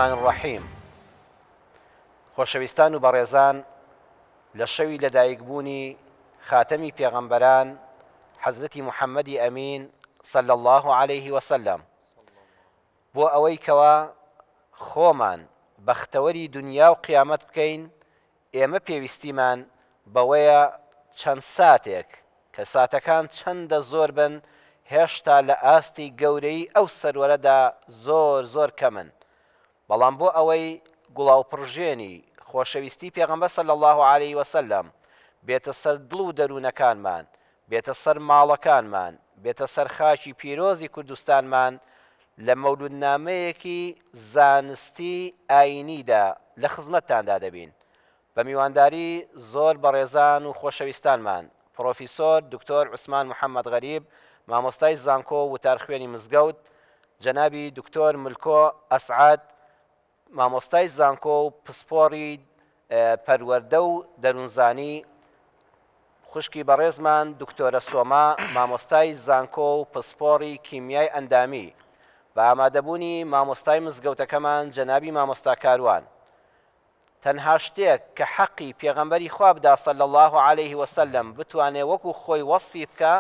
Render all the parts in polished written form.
الرحمن الرحیم. خۆشەویستان و بەڕێزان، لە شەوی لەدایکبوونی خاتەمی پێغەمبەران حەزرەتی محەممەدی ئەمین صلی الله عليه وسلم بۆ ئەوەی کەوا خۆمان بەختەوەری دنیا و قیامەت بکەین، ئێمە پێویستیمان بەوەیە چەند ساتێک کە ساتەکان چەندە زۆر بن هێشتا لە ئاستی گەورەی ئەو سەروەرەدا زۆر کەمن، بەڵام بۆ ئەوەی گوڵاوپڕژێنی خۆشەویستی پێغەمبەر صلی الله عليه وسلم بێتە سەر دڵ و دەروونەکانمان، بێتە سەر ماڵەکانمان، بێتە سەر خاکی پیرۆزی کوردستانمان، لە مەولودنامەیەکی زانستی ئاینیدا لە خزمەتتاندا دەبین. بە میوانداری زۆر بەڕێزان و خۆشەویستانمان پرۆفیسۆر دکتۆر عوسمان محەممەد غەریب، مامۆستای زانکۆ و وتارخوێنی مزگەوت، جەنابی دکتۆر ملکۆ ئەسعاد، مامۆستای زانکۆ و پسپۆڕی پەروەردە و دەروونزانی، خوشکی بەڕێزمان دکتۆرە سۆما، مامۆستای زانکۆ و پسپۆڕی کیمیای ئەندامی، بە ئامادەبوونی مامۆستای مزگەوتەکەمان جەنابی مامۆستا کاروان. تەنها شتێک کە حەقی پێغەمبەری خوا بدا صلی الله عليه وسلم بتوانێ وەکو خۆی وەصفی بکە،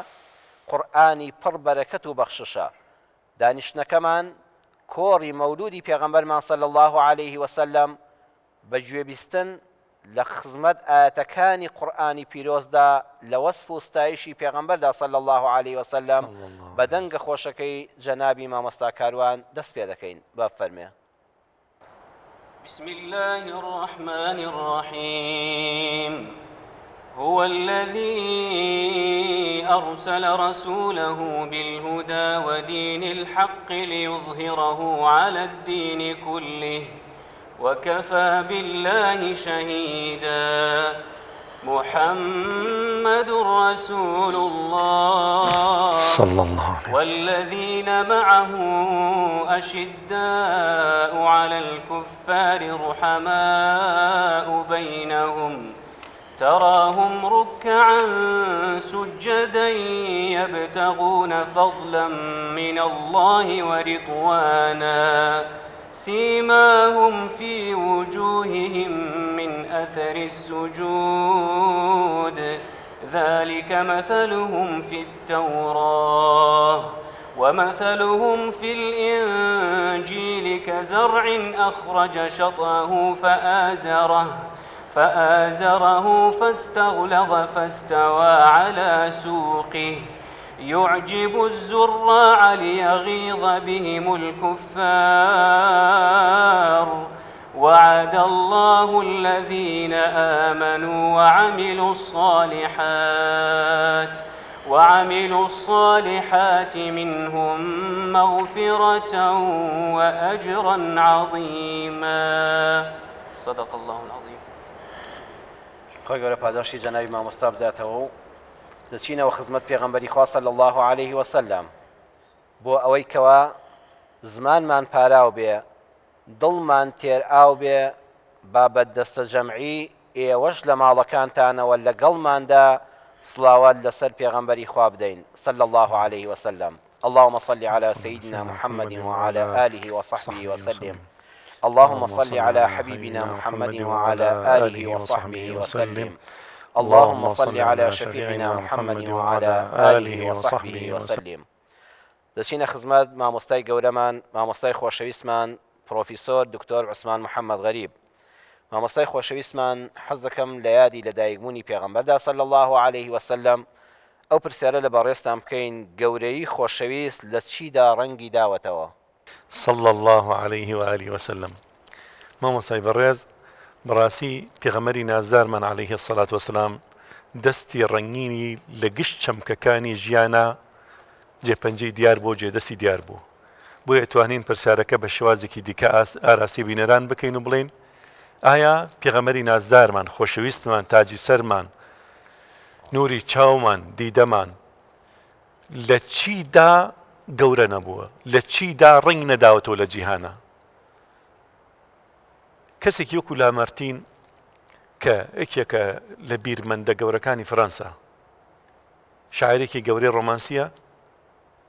قورئانی پڕ بەرەکەت و بەخششە. دانیشتنەکەمان کۆڕی مەولودی پێغەمبەرمان صلی الله عليه وسلم بەگوێبیستن لە خزمەت ئاەتەکانی قورئانی پیرۆزدا لە وەصف و ستایشی پێغەمبەردا صلی الله عليه وسلم بە دەنگە خۆشەکەی جەنابی مامۆستا کاروان دەست پێ دەکەین. بفەرمێ. بسم الله الرحمن الرحيم. هو الذي أرسل رسوله بالهدى ودين الحق ليظهره على الدين كله وكفى بالله شهيدا. محمد رسول الله صلى الله عليه وسلم والذين معه أشداء على الكفار رحماء بينهم تراهم ركعا سجدا يبتغون فضلا من الله ورضوانا سيماهم في وجوههم من أثر السجود ذلك مثلهم في التوراة ومثلهم في الإنجيل كزرع أخرج شطأه فآزره فاستغلظ فاستوى على سوقه يعجب الزراع ليغيظ بهم الكفار. وعد الله الذين آمنوا وعملوا الصالحات منهم مغفرة وأجرا عظيما. صدق الله العظيم. خۆی گەورە پاداشی جەنابی مامۆستا بداتەوە و دەچینەوە خزمەت پێغەمبەری خوا صلی الله عليه وسلم بۆ ئەوەی کەوا زمانمان پاراو بێ، دڵمان تێر ئاو بێ، بابەت دەستە جەمعی ئێوەش لە ماڵەکانتانەوە لەگەڵماندا سڵاوات لەسەر پێغەمبەری خوا بدەین صلی الله عليه وسلم. اللهم صل على سيدنا محمد وعلى آله وصحبه وسلم. اللهم صل على حبيبنا محمد وعلى آله وصحبه وسلم. اللهم صل على شفيعنا محمد وعلى آله وصحبه وسلم. دەچینە خزمەت مامۆستای گەورەمان، مامۆستای خۆشەویستمان پرۆفیسۆر دکتۆر عوسمان محەممەد غەریب. مامۆستای خۆشەویستمان حەز دەکەم لە یادی لەدایکبوونی پێغەمبەردا صلی الله عليه وسلم ئەو پرسیارە لە بەڕێستان بکەین، گەورەی خۆشەویست لە چیدا ڕەنگی داوەتەوە؟ صلى الله عليه وآله وسلم. مامۆستای بەڕێز، بەڕاستی پێغەمبەری نازدارمان عليه الصلاة والسلام دەستی ڕەنگینی لە گشت چەمکەکانی ژیانە جێپەنجەی دیار بۆ جێدەستی دیار بوو. بۆیە توانین پرسیارەکە بە شێوازێکی دیکە ئاراسی بینەران بکەین و بڵێن ئایا پێغەمبەری نازدارمان، خۆشەویستمان، تاجی سەرمان، نوری چاومان، دیدەمان لە چیدا گەورە نەبووە، لە چیدا ڕنگ نەداوەتەوە لە جیهانە؟ کەسێکی وەکو لامارتین کە یەکێکە لە بیرمەندە گەورەکانی فەرەنسا، شاعیرێکی گەورەی ڕۆمانسیە،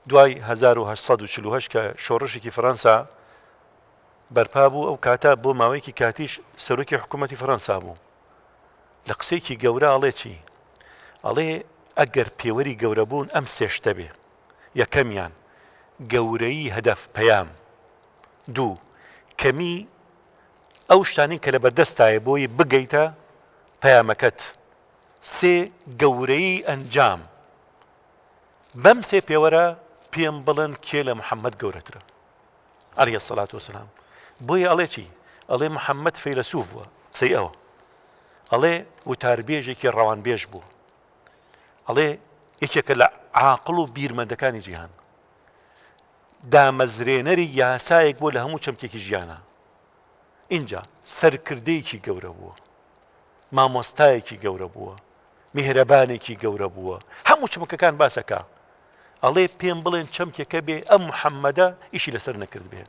دوای 1848 کە شۆڕشێکی فەرەنسا بەرپا بوو ئەو کاتە بۆ ماوەیەکی کاتیش سەرۆکی حکوومەتی فەڕەنسا بوو لە قسێکی گەورە ئەڵێ چی ئەڵێ ئەگەر پێوەری گەورە بوون ئەم سێشتە بێ یەکەمیان گەورەی هەدەف پەیام دوو کەمی ئەو شتانی کە لە بەردەستایە بۆی بگەیتە پەیامەکەت سێ گەورەی ئەنجام بەم سێ پێوەرە پێم بڵێن کێ لە محەممەد گەورەترە عەلەیهی سەڵات وەسەلام بۆیە ئەڵێ چی ئەڵێ محەممەد فەیلسوف بووە قسەی ئەوە ئەڵێ وتاربێژێکی ڕەوانبێژ بوو ئەڵێ یەکێکە لە عاقڵ و بیرمەندەکانی جیهان دامەزرێنەری یاسایەک بۆ لە هەموو چەمکێکی ژیانە اینجا سەرکردەیەکی گەورە بووە مامۆستایەکی گەورە بووە میهرەبانێکی گەورە بووە هەموو چمکەکان باسەکە ئەڵێ پێم بڵێن چەمکێکە بێ ئەم محەممەدە ئیشی لەسەر نەکرد بێ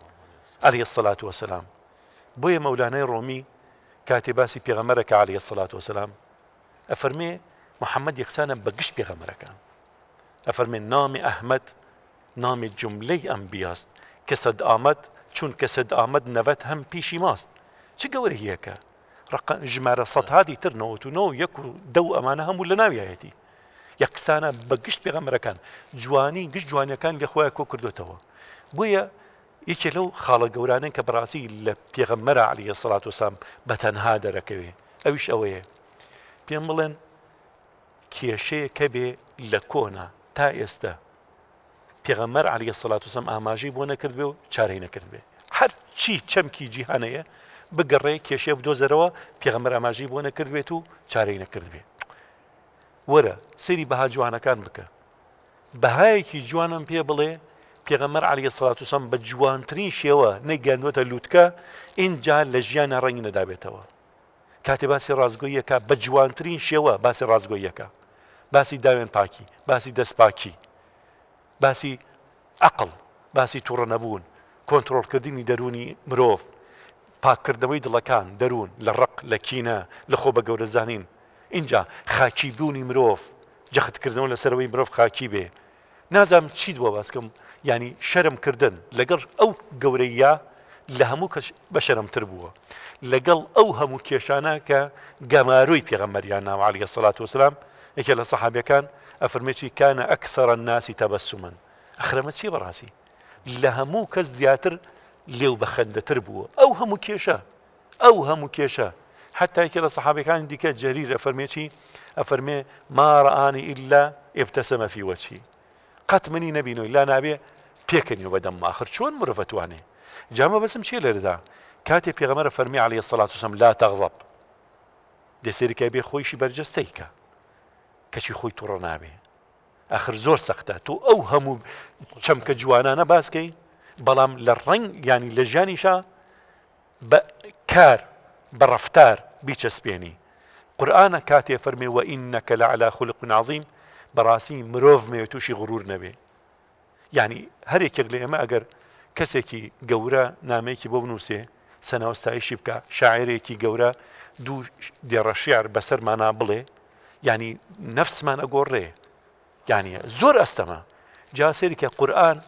عەلەیهی السەڵات وەسەلام بۆیە مەولانای ڕۆمی کاتێ باسی پێغەمبەرەکە عەلەیهی السەڵات وەسەلام ئەفەرمێ محەممەد یەکسانە بەگشت پێغەمبەرەکان ئەفەرمێ نامی ئەحمەد نامی جملەی ئەنبیاست کە سەد ئامەد چونکە سەد ئامەد نەڤەت هەم پیشی ماست چ گەورەیەکە ژمارە سەدهادی تر 99 یەک و دەو ئەمانە هەموو لە ناویایەتی یەکسانە بەگشت پێغەمبەرەکان جوانی گشت جوانیەکان لە خۆیان کۆ کردوتەوە بۆیە یەکێ لەو خاڵە گەورانن کە بەڕاستی لە پێغەمبەرە عەلەیهی السەڵات وەسەلام بەتەنها دەرەکەوێ ئەویش ئەوەیە پێم بڵێن کێشەیە کە بێ لە کۆنا تا ئێستا پێغەمبەر عەلەیهی السەڵات وەسەلام ئاماژەی بۆ نەکرد بێ و چارەی نەکرد بێ هەر چی چەمکی جیهانەیە بگەڕێ کێشەیە بدۆزەرەوە پێغەمبەر ئاماژەی بۆ نەکرد بێت و چارەی نەکرد بێ وەرە سەیری بەها جوانەکان بکە بەهایەکی جوانم پێ بڵێ پێغەمبەر عەلەیهی السەڵات وەسەلام بە جوانترین شێوە نەیگەاندووەتە لووتکە اینجا لە ژیانە ڕەنگی نەدابێتەوە کاتێ باسی ڕازگۆییەکە بە جوانترین شێوە باسی ڕازگۆییەکە باسی داوێن پاکی باسی دەستپاکی باسی عەقڵ باسی تووڕە نەبوون کۆنتڕۆڵکردنی دەرونی مرۆڤ پاککردنەوەی دڵەکان دەروون لە ڕق لە کینە لە خۆ بە گەورە زانین اینجا خاکی بوونی مرۆڤ جەختکردنەوە لەسەرەوەی مرۆڤ خاکی بێ نازانم چی دووە باسکەم ینی شەرمکردن لەگەڵ ئەو گەورەیە لە هەموو کەس بە شەرمتر بووە لەگەڵ ئەو هەموو کێشانە کە گەماروی پێغەمبەریان ناوە عەلەیهی السەڵات وەسەلام یەکێ لە سەحابەکان ئەفەرمێکی کانە ئەکسەرە الناسی تەبەسسومەن ئەخرەمە چییە بەڕاستی لە هەموو کەس زیاتر لێو بەخەندەتر بووە ئەو هەموو کێشە حتى یەکێ لە سەحابەکانی دیکە جەریر ئەفەرمێ ما ڕەئانی ئیلا ئێبتەسەمە فی وەجهی قەت منی نەبینەوەی لا نابێ پێکەنیەوە بەدەم ئاخر چۆن مرۆڤ ئەتوانێ جامە بەسم چیە لەرەدا کاتێ پێغەمبەر فەرمی عەلەیهی السەڵات وەسەلام لا تەغضەب دەسێریکە بێ خۆیشی بەرجەستەیکە کەچی خۆی تووڕە نابێ ئاخر زۆر سەختە تۆ ئەو هەموو چەمکە جوانانە باسکەی بەڵام لە ڕەنگ ینی لە ژیانیشە بە کار بە ڕەفتار بیچەسپێنی قورئانە کاتێ فەرمێ وئینەکە لەعەلا خولق عەظیم بەڕاستی مرۆڤ مەوێ تووشی غرور نەبێ یعنی هەرێکێک لە ئێمە ئەگەر کەسێکی گەورە نامەیەکی بۆ بنووسێ سەناوەستایشی بکە شاعیرێکی گەورە دوو دێڕە شیعر بەسەرمانە بڵێ ینی نەفسمان ئەگۆڕێ یعنی زۆر ئەستەمە جا سێریکە قورئان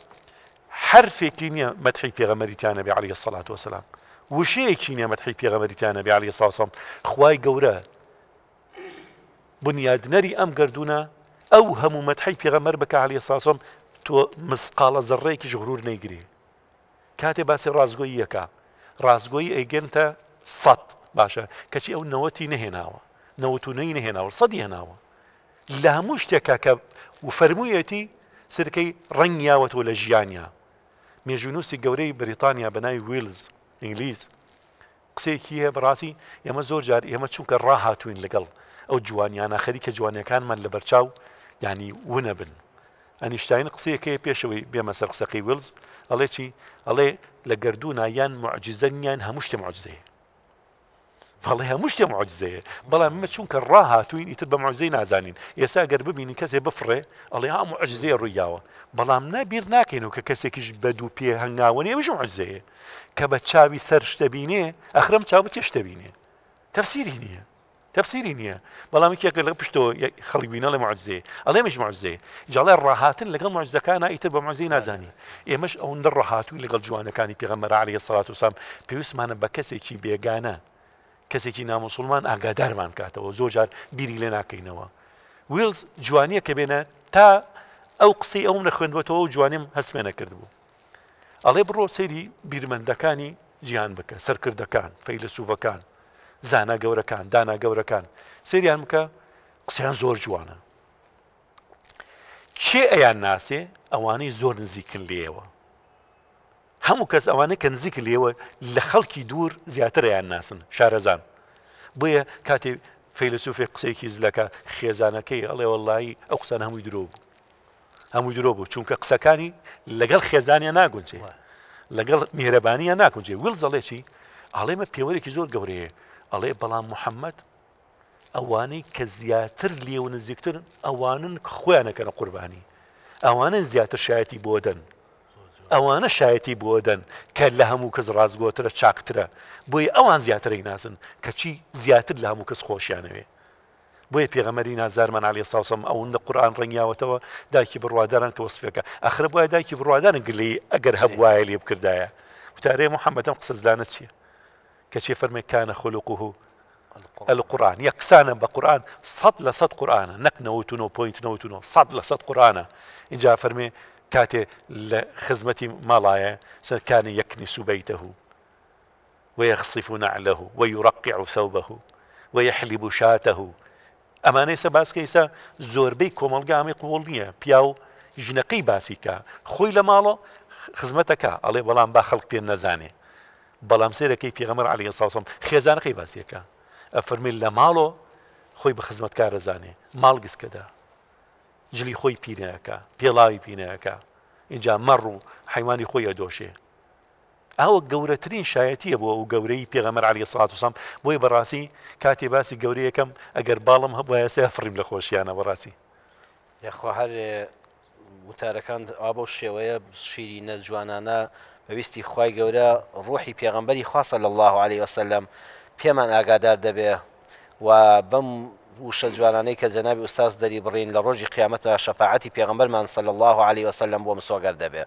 حرفێکی نییە مەدحی پێغەمبەریتیانە بێ عەلەیهی السەڵات وەسەلام وشەیەکی نییە مەدحی پێغەمبەریتیانە بێ عەلەیهی السەڵات وەسەلام خوای گەورە بنیادنەری ئەم گەردوونە ئەو هەموو مەدحی پێغەمبەر بکە عەلەیهی السەڵات وەسەلام تۆ مسقالە زەڕەیەکیش غرور نەیگری کاتێ باسی ڕازگۆییەکە ڕازگۆیی ئەیگەنتە 100 باشە کەچی ئەو 90 نەهێناوە 99 نەهێناوە 100 هێناوە لە هەموو شتێکە کە و فەرموویەتی سرکەی ڕەنگیاوەتەوە لە ژیانیا مێژوونووسی گەورەی بریتانیا بەناوی ویلز ئینگلیز قسەیەکی هەیە بەڕاستی ئێمە زۆر جار ئێمە چونکە ڕاهاتوین لەگەڵ ئەو جوانیانە خەریکە جوانیەکانمان لە بەرچاو ینی ونە بن ئەنیشتاین قسەیەکەیە پێشەوەی بێمە سەر قسەکەی ویلز ئەڵێ چی ئەڵێ لە گەردوونا یان معجزە یان هەموو شتێ معجزەیە بەڵێ هەموو شتێ معجزەیە بەڵام ئێمە چونکە ڕاهاتوین ئیتر بە معجزەی نازانین ئێستا گەر ببینی کەسێ بفڕێ ئەڵێ ها معجزەیە ڕوویاوە بەڵام نابیر ناکەینەوە کە کەسێکیش بەدوو پێ هەنگاوەنێ بەش معجزەیە کە بە چاوی سەر شتە بینێ ئەخرەم چاو بچێ شتە بینێ تەفسیری نییە تەفسیری نییە بەڵام یەکێک لە پشتەوە خەڵک بینە لە معجزەیە ئەڵێ ئێمەش معجزەیە جاڵای ڕاهاتن لەگەڵ معجزەکانە ئیتر بە معجزەی نازانی ئێمەش ئەوەندە ڕاهاتووی لەگەڵ جوانەکانی پێغەمبەر عەلەیهی السەڵاتو وەسەلام پێویستمانە بە کەسێکی بێگانە کەسێکی ناموسڵمان ئاگادارمان کاتەوە زۆر جار بیری لێ ناکەینەوە ویلز جوانیە کە بێنە تا ئەو قسەی ئەوم نەخوێندوێتەوە و جوانیم هەسمێ نەکردبوو ئەڵێ بڕۆ سەیری بیرمەندەکانی جیهان بکە سەرکردەکان فەیلسوفەکان زانا گەورەکان دانا گەورەکان سریان بکە قسەیان زۆر جوانە کێ ئەیان ناسێ ئەوانەی زۆر نزیکن لێەوە هەموو کەس ئەوانەی کە نزیک لێوە لە خەڵکی دوور زیاتر ئەیان ناسن شارەزان بۆیە کاتێ فەیلسوفی قسەیەکی زلەکە خێزانەکەی ئەڵێ وەڵڵاهی ئەو قسان هەمووی درۆ بوو هەمووی درۆ بوو چونکە قسەکانی لەگەڵ خێزانیان ناگونجێ لەگەڵ میهرەبانیان ناکونجێ ویلز ئەڵێکی ئەڵێمە پێوەرێکی زۆر گەورەیە ئەڵێ بەڵام محەممەد ئەوانەی کە زیاتر لێو نزیکترن ئەوانن خۆیانەکەنە قوربانی ئەوانن زیاتر شایەتی بۆ دەن ئەوانە شایەتی بۆ دەن کە لە هەموو کەس ڕازگۆترە چاکترە بۆیە ئەوان زیاترەی ناسن کەچی زیاتر لە هەموو کەس خۆشیانەوێ بۆیە پێغەمبەری نازارمان عەلەیهی السەڵاتو وەسەلام ئەوەندە قورئان ڕەنگیاوەتەوە دایکی بڕواداران کە وەسفەکە ئەخرە بۆیە دایکی بڕوادارن گلەی ئەگەر هەبوایە لێ بکردایە وتارێ محەممەدەم قسە زلانە چییە کەچێ فەرمێ کانە خولوقه القرآن یەکسانە بە قورئان 100% قورئانە نەک 99.99 100% قورئانە اینجا فەرمێ کاتێ لە خزمەتی ماڵایە كان يكنس بيته ويخصف نعله ويرقع ثوبه ويحلب شاته ئەمانەی سە باسکەیسا زۆربەی کۆمەڵگامی قوڵ نییە پیا و ژنەکەی باسیکە خۆی لە ماڵە خزمەتەکە ئەڵێ بەڵام با خەڵک پێ نەزانێ بەڵام سێرەکەی پێغەمبەر عەلەیهی السەڵاتو وەسەلام خێزانەکەی باسیەکە ئەفەرمێ لە ماڵۆ خۆی بە خزمەتکارە زانێ ماڵ گسکەدا جلی خۆی پینەکە پێڵاوی پینەکە اینجا مەڕ و حیوانی خۆی ئەدۆشێ ئەوە گەورەترین شایەتیە بۆ ئەو گەورەی پێغەمبەر عەلەیهی السەڵاتو وەسەلام بۆی بەڕاستی کاتێ باسی گەورەی یەکەم ئەگەر باڵم هەبوایە سێفڕیم لە خۆشییانە بەڕاستی یاخوا هەر وتارەکان ئا بەو شێوەیە شیرینە جوانانە بەویستی خوای گەورە ڕوحی پێغەمبەری خوا صلی الله علیه وسلم پێمان ئاگادار دەبێ و بەم وشە جوانانەی کە جەنابی ئوستاز دەری بڕین لە ڕۆژی قیامەتەوە شەفاعەتی پێغەمبەرمان صلی الله علیه وسلم بۆ مسۆگەر دەبێ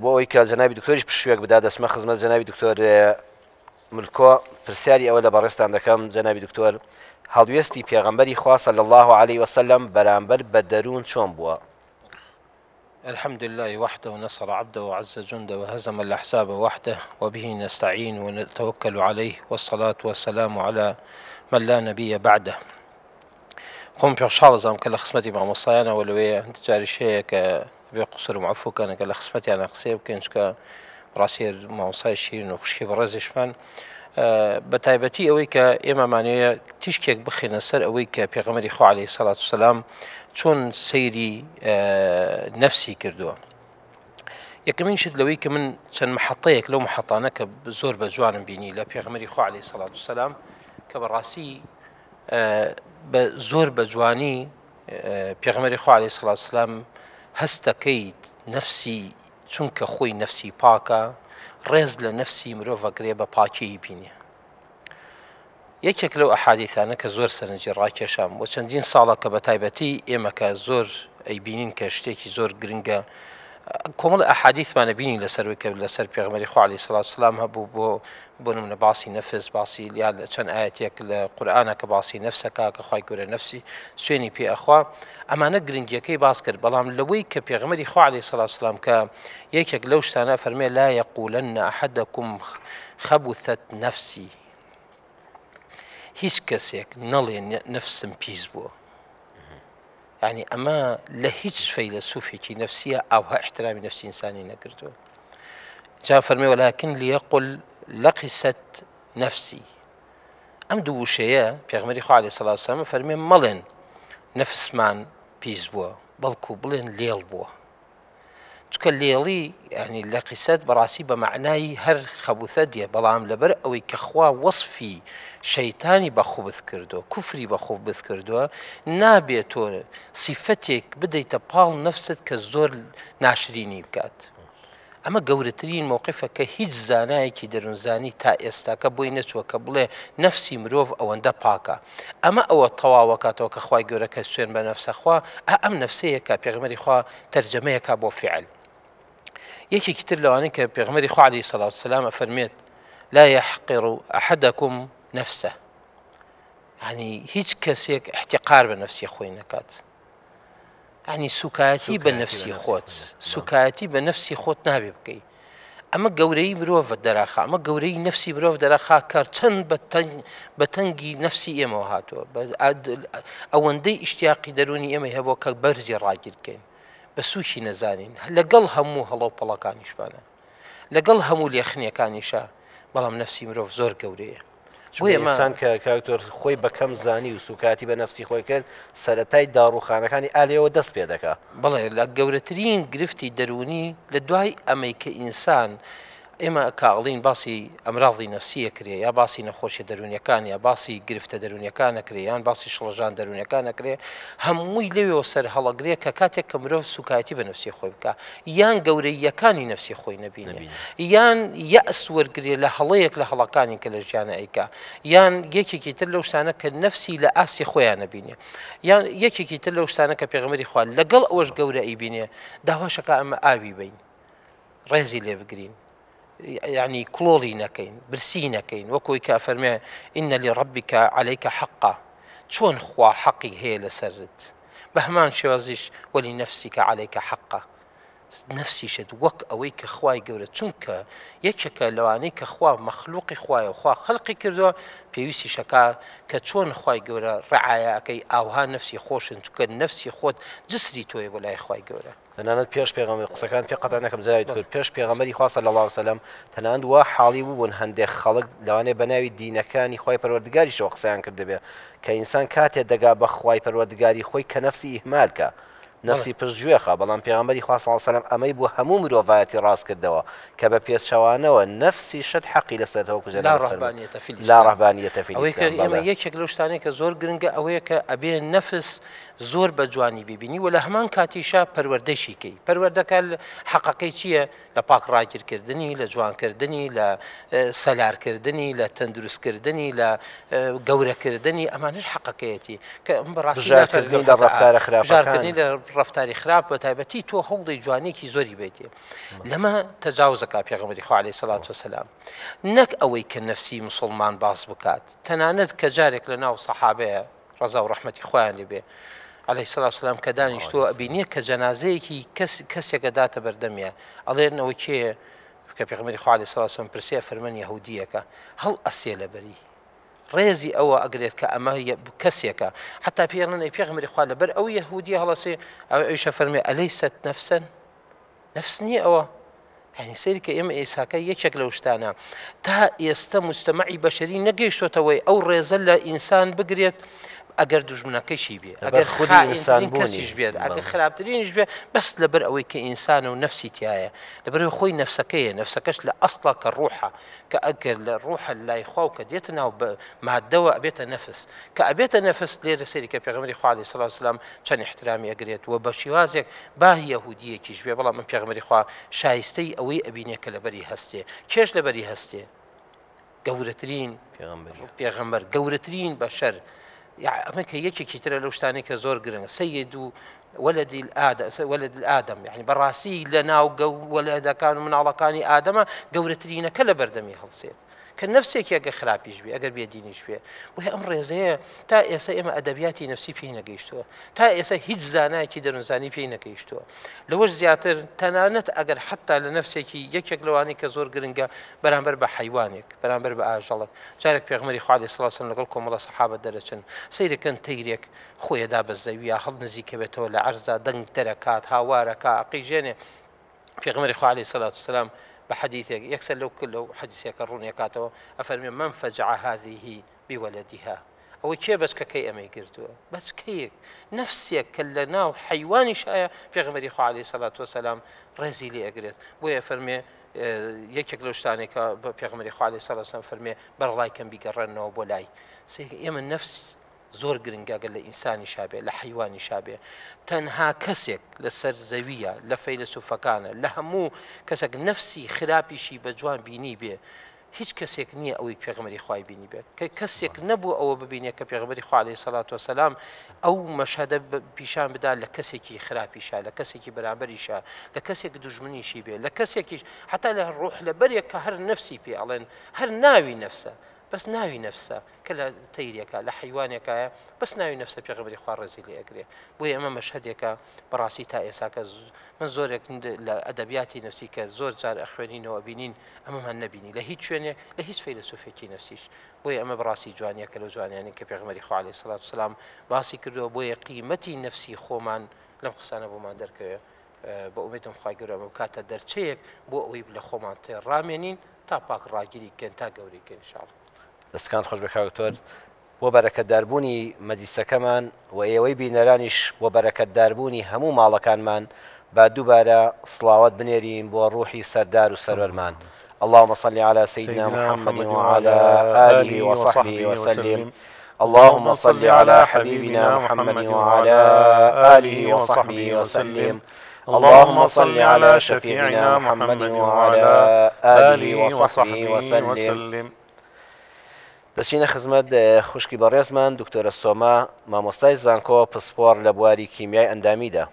بۆ ئەوەی کە جەنابی دکتۆریش پشوێک بدا دەسمە خزمەت جەنابی دکتۆر ملکۆ پرسیاری ئەوە لە بەڕێستان دەکەم جەنابی دکتۆر هەڵوێستی پێغەمبەری خوا صلی الله علیه وسلم بەرامبەر بە دەروون چۆن بووە؟ الحمد لله وحده ونصر عبده وعز جنده وهزم الأحزاب وحده وبه نستعين ونتوكل عليه والصلاة والسلام على من لا نبي بعده خۆم پێشحاڵەزانم کە لە خزمەتی مامۆستایانە وەلوێ جاریش هەیە کە بێ قوسر و معفوکانە کە لە خزمەتیانە قسێ بکەین چکە ڕاستی مامۆستای شیرین و خوشکی بەڕێزیشمان بە تایبەتی ئەوەی کە ئێمەمانەیە تیشکێک بخێنە سەر ئەوەی کە پێغەمبەری خوا عەلەیهی السەڵاتو وەسەلام چۆن سەیری نەفسی کردووە. یەکەمین شت لەوەی کە من چەند محەطەیەک لەو محەطانە کە زۆر بە جوانم بینی لە پێغەمبەری خوا عەلەیهی السەڵاتو وەسەلام کە بەڕاستی زۆر بە جوانی پێغەمبەری خوا عەلەیهی السەڵاتو وەسەلام هەستەکەی نەفسی چونکە خۆی نەفسی پاکە ڕێز لە نەفسی مرۆڤەگرێ بە پاکی بینێ. یەکێک لەو ئەحادیثانە کە زۆر سەرنجی ڕاکێشام بۆ چەندین ساڵە کە بە تایبەتی ئێمە کە زۆر ئەیبینین کە شتێکی زۆر گرنگە کۆمەڵ ئەحادیثمانە بینی لەسەروەی کە لەسەر پێغەمبەری خوا عەلەیهی السەڵاتو وەسەلام هەبوو بۆ نمونە باسی نەفس باسی یا چەند ئایەتێک لە قورئانە کە باسی نەفسەکە کە خوای گەورە نەفسی سوێنی پێ ئەخوا ئەمانە گرنگیەکەی باس کرد بەڵام لەوەی کە پێغەمبەری خوا عەلەیهی السەڵاتو وەسەلام کە یەکێک لەو شتانە فەرمێ لا یەقولەنە ئەحەدەکم خەبوثەت نەفسی هیچ کەسێک نەڵێ نەفسم پیس بووە يعني أما لهيج فيلسوفي نفسية أو احترام نفسي إنساني نقرته جاء فرمي ولكن ليقل لقست نفسي أم دو شيء بيغمري خو عليه الصلاة والسلام فرمي ملن نفس مان بيز بوا بلكو بلن ليل بوا چکە لێڵی يعني لەقیسەت بەڕاستی بە معنای هەر خەبوثە دیە بەڵام لەبەر ئەوەی کە خوا وەصفی شەیتانی بەخۆبت کردووە کوفری بەخۆبت کردووە نابێت تۆ سیفەتێک بدەیتە پاڵ نەفست کە زۆر ناشرینی بکات ئەمە گەورەترین مووقفە کە هیچ زانایەکی دەروونزانی تا ئێستاکە بۆی نەچووە کە بڵێ نەفسی مرۆڤ ئەوەندە پاکە ئەمە ئەوە تەواوەکاتەوە کە خوای گەورە کە سوێن بە نەفسەخوا ئەم نەفسەیە کە پێغمبەری خوا تەرجەمەیەکە بۆ فعل یەکێکی تر لەوانەیە کە پێغمبەری خوا عەلەیهی سەڵات وسەلام ئەفەرمێت لا يحقر أحدكم نفسه يعني هیچ کەسێک احتقار بە نەفسی خۆی نەکات يعني سوکایەتی بە نەفسی خۆت سوکایەتی بە نەفسی خۆت نابێ بکەی ئەمە گەورەی مرۆڤ دەراخا ئەمە گەورەی نەفسی مرۆڤ دەراخا کار چەند بە تەنگی نەفسی ئێمەوە هاتووە ئەوەندەی ئیشتیاقی دەرونی ئێمە هەبووە کە بەرزی ڕاگیرکەین بە سووشی نەزانین لەگەڵ هەموو هەڵە و پەڵەکانیشبانە لەگەڵ هەموو لێخنیەکانیشە بەڵام نەفسی مرۆڤ زۆر گەورەیە بۆ ئێمەسان کە کاکتۆر خۆی بەکەم زانی و سوکاتی بە نەفسی خۆی کرد سەرەتای داڕوخانەکانی ئالێەوە دەست پێ دەکات بەڵێ لە گەورەترین گرفتی دەرونی لە دوای ئەمەی کە ئینسان ئێمە کاڵین باسی ئەمراضی نەفسیە کرێ یا باسی نەخۆشی دەرونیەکان یا باسی گرفتە دەرونیەکان نەکرێ یان باسی شڵەژان دەرونیەکان نەکرێ هەمووی لەوێەوە سەر هەڵەگرێ کە کاتێک کە مرۆڤ سوکایەتی بە نەفسی خۆی بکە یان گەورەیەکانی نەفسی خۆی نەبینێ یان یەئس وەرگرێ لە هەڵەیەک لە هەڵەکانی کە لە ژیانە ئەیکا یان یەکێکی تر لەو شتانە کە نەفسی لە ئاسی خۆیان نەبینێ یان یەکێکی تر لەو شتانە کە پێغەمبەری خوا لەگەڵ ئەوەش گەورە ئەیبینێ داواشەکە ئەمە ئاوی بین ڕێزی لێ بگرین يعني كلولي نكين برسي نكين وكوي كافرمي إن لربك عليك حقا شون خوا حقي هي لسرت بهمان شوازيش ولنفسك عليك حقا نفسي شد وك أويك خواي جورة چونك يكشك لوانيك خوا مخلوق خواي وخوا خلقي كردو بيوسي شكا كتشون خواي جورة رعايا كي أوها نفسي خوش چونك نفسي خود جسري توي ولا خواي جورة تەنانەت پێش پێغەمبەر قسەکان پێ قەتع نەکەم زایت کرد پێش پێغەمبەری خوا صلی الله علیه وسلم تەنانەت وا حاڵی بوون هەندێک خەڵک لەوانەیە بە ناوی دینەکانی خوای پەروەردگاریشەوە قسەیان کردبێ کە ئینسان کاتێک دەگا بە خوای پەروەردگاری خۆی کە نەفسی ئیهمال کە نفسی پشتگوێخە بەڵام پێغەمبەری خوا صلی الله علیه وسلم ئەمەی بۆ هەموو مرۆڤایەتی ڕاست کردەوە کە بە پێچەوانەوە نفسی شت حەقی لەسەرەوە کوژە لا ڕەهبانیەتە فی الإسلام ئێمە یەکێک لەو شتانەی کە زۆر گرنگە ئەوەیە کە ئەبێ نەفس زۆر بە جوانی بیبینی و لە هەمان کاتیشە پەروەردەشی کەی پەروەردەکە حەقەکەی چییە لە پاک ڕاگیرکردنی لە جوانکردنی لە سەلارکردنی لە تەندروستکردنی لە گەورەکردنی ئەمانش حەقەکەیەتی کە بژارکردنی لە ڕەفتارە خراپەکان ڕفتاری خراپ بە تایبەتی تۆ هەوڵی جوانێکی زۆری بێتێ لەمە تەجاوزەکە پێغەمبەری خوا عەلەیهی سەڵات وسەلام نەک ئەوەی کە نەفسی موسڵمان باس بکات تەنانەت کە جارێک لە ناو سەحابەیە ڕەزا و ڕەحمەتی خۆیان لێبێ عەلەیهی سەڵات وسەلام کە دانیشتووە ئەبینێ کە جەنازەیەکی کەسێکە داتە بەردەمیە ئەڵێنەوە کێیە کە پێغەمبەری خوا عەلەیهی سەڵات وسەلام پرسێ فەرمێن یەهودیەکە هەڵ ئەسێ لەبەری ڕێزی ئەوە ئەگرێت کە ئەمە کەسێکە حتا پێڵێن پێغەمبەری خوا لەبەر ئەو یەهودیە هەڵەسێ ئەویشە فەرمێ ئەلەیست نەفسەن نەفس نییە ئەوە هەنی سەیری کە ئێمە ئێساکە یەکێک لەو شتانە تا ئێستا مجتەمەعی بەشەری نەگەیشتوتەوەی ئەو ڕێزە لە ئینسان بگرێت ئەگەر دوژمنەکەیشی بێ ئەگەر خائینترین کەسیش بێت ئەگەر خراپترینش بێ بەس لەبەر ئەوەی کە ئینسانە و نەفسی تایە لەبەر خۆی نەفسەکەیە نەفسەکەش لە ئەسڵا کە ڕوحە کە ئەگەر لە ڕوحە لای خوا و کە دێتە ناو مادەوە ئەبێتە نەفس کە ئەبێتە نەفس لێرە سەیری کە پێغەمبەری خوا عەلەیهی سەڵات وسەلام چەند احترامی ئەگرێت و بە شێوازێک با یەهودیەکیش بێ بەڵام من پێغەمبەری خوا شایستەی ئەوەی ئەبینێ کە لەبەری هەستێ کێش لەبەری هەستێ گەورەترین پێغەمبەر گەورەترین بەشەر ئەمە کە یەکێکی ترە لەو شتانەی کە زۆر گرنگە سەیید و ولد الآدم يعني براسي لنا ولدكان من على كاني آدم قورترينا كلا بردمي هالصيد كنفسك يا خرابيش بي اگر بيدينيش بي وهي امر زي تا اسا اما ادبياتي نفسي فينا قيشتو تا اسا هيج زانا كي درنزاني فينا قيشتو لوش زياتر تنانت اگر حتى لنفسك يكك لواني كزور قرنقا برامبر بحيوانك برامبر باجلك جارك بيغمري خو عليه الصلاه والسلام لكم الله صحابه درجن سير كان تيريك خويا داب الزاويه خذ نزيك بتو لعرزه دنگ تركات هاواركا قيجنه بيغمري خو عليه الصلاه والسلام بحديثك يكسر لو كله حديث يكرون يكاتو أفرمي من فجع هذه بولدها أو شيء بس كي أمي قرتوا بس كيك نفسك كلنا وحيواني شاية في غمر يخو عليه الصلاة والسلام رزيلي أقرت ويفرمي يكيك لوشتاني في غمر يخو عليه الصلاة والسلام فرمي برلاي كان بيقررنا وبولاي سي يمن نفس زۆر گرنگە گەل لە ئینسانی شابێ لە حیوانی شابێ تەنها کەسێک لەسەر زەویە لە فەیلسوفەکانە لە هەموو کەسێک نەفسی خراپیشی بە جوان بینی بێ هیچ کەسێک نییە ئەوەی پێغمبەری خوای بینی بێت کە کەسێک نەبوو ئەوە ببینێت کە پێغمبەری خوا عەلەیهی سەڵات وەسەلام ئەو مەشهەدە پیشان بدا لە کەسێکی خراپیشە لە کەسێکی بەرامبەریشە لە کەسێک دوژمنیشی بێ لە کەسێکیش حتا لە ڕوح لە بەرێک کە هەر نەفسی پێ ئەڵێن هەر ناوی نەفسە بەس ناوی نەفسە کە لە تەیرێکە لە حیوانێکایە بەس ناوی نەفسە پێغمبەری خوا ڕێزی لێ ئەگرێ بۆیە ئەمە مەشهەدێکە بەڕاستی تا ئێستا کە من زۆرێک لە ئەدەبیاتی نفسی کە زۆر جار ئەخوێنینەوە بینین ئەمەمان نەبینی لە هیچ شوێنێک لە هیچ فەیلسوفێکی نفسیش بۆیە ئەمە بەڕاستی جوانیە کە لە جوانیانی کە پێغمبەری خوا عەلەیهی سەڵات وسەلام باسی کردووە بۆیە قیمەتی نفسی خۆمان لەم قسانە بۆمان دەرکەوێت بە ئومێدم خوای گەورە ئەمە بکاتە دەرچەیەک بۆ ئەوەی لە خۆمان تێڕامێنین تا پاک ڕاگیری کەن تا گەورەیکەن ئینشاءڵڵا دەستکان خۆش بەکاتۆر بۆ بەرەکەتداربوونی مەجلیسەکەمان و ئێوەی بینەرانیش بۆ بەرەکەتداربوونی هەموو ماڵەکانمان با دووبارە سڵاوات بنێرین بۆ ڕوحی سەردار و سەروەرمان اللهم صل على سيدنا محمد وعلى آله وصحبه وسلم اللهم صل على حبيبنا محمد وعلى آله وصحبه وسلم اللهم صل على شفيعنا محمد وعلى آله وصحبه وسلم دەچینە خزمەت خوشکی بەڕێزمان دکتۆرە سۆما مامۆستای زانکۆ پسپۆر لە بواری کیمیای ئەندامیدا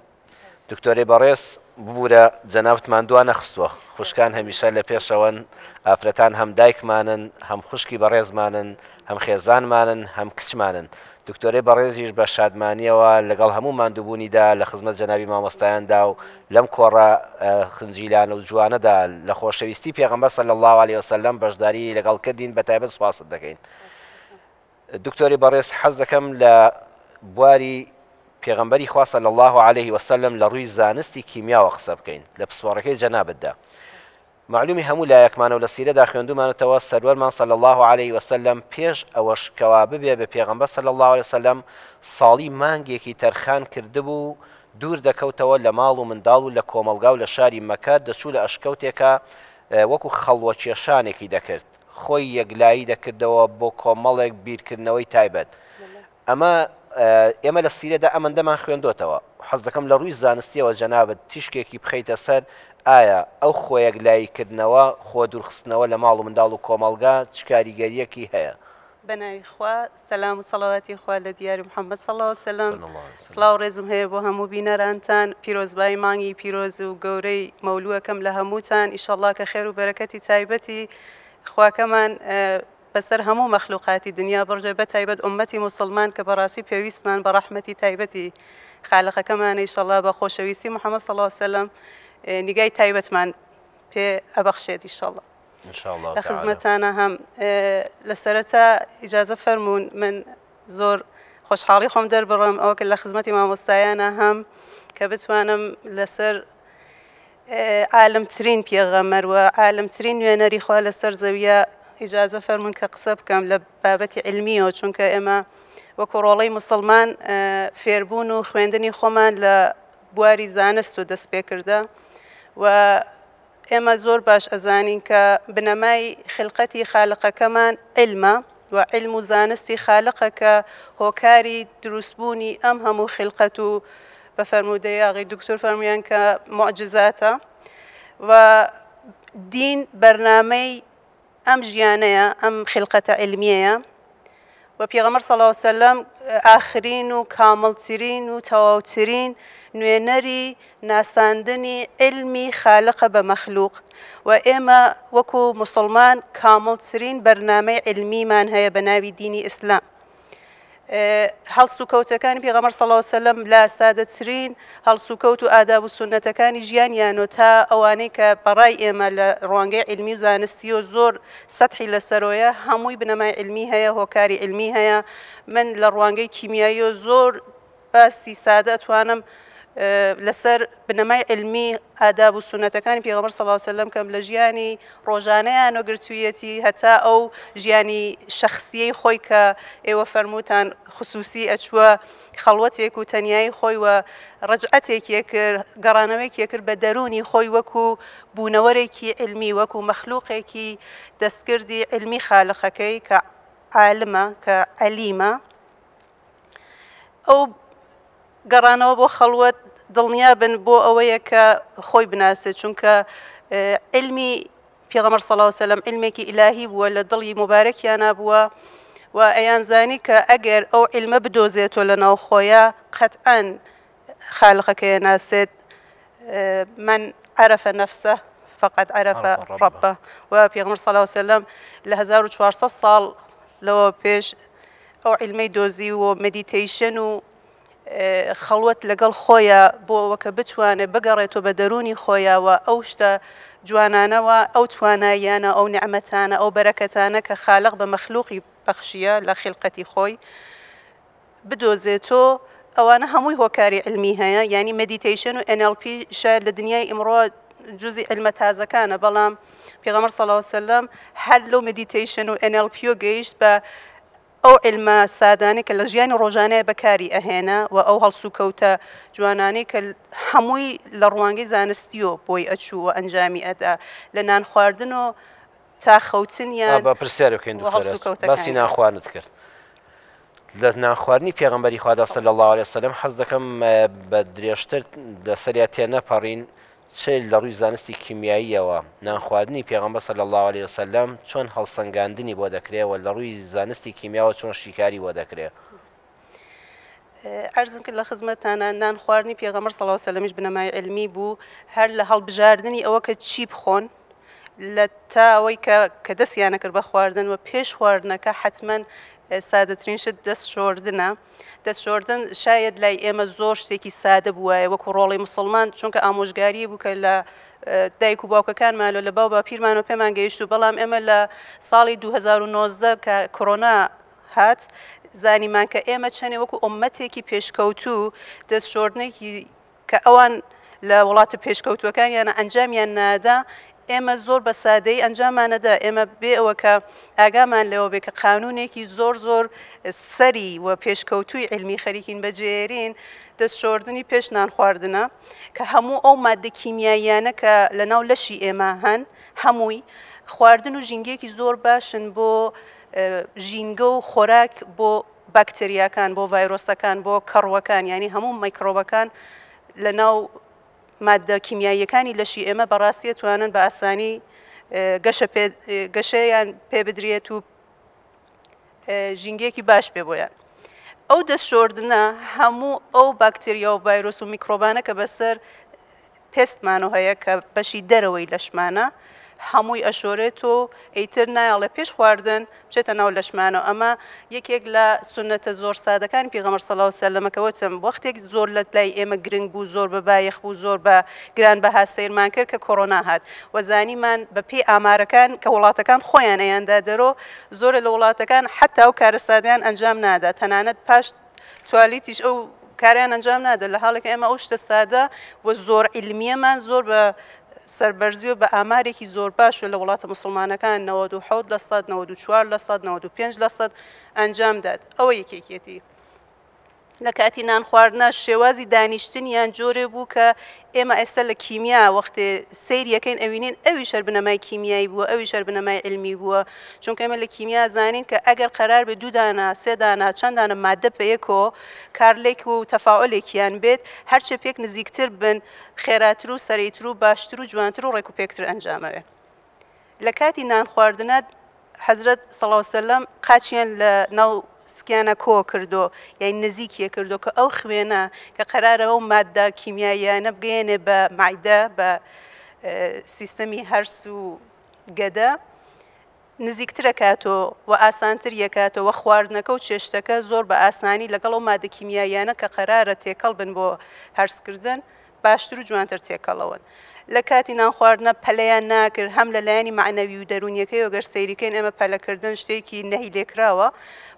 دکتۆرەی بەڕێز ببوورە جەنابەتمان دوا نەخستووە خوشکان هەمیشە لە پێشەوەن ئافرەتان هەم دایکمانن هەم خوشکی بەڕێزمانن هەم خێزانمانن هەم کچمانن دکتۆرەی بەڕێزیش بە شادمانیەوە لەگەڵ هەموو ماندووبوونیدا لە خزمەت جەنابی مامۆستایاندا و لەم کۆڕە خنجیلانە و جوانەدا لە خۆشەویستی پێغەمبەر صلی الله علیه وسلم بەشداری لەگەڵ کردین بە تایبەت سوپاست دەکەین دکتۆری بەڕێز حەز دەکەم لە بواری پێغەمبەری خوا صلی الله علیه وسلم لە ڕووی زانستی کیمیاوە قسە بکەین لە پسپۆڕەکەی جەنابەتدا معلومی هەموو لایەکمانە و لە سیرەدا خوێندومانەتەوە سەروەرمان صلی الله علیه وسلم پێش ئەوەش کەوا ببێ بە پێغەمبەر صلی الله علیه وسلم ساڵی مانگێکی تەرخان کردبوو دوور دەکەوتەوە لە ماڵ و منداڵ و لە کۆمەلگا و لە شاری مەکە دەچوو لە ئەشکەوتێکە وەکو خەڵوە کێشانێکی دەکرد خۆی یەکلایی دەکردەوە بۆ کۆمەڵێک بیرکردنەوەی تایبەت ئەمە ئێمە لە سیرەدا ئەمەندەمان خوێندوتەوە حەز دەکەم لە ڕووی زانستیەوە جەنابەت تیشکێکی بخەیتە سەر ئایا ئەو خۆیەک لایکردنەوە خۆ دوورخستنەوە لە ماڵ و منداڵ و کۆمەلگا چ کاریگەریەکی هەیە بەناوی خوا سەلام و سەڵاواتی خوا لە دیاری محەممەد صلی الله علیه وسلم سڵاو ڕێزم هەیە بۆ هەموو بینەرانتان پیرۆزبای مانگی پیرۆز و گەورەی مەولووەکەم لە هەمووتان ئیشەڵڵا کە خێر و بەرەکەتی تایبەتی خواکەمان بەسەر هەموو مەخلوقاتی دنیا بڕژێ بە تایبەت ئومەتی موسڵمان کە بەڕاستی پێویستمان بە ڕەحمەتی تایبەتی خالقەکەمانە ئیشەڵڵا بە خۆشەویستی محەممەد صلی الله علیه وسلم نیگای تایبەتمان پێ ئەبەخشێت ئیشەڵڵا لە خزمەتانە هەم لە سەرەتا ئیجازە فەرمونون من زۆر خۆشحاڵی خۆم دەربڕم ئەوە کە لە خزمەتی مامۆستایانە هەم کە بتوانم لەسەر عالمترین پێغەمبەر و عالمترین نوێنەری خوا لەسەر زەویە ئیجازە فەرمونون کە قسە بکەم لە بابەتی علمیەوە چونکە ئێمە وەکو ڕۆڵەی موسڵمان فێربوون و خوێندنی خۆمان لە بواری زانست و دەست پێکردە و ئێمە زۆر باش ئەزانین کە بنەمای خلقەتی خالقەکەمان علمە و علم و زانستی خالقە کە هۆکاری دروستبوونی ئەم هەموو خلقەت و بە فەرمودەی ئاغای دکتۆر فەرمویان کە معجزاتە و دین بەرنامەی ئەم ژیانەیە ئەم خلقەتە علمیەیە و پێغەمبەر صلی الله علیه وسلم ئاخرین و کامڵترین و تەواوترین نوێنەری ناساندنی علمی خالقە بە مەخلوق و ئێمە وەکو موسڵمان کامڵترین بەرنامەی علمیمان هەیە بە ناوی دینی ئیسلام هەڵسو کەوتەکانی پێغەمبەر صلی الله علیه وسلم لا سادەترین هەڵسو کەوت و ئاداب و سونەتەکانی ژیانیانۆ تا ئەوانەی کە بەڕای ئێمە لە ڕوانگەی علمی و زانستی و زۆر سەتحی لەسەرۆیە هەمووی بنەمای علمی هەیە هۆکاری علمی هەیە من لە ڕوانگەی کیمیایی و زۆر باسی سادە ئەتوانم لەسەر بنەمای علمی ئاداب و سونەتەکانی پێغەمبەر صلی الله علیه وسلم کەم لە ژیانی ڕۆژانەیان و گرتوویەتی هەتا ئەو ژیانی شەخسیەی خۆی کە ئێوە فەرمووتان خصوصی ئەچووە خەڵوەتێک و تەنیایی خۆی و ڕەجعەتێکی کرد گەڕانەوەیەکی کرد بە دەرونی خۆی وەکو بوونەوەرێکی علمی وەکو مەخلوقێکی دەستکردی علمی خالقەکەی کە عالمە کە عەلیمە ئەو گەڕانەوە بۆ خەڵوەت دڵنیا بن بۆ ئەوەیە کە خۆی بناسێت چونکە علمی پێغەمبەر صلی الله علیه و سلم علمێکی ئیلاهی بووە لە دڵی مبارەکیانە بووە و ئەیانزانی کە ئەگەر ئەو علمە بدۆزێتەوە لە ناو خۆیە قەتعەن خالقەکەی ناسێت من عرف نفسه فقد عرف ربه و پێغەمبەر صلی الله علیه و سلم لە 1400 ساڵ لەوە پێش ئەو علمەی دۆزی و مدیتیشن و خەڵوەت لەگەڵ خۆیە بۆ ئەوە کە بتوانێت بگەڕێتەوە بە دەرونی خۆیەوە ئەو شتە جوانانەوە ئەو تواناییانە ئەو نعمەتانە ئەو بەرەکەتانە کە خالق بە مەخلوقی بەخشیە لە خلقەتی خۆی بدۆزێتەوە ئەوانە هەمووی هۆکاری علمی هەیە ینی مدیتیشن و NLP شاید لە دنیای ئمڕۆ جزئی علمە تازەکانە بەڵام پێغەمبەر صلی الله علیه و سلم هەر لەو مدیتیشن و NLP گەیشت بە ئەو علمە سادانەی کە لە ژیانی ڕۆژانەیە بەکاری ئەهێنا و ئەو هەڵسوکەوتە جوانانەی کە هەمووی لە ڕوانگەی زانستیەوە بۆی ئەچوو و ئەنجامی ئەدا لە نان خواردن و تا خەوتنیان بە پرسیار بکەین باسی نانخواردنت کرد لە نانخواردنی پێغەمبەری خوا صلی الله علیه و سلم حەز دەکەم بە درێژتر لەسەریا تێنەپەڕین چ لە ڕووی زانستی کیمیاییەوە نانخواردنی پێغەمبەر صلی الله علیه و سلم چۆن هەڵسەنگاندنی بۆ دەکرێت و لە ڕووی زانستی کیمیاوە چۆن شیکاری بۆ دەکرێت عرضم کرد لە خزمەتانە نان خواردنی پێغەمبەر صلی الله علیه و سلمیش بنەمای علمی بوو هەر لە هەڵبژاردننی ئەوە کە چی بخۆن لە تا ئەوەی کە دەستیانە کرد بە خواردن و پێش خواردنەکە حتمما سادەترین شت دەست شۆردنە دەست شۆردن شاید لای ئێمە زۆر شتێکی سادە بووایە وەکو ڕۆڵی مسلمان چونکە ئامۆژگاری بوو کە لە دایک و باوکەکانمانەوە لە باو باپیرمانەوە پێمان گەیشت و بەڵام ئێمە لە ساڵی 2019 کە کۆرۆنا هات زانیمان کە ئێمە چەندێ وەکو ئومەتێکی پێشکەوتوو دەست شۆردنێکی کە ئەوان لە وڵاتە پێشکەوتوەکانیانە ئەنجامیان نادا ئێمە زۆر بە سادەی ئەنجامانەدا ئێمە بێ ئەوە کە ئاگامان لەوە بێ کە قانونێکی زۆر سەری و پێشکەوتووی علمی خەریکین بەجێرین دەست شۆردنی پێش نان خواردنە کە هەموو ئەو مادە کیمیاییانە کە لە ناو لەشی ئێمە هەن هەمووی خواردن و ژینگەیەکی زۆر باشن بۆ ژینگە و خۆراک بۆ باکتریاکان بۆ ڤایرۆسەکان بۆ کەڕوەکان ینی هەموو میکرۆبەکان لە ناو مادە کیمیاییەکانی لەشی ئێمە بەڕاستی توانن بە ئاسانی گەشەیان پێ بدرێت و ژینگەیەکی باش پێ بۆیان ئەو دەست شۆردنە هەموو ئەو باکتریا و ڤایرۆس و میکرۆبانە کە بەسەر پێستمانە هەیە کە بەشی دەرەوەی لەشمانە هەمووی ئەشۆرێت و ئەیتر نایڵێ پێش خواردن بچێتە ناو لەشمانەوە ئەمە یەکێک لە سونەتە زۆر سادەکانی پێغەمبەر صلی الله علیه و سلمەکەوتم وەختێک زۆر لە لای ئێمە گرنگ بوو زۆر بە بایەخ بوو زۆر بە گرانبەها سەیرمان کرد کە کۆڕۆنا هات وەزانیمان بە پێی ئامارەکان کە وڵاتەکان خۆیان ئەیاندا دەرۆ زۆرە لە وڵاتەکان حتا ئەو کارە سادەیان ئەنجام نادا تەنانەت پاش توالیتیش ئەو کاریان ئەنجام نادا لە حاڵێکە ئێمە ئەو شتە سادە و زۆر علمیەمان زۆر بە سەربەرزی و بە ئامارێکی زۆر باش لە وڵاتە مسلمانەکان 97% 94% 95% ئەنجام داد ئەوە یەکێکێتی لە کاتی نان خواردنە شێوازی دانیشتنیان جۆرێ بوو کە ئێمە ئێستا لە کیمیا وەختێ سەیریەکەین ئەوینین ئەوی شەر بنەمای کیمیایی بووە ئەوی شەر بنەمای علمی بووە چونکە ئێمە لە کیمیا زانین کە ئەگەر قەرار بێ دوودانە سێدانە چەندانە مادە پێیەکەوە کارلێک و تەفاعلێکیان بێت هەرچێ پێک نزیکتر بن خێراتر و سەرەیتر و باشتر و جوانتر و ڕێک و پێکتر ئەنجامەوێ لە کاتی نان خواردنەت حەزرەت صلی الله علیه و سلم قاچیان لە ناو سکیانە کۆ کردو یعنی نزیکیە کردو کە ئەو خوێنە کە قەرارەوە و مادە کیمیاییانە بگەێنێ بە معدە بە سیستەمی هەرس و گەدە نزیکترە کاتۆ و ئاسانتر یەکاتەوە و خواردنەکە و چێشتەکە زۆر بە ئاسانی لەگەڵ ئەو مادە کیمیاییانە کە قەرارە تێکەڵ بن بۆ هەرسکردن باشتر و جوانتر تێکەڵەوەن لە کاتی نان خواردنە پەلەیان ناکرد هەم لەلایەنی معنەوی و دەرونیەکەی وەگەر سەیریکەین ئێمە پەلەکردن شتێکی نەهی لێکراوە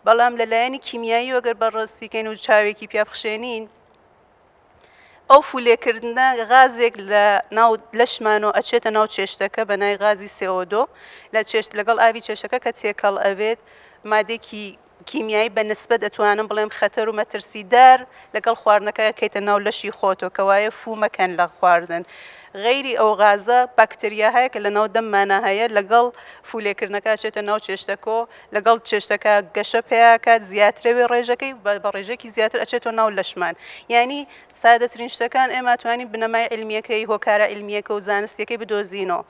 بەڵام لەلایەنی کیمیایی وەگەر بەڕاستیکەین و چاوێکی پیابخشێنین ئەو فولێکردنە غازێک لە ناو لەشمانەوە ئەچێتە ناو چێشتەکە بە نای غازی CO2 لە چێشت لەگەڵ ئاوی چێشتەکە کە تێکەڵ ئەوێت مادێکی کیمیایی بە نسبەت دەتوانم بڵێم خەتەر و مەترسیدار لەگەڵ خواردنەکە کەیتە ناو لەشی خۆتەوە کەوایە فومەکەن لە خواردن غەیری ئەو غازە باکتریا هەیە کە لە ناو دەممانە هەیە لەگەڵ فولێکردنەکە چێتە ناو چێشتەکۆ لەگەڵ چێشتەکە گەشە پێیاکات زیاترەوێ ڕێژەکەی بە ڕێژێکی زیاتر ئەچێتەوە ناو لەشمان ینی سادەترین شتەکان ئێمە توانین بنەمای علمیەکەی هۆکارە علمیەکە و زانستیەکەی بدۆزینەوە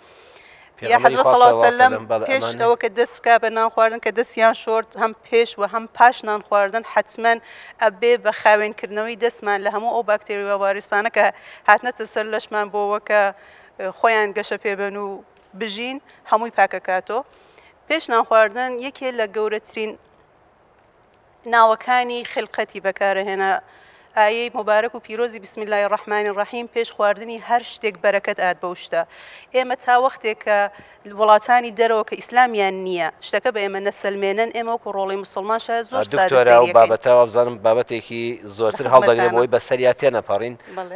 یا حضرت صلی الله علیه و سلم پیش ئەوە کە دەست بکا بە نان خواردن کە دەستیان شۆرد هەم پێش و هەم پاش نان خواردن حتمما ئەبێ بە خاوێنکردنەوەی دەستمان لە هەموو ئەو باکتێریە واریسانە کە هاتنەتە سەر لەشمان بۆەوە کە خۆیان گەشە پێبن و بژین هەمووی پاکەکاتۆ پێش نان خواردن یەکێ لە گەورەترین ناوەکانی خلقەتی بەکارەهێنا ئایەی مبارەک و پیرۆزی بسم الله الرحمن الرحیم پێش خواردنی هەر شتێک بەرەکەت ئات بەو شتە ئێمە تا وەختێک کە وڵاتانی دەرەوە کە ئیسلامیان نییە شتەکە بە ئێمە نەسەلمێنن ئێمە وەکو ڕۆڵی مسلمان شاید زۆر دکتۆرە ئەو بابەتەوە بزانم بابەتێکی زۆرتر هەڵدەگرێت بۆی بەسەریا تێنەپەڕین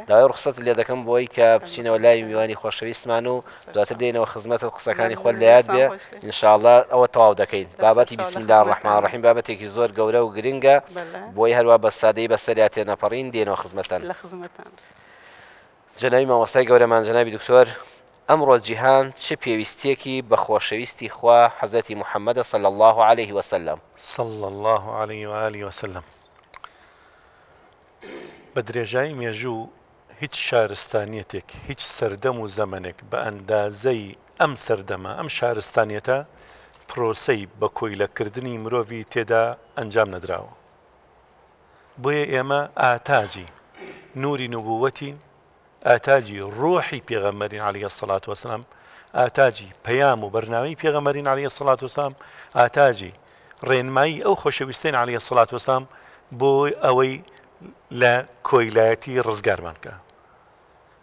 داوای ڕخسەت لێ دەکەم بۆی کە بچینەوە لای میوانی خۆشەویستمان و دواتر دێنەوە خزمەتت قسەکانی خۆت لە یاد بێ ئینشاءالله ئەوە تەواو دەکەین بابەتی بسم الله الرحمن الرحیم بابەتێکی زۆر گەورە و گرنگە بۆی هەروە بە سادەی بەسەریا تێنەپەڕین دێنەوە خزمەتان جەنابی مامۆستای گەورەمان جەنابی دکتۆر ئەمڕۆ جیهان چه پێویستیەکی بە خۆشەویستی خوا حەزەتی محەممەدە صلی الله عليه وسلم صلى الله عليه وآله وسلم بە درێژایی مێژوو هیچ شارستانیەتێک هیچ سەردەم و زەمانێک بە ئەندازەی ئەم سەردەمە ئەم شارستانیەتە پرۆسەی بە کۆیلەکردنی مرۆڤی تێدا ئەنجام نەدراوە بۆیە ئێمە ئاتاجی نوری نبووەتی ئاتاجی ڕۆحی پێغەمبەرین عەلەیهی السەڵات وەسەلام ئاتاجی پەیام و بەرنامەی پێغەمبەرین عەلەیهی السەڵات وەسەلام ئاتاجی ڕێنمایی ئەو خۆشەویستەین عەلەیهی السەڵات وەسەلام بۆ ئەوەی لە کۆیلایەتی ڕزگارمان کە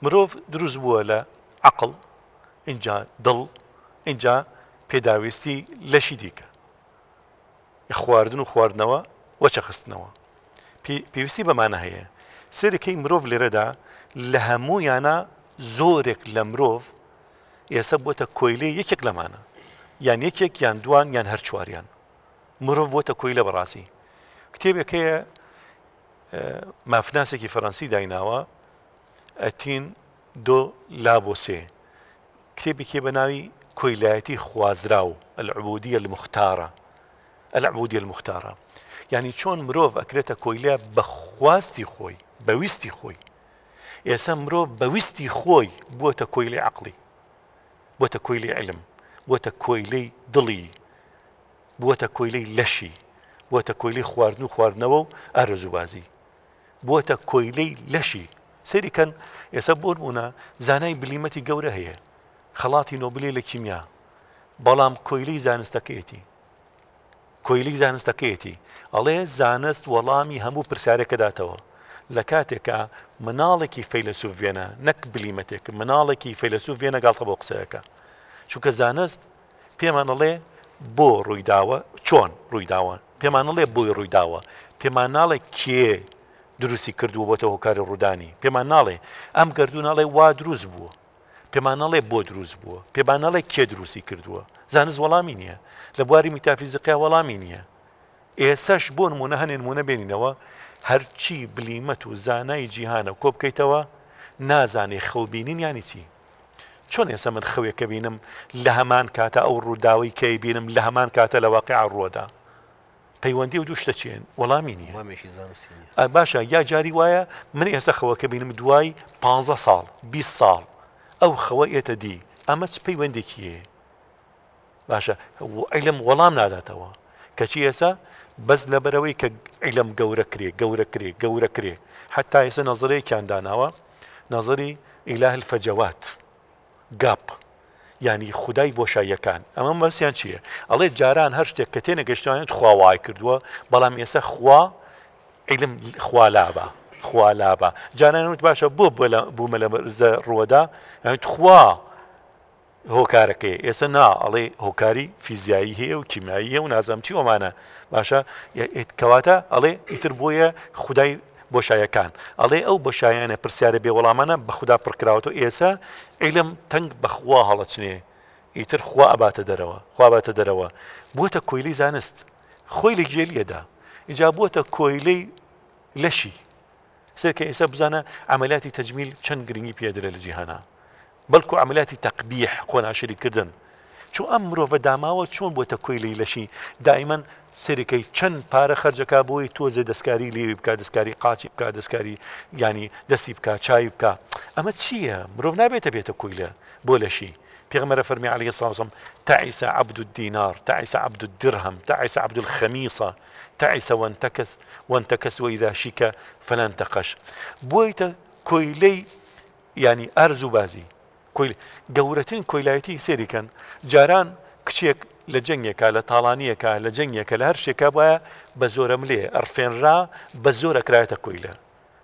مرۆڤ دروست بووە لە عەقڵ اینجا دڵ اینجا پێداویستی لەشی دیکە خواردن و خواردنەوە وەچەخستنەوە پێویستی بەمانە هەیە سێرەکەی مرۆڤ لێرەدا لە هەموویانە زۆرێک لە مرۆڤ ئێستا بۆتە کۆیلەی یەکێک لەمانە یان یەکێک یان دوان یان هەر چواریان مرۆڤ بۆتە کۆیلە بەڕاستی کتێبێکەیە مافناسێکی فەڕەنسی دایناوە ئەتین دۆ لابۆسێ کتێبێکی بە ناوی کۆیلایەتی خوازرا و العبودیە المختارە العبودیە المختارە یعنی چۆن مرۆڤ ئەکرێتە کۆیلە بە خواستی خۆی بەویستی خۆی ئێستا مرۆڤ بەویستی خۆی بووەتە کۆیلەی عەقڵی بووەتە کۆیلەی علم بووەتە کۆیلەی دڵی بووەتە کۆیلەی لەشی بووەتە کۆیلەی خواردن و خواردنەوە و ئارەزوبازی بووەتە کۆیلەی لەشی سەریکەن ئێستا بۆ نمونە زانای بلیمەتی گەورە هەیە خەڵاتی نۆبلێ لە کیمیا بەڵام کۆیلەی زانستەکەیەتی کۆیلەی زانستەکەیەتی ئەڵێ زانست وەڵامی هەموو پرسیارێکە داتەوە لە کاتێکە مناڵێکی فەیلسوف وێنە نەک بلیمەتێک مناڵێکی فەیلسوف وێنە گاڵتە بۆ قسەیەکە چونکە زانست پێمان ئەڵێ بۆ ڕوویداوە چۆن ڕوویداوە پێمان ئەڵێ بۆی ڕوویداوە پێمان ناڵێ کێ دروستی کردووە بۆتە هۆکاری ڕوودانی پێمان ناڵێ ئەم گردوو ناڵێ وا دروست بووە پێمان ناڵێ بۆ دروست بووە پێمان ناڵێ کێ دروستی کردووە زانست وەڵامی نییە لە بواری میتافیزیقیا وەڵامی نییە ئێساش بۆ نمونە هەنێ نمونە بێنینەوە هەرچی بلیمەت و زانای جیهانە کۆ بکەیتەوە نازانێ خەوبینین یانی چی چۆن ئێستا من خەوێکە بینم لە هەمان کاتە ئەو ڕووداوی کەی بینم لە هەمان کاتە لە واقعا ڕۆدا پەیوەندی و دوو شتە چێن وەڵامی نییە باشە یا جاری وایە من ئێستا خەوەکە بینم دوای 15 ساڵ 20 ساڵ ئەو خەوە ئێتە دی ئەمە چ پەیوەندێکیە باشە عیلم وەڵام ناداتەوە کەچی ئێستا بەس لەبەرەوەی کە عیلم گەورە کرێ حتا ئێستا نەزەرەیەکیان داناوە نەزەری ئیلاه الفەجەوات گاپ ینی خودای بۆشاییەکان ئەمە مەسیان چییە ئەڵێ جاران هەر شتێک کە تێنە گەشتوانێت خوا وای کردووە بەڵام ئێستا خوا عیلم خوالابە جارانوت باشە بۆ بوومە لە بەرزە ڕووەدا یانیت خوا هۆکارەکەی ئێستا نا ئەڵێ هۆکاری فیزیایی هەیە و کیمیایی و نازەم چی ئەمانە باشە کەواتە ئەڵێ ئیتر بۆیە خودای بۆشایەکان ئەڵێ ئەو بۆشایانە پرسیارە بێوەڵامانە بە خوددا پڕکراوەوە ئێستا عیلم تەنگ بەخوا هەڵەچنێ ئیتر خوا ئەباتە دەرەوە بۆتە کۆیلی زانست خۆی لە گێلیەدا اینجا بووەتە کۆیلەی لەشی سەرکە ئێستا بزانە عملیاتی تەجمیل چەند گرنگی پێدرە لە جیهانە بەڵکو عملیاتی تەقبیح خۆناشریکردن چون ئەم مرۆڤە داماوە چۆن بووەتە کۆیلەی لەشی دائیمەن سەرەکەی چەند پارە خەرجەکە بۆی تۆزە دەستکاری لێوی بکە دەستکاری قاچی بکە دەستکاری ینی دەستی بکە چاوی بکە ئەمە چییە مرۆڤ نابێتە بێتە کۆیلە بۆ لەشی پێغەمبەر فەرمی عەلەیهی السڵام وسەلام تعس عبد الدینار تعس عبد الدرهم تعس عبد الخەمیسە تعس وانتكس وإذا شيك فلا انتقش بويت كويلي يعني أرزو بازي كويل جورتين كويلايتي سيري كان جاران كشيك لجنيك لطالانيك لجنيك لهرشيك بويا بزورة مليه أرفين را بزورة كراية كويلة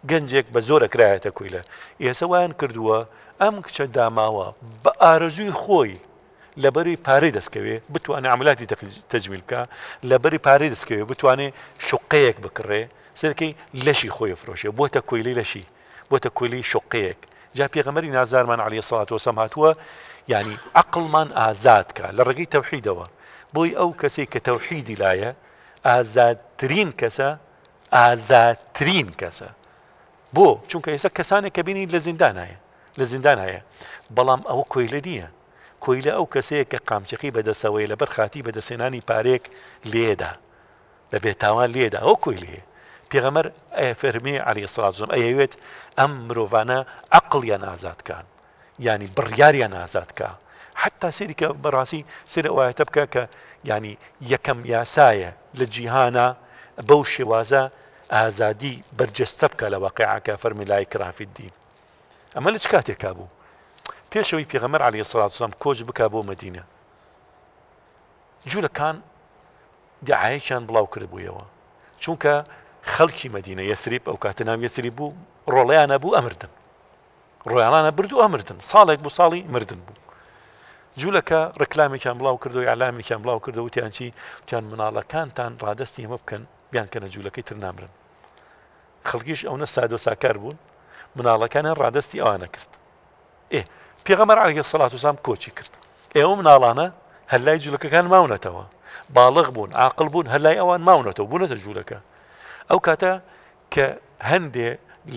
جنجيك بزورة كراية كويلة إيه سواء كردوا أم كش داماوا بأرزوي خوي لبری پارەی دەستکەوێ بتوانێ عملیاتی تەجمیل بکە لەبەری پارەی دەستکەوێ بتوانێ شوقەیەک بکڕێ سەرکەی لەشی خۆی فرۆشێ بۆتە کۆیلەی لەشی بۆتە کۆیلەی شوقەیەک جا پێغەمبەری نازارمان عەلەیهی السڵاتو وەسەلام هاتووە یعنی عەقڵمان ئازاد کە لە ڕێگەی تەوحیدەوە بۆی ئەو کەسێک کە تەوحیدی لایە ئازادترین کەسە ئازادترین کەسە بۆ چونکە ئێستا کەسانێک کە بینی لە زیندان هەیە بەڵام ئەوە کۆیلە نییە کۆیلە ئەو کەسەیە کە قامچەقی بەدەسەوەی لەبەر خاتی بەدەسێنانی پارێک لێدا لە بێتاوان لێدا ئەو کۆیلەیە پێغەمبەر فەرمی عەلەیهی السڵاتو وەسەلام ئەیەوێت ئەم مرۆڤانە عەقڵیان ئازادکان ینی بڕیاریان ئازادکە حتا سێری کە بەڕاستی سێرە ئەوایەتە بکە کە ینی یەکەم یاسایە لە جیهانە بەو شێوازە ئازادی بەرجەستە بکە لە واقعەکە فەرمی لا ئیکراهە فی الدین ئەمە لە چ کاتێکا بوو پێشەوەی پێغەمبەر عەلەیهی السڵاتو وەسەلام کۆچ بکا بۆ مەدینە جوولەکان دیعایەکیان بڵاو کردبوویەوە چونکە خەڵکی مەدینە یەثریب ئەو کاتە ناو یەثریب بوو ڕۆڵەیانە بوو ئەمردن ڕۆیاڵانە بردو ئەمردن ساڵێک بوو ساڵی مردن بوو جوولەکە ڕکلامێکیان بڵاو کردو ئیعلامێکیان بڵاو کردو وتیان چی وتیان مناڵەکانتان ڕادەستی ئێمە بکەن بیان کەنە جوولەکەی تر نامرن خەڵکیش ئەوە سادۆ ساکار بوون مناڵەکانیان ڕادەستی ئەوانە کرد پێغەمبەر عەلەیهی السڵاتو وەسەلام کۆچی کرد ئێوە مناڵانە هەلای جوولەکەکان ماونەتەوە باڵغ بوون عاقڵ بوون هەلای ئەوان ماونەتەوە بوونەتە جوولەکە ئەو کاتە کە هەندێ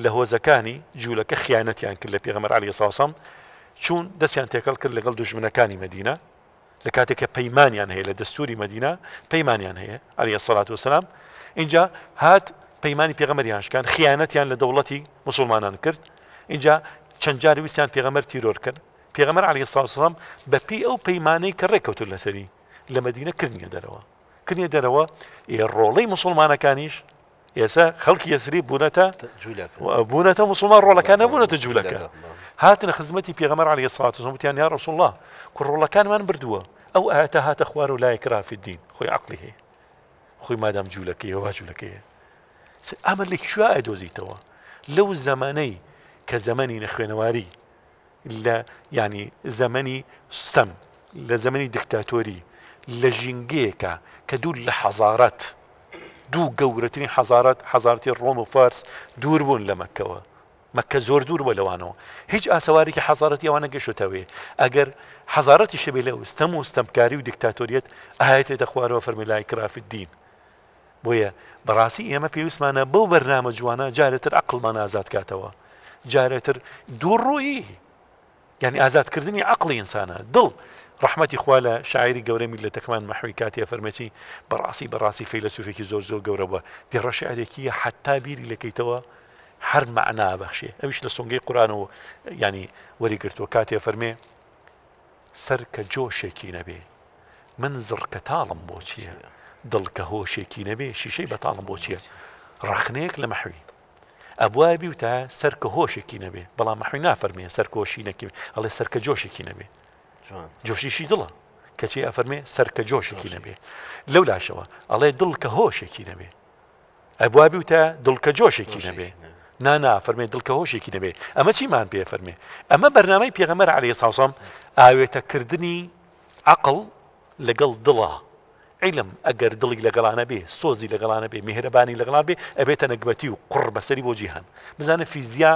لە هۆزەکانی جوولەکە خیانەتیان کرد لە پێغەمبەر عەلەیهی السڵاتو وەسەلام چوون دەستیان تێکەڵ کرد لەگەڵ دوژمنەکانی مەدینە لە کاتێک کە پەیمانیان هەیە لە دەستوری مەدینە پەیمانیان هەیە عەلەیهی السڵاتو وەسەلام اینجا هات پەیمانی پێغەمبەریان شکان خیانەتیان لە دەوڵەتی مسلمانان کرد اینجا چەند جاری ویستیان پێغەمبەر تیرۆر کرد پێغەمبەر عەلەیهی السڵاتو وەسەلام بەپێی ئەو پەیمانەی کە ڕێککەوتن لەسەری لە مەدینە کردنیە دەرەوە ڕۆڵەی مسلمانەکانیش ئێستا خەڵکی یەثریب بوونەتە مسلمان ڕۆڵەکان نەبوونەتە جوولەکە هاتنە خزمەتی پێغەمبەر عەلەیهی السڵاتو وەسەلام وتیان یا ڕەسوڵ الله ڕۆڵەکانمان بردووە ئەو ئاەتە هاتە خوار و لا ئیکراهە فی الدین خۆی عەقڵی هەیە خۆی مادام جوولەکەیە وا جوولەکەیە ئەمە لەکوێ ئەدۆزیتەوە لەو زەمانەی کە زەمەنی نەخوێنەواری لە ینی زەمەنی ستەم لە زەمەنی دیکتاتۆری لە ژینگەیەکە کە دوور لە حەزارەت دوو گەورەترین حەزارەتی ڕۆم و فارس دوور بوون لە مەککەوە مەککە زۆر دوور بووە لەوانەوە هیچ ئاسەوارێکی حەزارەتی ئەوانە گەشتەوێ ئەگەر حەزارەتی شەبێ لەو ستەم و ستەمکاری و دیکتاتۆریەت ئاەتێتە خوارەوە فەرمی لا ئیکراهە فی الدین بۆیە بەڕاستی ئێمە پێویستمانە بەو بەرنامە جوانە جارێتر عەقڵمان ئازاد کاتەوە جارێتر دووڕووی یعنی ئازادکردنی عەقڵی ئینسانە دڵ ڕەحمەتی خوا لە شاعیری گەورەی میلەتەکەمان مەحوی کاتێ فەرمێتی بەڕاستی فەیلسوفێکی زۆر گەورە بووە دیڕە شعرێکیە حتا بیری لەکەیتەوە هەر مەعنا بەخشێ ئەویش لە سۆنگەی قورئانەوە ینی وەریگرتووە کاتێ فەرمێ سەر کە جۆشێکی نەبێ من زڕکە تاڵم بۆ چییە دڵ کە هۆشێکی نەبێ شیشەی بەتاڵم بۆ چییە ڕەخنەیەک لە مەحوی ئەبوای بیوتە سەر کە هۆشێکی نەبێ بەڵام مەحوی نافەرمێ سەر کۆشی نەکی ئەڵێ سەر کە جۆشێکی نەبێ جۆشیشی دڵە کەچی ئەفەرمێ سەر کە جۆشێکی نەبێ لەو لاشەوە ئەڵێ دڵ کە هۆشێکی نەبێ ئەبوای بیوتە دڵ کە جۆشێکی نەبێ نانا فەرمێ دڵ کە هۆشێکی نەبێ ئەمە چیمان پێ فەرمێ ئەمە بەرنامەی پێغەمبەر عەلەیهی السڵاتو وەسەلام ئاوێتەکردنی عەقڵ لەگەڵ دڵە علم ئەگەر دڵی لەگەڵانە بێ سۆزی لەگەڵانە بێ میهرەبانی لەگەڵان بێ ئەبێتە نەگبەتی و قوڕ بەسەری بۆ جیهان بزانە فیزیا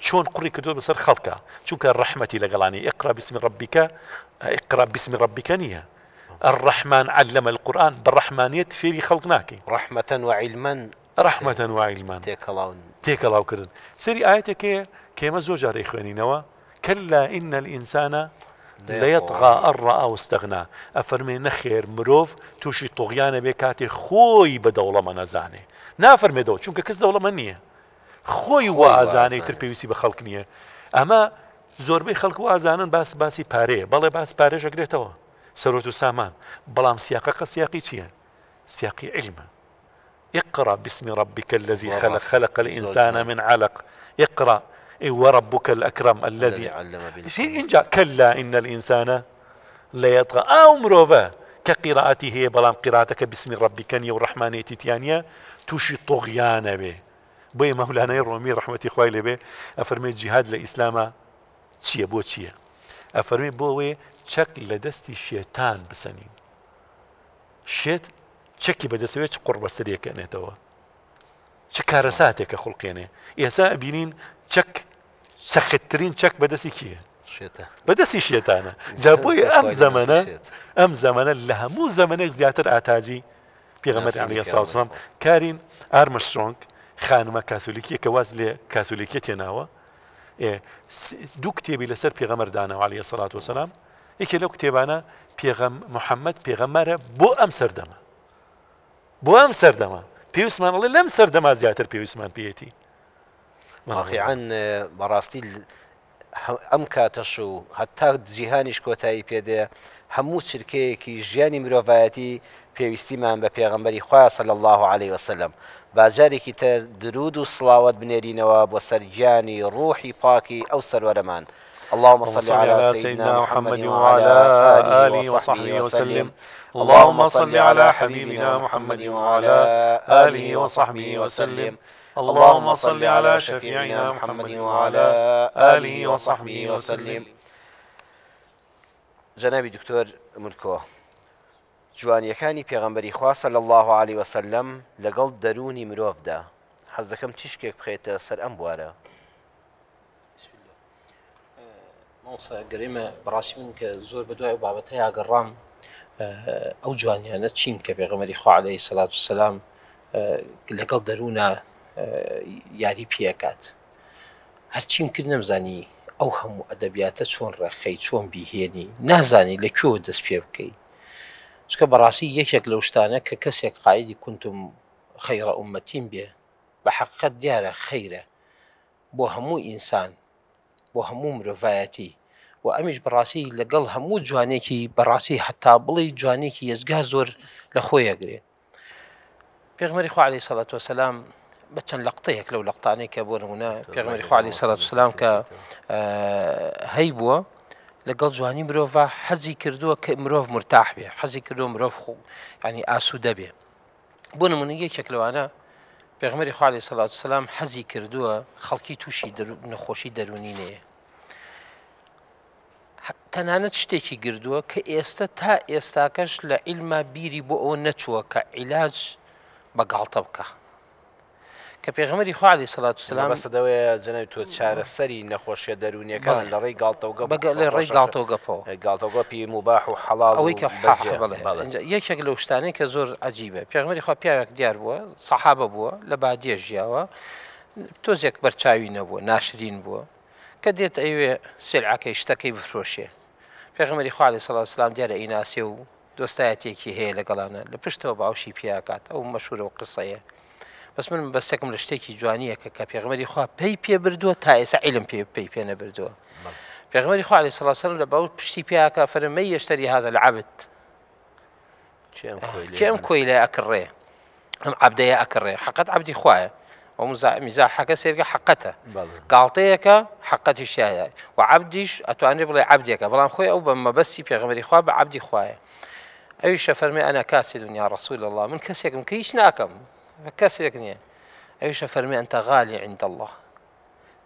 چۆن قوڕی کردووە بەسەر خەڵکە چونکە ڕەحمەتی لەگەڵانی ئیقرا بسمی ڕەبیکە نییە الرحمن علم القرآن بالرحمانيت فيري خلق ناكي رحمة وعلما رحمة وعلما تيكلاو كردن سري آياتك كيما زوجار إخواني كلا إن الإنسان ليطغى أن رأى واستغنى أفرمي نخير مروف توشي طغيانة بكاتي خوي بدولة من أزاني نافرمي دو چونك كس دولة منية خوي وأزاني تربيوسي بخلق نية أما زور بي خلق وأزانن باسي باري بلي باس باري جاكريتوا سروت سامان بلام سياقك سياقي چيه سياقي علم اقرأ باسم ربك الذي خلق خلق الإنسان من علق اقرأ وربك الأكرم الذي في إنجا كلا إن الإنسان لا يطغى أو مروفا كقراءته هي بلام قراءتك باسم ربك والرحمن تيتيانيا توشي طغيان به بي مولانا الرومي رحمة إخوائي به أفرمي جهاد لإسلام چیه بۆ چییە ئەفەرمێ بۆ چەک لە دەستی شێتان بسەنین شێت چەکی بەدەستەوێت چ قوڕ بەسەرێکەنێتەوە چ کارەساتێکە خوڵقێنێ ئێستا بینین چەک سەختترین چەک بەدەستی کیە بەدەستی شێتانە جا بۆی ئەم زەمەنە لە هەموو زەمانێک زیاتر ئاتاجی پێغەمبەر عەلەیهی سڵاو وسەلام کارین ئارمسترۆنگ خانومە کاتۆلیکیە کە واز لێ کاتۆلیکیە تێناوە دوو کتێبی لەسەر پێغەمبەر داناوە عەلەیهی سەڵات وسەلام یەکێ لەو کتێبانە محەممەد پێغەمبەرە بۆ ئەم سەردەما پێویستمان ئەڵێ لەم سەردەما زیاتر پێویستمان پێیەتی واقعاً بەڕاستی ئەم کاتەش و هەتا جیهانیش کۆتایی پێدەیە هەموو چرکەیەکی ژیانی مرۆڤایەتی پێویستیمان بە پێغەمبەری خوا صلی الله علیه وسلم باجارێکی تر درود و سڵاوەت بنێرینەوە بۆ سەرگیانی ڕوحی پاکی ئەو سەروەرەمان اللهم صل على سيدنا محمد وعلى آله وصحبه وسلم اللهم صل على حبيبنا محمد وعلى آله وصحبه وسلم اللهم صل على شفيعنا محمد وعلى آله وصحبه وسلم جنابی دکتۆر ملکۆ جوانیەکانی پێغەمبەری خوا صلی الله علیه وسلم لەگەڵ دەرونی مرۆڤدا حەز دەکەم تیشکێک بخێتە سەر ئەم بوارە گەرێمە بەڕاستی من کە زۆر بەدوای بابەتە یاگەڕام ئەو جوانیانە چین کە پێغەمبەری خوا عەلەیهی سەڵات وسەلام لەگەڵ دەروونە یاری پێکات هەرچیم کرد نەمزانی ئەو هەموو ئەدەبیاتە چۆن ڕێخەی چۆن بیهێنی نازانی لەکوێوە دەست پێ بکەی چکە بەڕاستی یەکێک لەو شتانە کە کەسێک قایدی کونتم خەیرە ئومەتیم بێ بە حەقیقەت دیارە خەیرە بۆ هەموو ئینسان بۆ هەموو مرۆڤایەتی و ئەمیش بەڕاستی لەگەڵ هەموو جوانێکی بەڕاستی هەتا بڵی جوانێکی ێزگا زۆر لە خۆیەگرێ پێغەمبەری خوا عەلەیهی سەڵات وسەلام بە چەند لەقتەیەک لەو لەقتانەی کە بۆ نمونە پێغەمبەری خوا عەلەیهی سەڵات وسەلام کە هەی بووە لەگەڵ جوانی مرۆڤ حەزی کردووە کە مرۆڤ مرتاح بێ حەزی کردووە مرۆڤ ینی ئاسوودە بێ بۆ نمونە یەکێک لەوانە پێغەمبەری خوا عەلەیهی سەڵات وسەلام حەزی کردووە خەڵکی تووشی نەخۆشی دەرونی نەیە تەنانەت شتێکی گردووە کە ئێستا تا ئێستاکەش لە عیلما بیری بۆ ئەوە نەچووە کە عیلاج بەگاڵتە بکە کە پێغەمبەری خوا عەلەیهی سەڵات وسەلام بەسەدەوەیە جەنابی تۆ چارەسەری نەخۆشیە دەرونیەکان لە ڕێی گاڵتەوگە لە ڕێی گاڵتەوگەپەوە گاڵتەوگەپی مباح و حەڵاڵ ئەوەی کە یەکێک لەو شتانەی کە زۆر عەجیبە پێغەمبەری خوا پیاوێک دیار بووە سەحابە بووە لە بادیە ژیاوە تۆزێک بەرچاوی نەبووە ناشرین بووە کە دێت ئەوێ سلعەکەی شتەکەی بفرۆشێ پێغەمبەری خوا عەلەیهی سەڵات وسەلام دیارە ئیناسێ و دۆستایەتێکی هەیە لەگەڵانە لە پشتەوە باوشی پیاکات ئەو مەشهورە و قسەیە بەس من بەستێکم لە شتێکی جوانیەکە کە پێغەمبەری خوا پێی پێ بردووە تا ئێستا عیلم پێی پێ نەبردووە پێغەمبەری خوا عەلەیهی سەڵات وسەلام لە باو پشتی پیاکە فەرمەی یەشتەری هذا العبد کێ ئەم کۆی لێ ئەکڕێ ئەم عەبدەیە ئەکڕێ حەقەت عەبدی خوایە میزاحەکە سێرگە حەقەتە گاڵتەیەکە حەقەتیشایە و عەبدیش ئەتوانێت بڵێ عەبدێکە بەڵام خۆی ئەو بە مەبەستی پێغەمبەری خوا بە عەبدی خوایە ئەویشە فەرمێ ئەنا کاسدون یا ڕەسوول الله من کەسێکم کە هیچ ناکەم کەسێک نییە ئەویشە فەرمێ ئەنتە غالی عند الله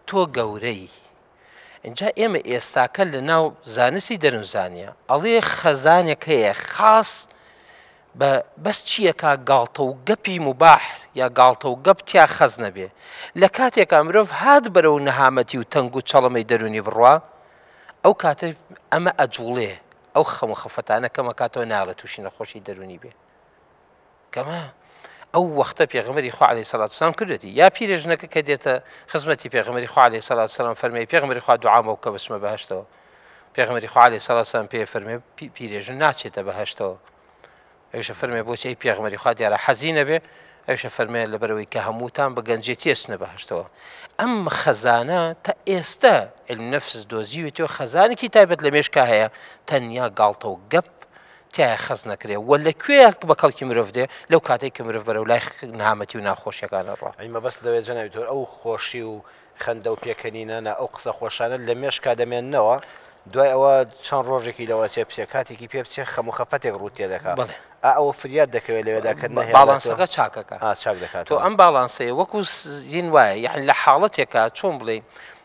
تۆ گەورەی اینجا ئێمە ئێستاکە لە ناو زانستی دەروونزانیە ئەڵێ خەزانێک هەیە خاص بەس چیەکە گاڵتە و گەپی مباح یا گاڵتە و گەپ تیا خەز نەبێ لە کاتێکا مرۆڤ هات بەرە و نەهامەتی و تەنگ و چەڵەمەی دەرونی بڕوا ئەو کاتە ئەمە ئەجوڵێ ئەو خەم و خەفەتانە کەمە کاتەوە ناڵە تووشی نەخۆشی دەرونی بێ کەمە ئەو وەختە پێغەمبەری خوا عەلەیهی سەڵات وسەلام کردوێتی یا پیرێژنەکە کە دێتە خزمەتی پێغەمبەری خوا عەلەیهی سەڵات وسەلام فەرمێ پێغەمبەری خوا دوعامە بکە بچمە بەهەشتەوە پێغەمبەری خوا عەلەیهی سەڵات وسەلام پێ فەرمێ پیرێژن ناچێتە بەهەشتەوە ئەویشە فەرمێ بۆچی ئەی پێغەمبەری خوا دیارە حەزینە بێ ئەویشە فەرمێ لەبەرەوەی کە هەمووتان بە گەنجێتی ئێچنە بەهەشتەوە ئەم خەزانە تا ئێستا علم نەفس دۆزیوێتەوە خەزانێکی تایبەت لە مێشکا هەیە تەنیا گاڵتە و گەپ تایە خەز نەکرێ وە لەکوێ بە کەڵکی مرۆڤ دێ لەو کاتێک کە مرۆڤ بەرەو لای نهامەتی و ناخۆشیەکانە ڕۆ ئەیمە بەس دەوێت جەنابێتەوە ئەو خۆشی و خەندە و پێکەنینانە ئەو قسە خۆشانە لە مێشکا دەمێننەوە دوای ئەوە چەند ڕۆژێکی لەوە چێ پچێ کاتێکی پێ بچێ خەم و خەفەتێک ڕوو تێ دەکات ئەوە فریاد دەکەوێت لەوێدا کە باڵانسەکە چاکەکە چاک دەکات تۆ ئەم باڵانسەیە وەکو ین وایە یعنی لە حاڵەتێکە چۆن بڵێ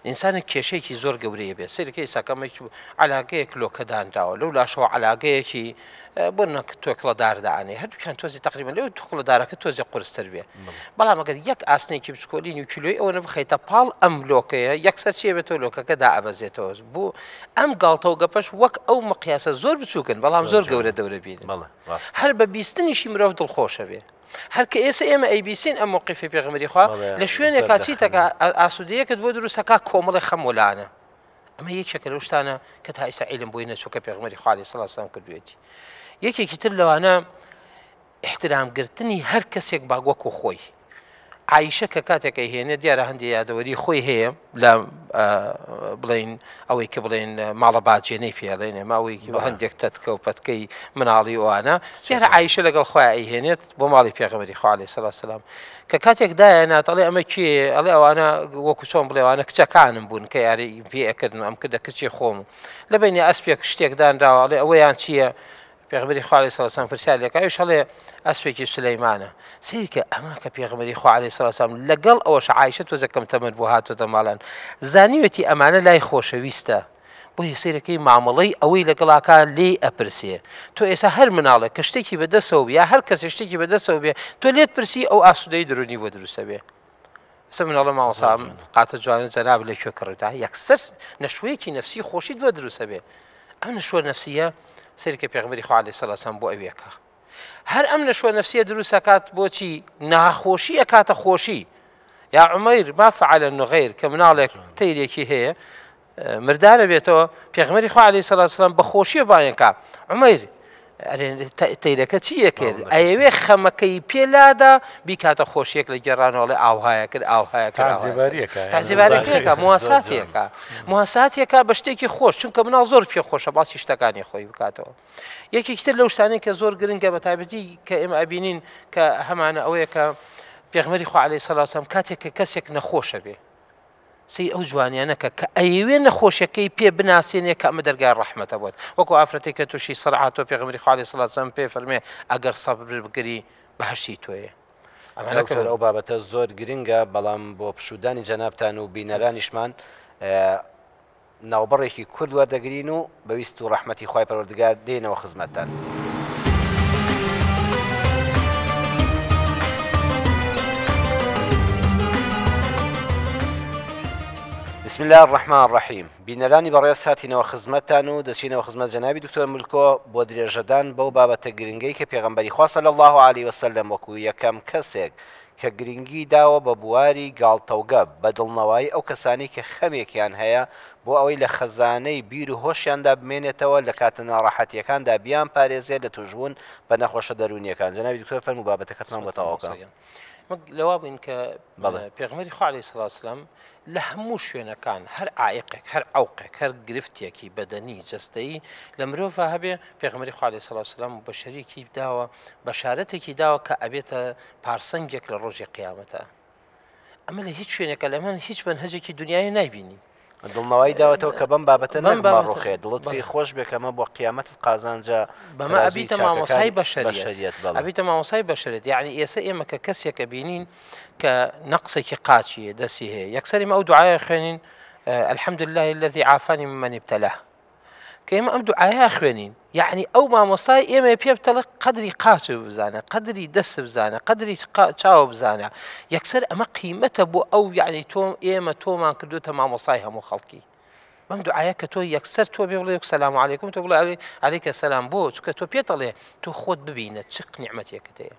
ئینسانێک کێشەیەکی زۆر گەورەیە بێت سەرەکەی ساکەمێک علاقەیەک لۆکەدانراوە لەو لاشەوە علاقەیەکی بۆ نەک تۆکڵە داردانێ هەردووکیان تۆزی تقریبا لەو توخڵە دارەکە تۆزی قورستر بێ بەڵام ئەگەر یەک ئاسنێکی بچکۆلینی و کیلۆی ئەوە نەبخەیتە پاڵ ئەم لۆکەیە یەکسەر چیە بێتەوە لۆکەکە دائەبەزێتەوە بوو ئەم گاڵتە و گەپەش وەک ئەو مقیاسە زۆر بچووکن بەڵام زۆر گەورە دەورە بین هەر بە بیستنیشی مرۆڤ دڵخۆشە بێ هەر کە ئێستا ئێمە ئەیبیسین ئەم موقیفی پێغەمبەری خوا لە شوێنێکا چیتەکە ئاسوودەیەکت بۆ دروستەکە کۆمەڵی خەمولانە ئەمە یەکێکە لەو شتانە کە تا ئێستا عیلم بۆی نەچووکە پێغەمبەری خوا عەلەیهی سەڵات وسەلام کردوێتی یەکێکی تر لەوانە احترامگرتنی هەر کەسێک با وەکو خۆی عایشە کە کاتێکە هێنێ دیارە هەندێک یادەوەری خۆی هەیە لە بڵین ئەوەی کە بڵێن ماڵە باجێنەی پێڵێنێ ماوەیەکی بە هەندێک تەتکە و پەتکەی مناڵی ئەوانە دیارە عایشە لەگەڵ خۆیان ئەیهێنێت بۆ ماڵی پێغەمبەری خوا عەلەیهی سەڵات وسەلام کە کاتێک دایەنات ئەڵێ ئەمە کێ ئەڵێ ئەوانە وەکو چۆن بڵێ ئەوانە کچەکانم بوون کە یاری پێ ئەکردن ئەم کردە کچی خۆم لە بینی ئەسپێک شتێک دانراوە ئەڵێ ئەوەیان چییە پێغەمبەری خوا عەلەیهی سەڵات وسەلام پرسیار لێ کە ئەویش هەڵێ ئەسپێکی سولەیمانە سیر کە ئەمە کە پێغەمبەری خوا عەلەیهی سەڵات وسەلام لەگەڵ ئەوەش عایشە تۆزە کەم تەمەن بۆ هاتوۆتە ماڵان زانیوێتی ئەمانە لای خۆشەویستە بۆیە سیرەکەی مامەڵەی ئەوەی لەگەڵاکە لێ ئەپرسێ تۆ ئێستا هەر مناڵە کە شتێکی بەدەستەوە بێ یا هەر کەسێ شتێکی بەدەستەوە بێ تۆ لێت پرسی ئەو ئاسوودەی درونی بۆ دروستە بێ ئێستا مناڵە مامۆسام قاتە جوانە جەناب لەکوێ کڕێتە یەکسەر نەشوەیەکی نەفسی خۆشیت بۆ دروستە بێ ئەم نەشوە نەفسیە سەرکە پێغەمبەری خوا عەلەیهی سەڵات وسەلام بۆ ئەوێکە هەر ئەم نەشوە نەفسیە دروست ئەکات بۆچی ناخۆشی ئەکاتە خۆشی یا عومەیر ما فعل النغیر کە مناڵێک تەیرێکی هەیە مردارە بێتەوە پێغەمبەری خوا عەلەیهی سەڵات وسەلام بە خۆشیە بایەکە عومەیر تەیرەکە چییە کرد ئەیەوێ خەمەکەی پێلادا بیکاتە خۆشیێک لە گێڕانەوەڵێ ئاوهایە کرد ئاوهایە کرد تازیبارەکەیەکە مواساتێکە مواساتێکە بە شتێکی خۆش چونکە مناڵ زۆر پێ خۆشە باسی شتەکانی خۆی بکاتەوە یەکێکی تر لەو شتانەی کە زۆر گرنگە بە تایبەتی کە ئێمە ئەبینین کە هەمانە ئەوەیە کە پێغەمبەری خوا عەلەیهی سەڵات وسەلام کاتێک کە کەسێک نەخۆشە بێ سی ئەو جوانیانەکە کە ئەیوێ نەخۆشیەکەی پێ بناسیێنێ کە ئەمە دەرگای ڕەحمەتە بۆت وەکو ئافرەتێک کە تووشی سەرعاتۆ پێغەمبەری خوا عەلەیهی سەڵات وسەلام پێ فەرمێ ئەگەر سەبر بگری بەهەشتی تۆیە ئەمانەکە ئەو بابەتە زۆر گرنگە بەڵام بۆ پشودانی جەنابتان و بینەرانیشمان ناوبەڕێکی کورد وەردەگرین و بەویست و ڕەحمەتی خوای پەروەردگار دێنەوە خزمەتتان بسم الله الرحمن الرحيم بینەرانی بەڕێز هاتینەوە خزمەتتان و دەچینەوە خزمەت جەنابی دکتۆر ملکۆ بۆ درێژەدان بەو بابەتە گرنگەی کە پێغەمبەری خوا صلی الله علیه وسلم وەکو یەکەم کەسێک کە گرنگی داوە بە بواری گاڵتەوگە بەدڵنەوەی ئەو کەسانی کە خەمێکیان هەیە بۆ ئەوەی لە خەزانەی بیر و هۆشیاندا بمێنێتەوە لە کاتە ناڕەحەتیەکاندا بیان پارێزێت لە توشبوون بە نەخۆشە دەرونیەکان جەنابی دکتۆر فەرموو بابەتەکەتمان بۆ تەواوکە لەوا بووین کە پێغەمبەری خوا عەلەیهی سەڵات وسەلام لە هەموو شوێنەکان هەر عایقێک هەر عەوقێک هەر گرفتێکی بەدەنی جەستەیی لە مرۆڤ هەبێ پێغەمبەری خوا عەلەیهی سەڵات وسەلام بە شەریکی داوە بەشارەتێکی داوە کە ئەبێتە پارسەنگێک لە ڕۆژی قیامەتە ئەمە لە هیچ شوێنێکە لەمان هیچ منهەجێکی دنیای نایبینی دڵنەوەی داوەتەوە کە بەم بابەتە نەڕۆخێ دڵت پێی خۆش بێکەمە بۆ قیامەتت قازانجا بەمە ئەبیتە مامۆسای بەشەریەت ئەبیتە مامۆسای بەشەریەت یعنی ئێستا ئێمە کە کەسێکە بینین کە نەقسێکی قاچیە دەستی هەیە یەکسەری ئەو دوعایە خوێنین الحمد لله الذي عافاني ممن ابتلاه کە ئێمە ئەم دوعایە خوێنین یعنی ئەو مامۆسای ئێمە پێ بتەڵێ قەدری قاچ بزانە قەدری دەست بزانە قەدری چاوە بزانە یەکسەر ئەمە قیمەتە بۆ ئەو یعنی تۆ ئێمە تۆمان کردوتە مامۆسای هەموو خەڵکی بەم دوعایە کە تۆ یەکسەر تۆ بێ بڵێ سەلام عەلەیکوم تۆ بڵێ عەلەیکە سەلام بۆ چونکە تۆ پێدەڵێ تۆ خۆت ببینە چ نیعمەتێکت هەیە.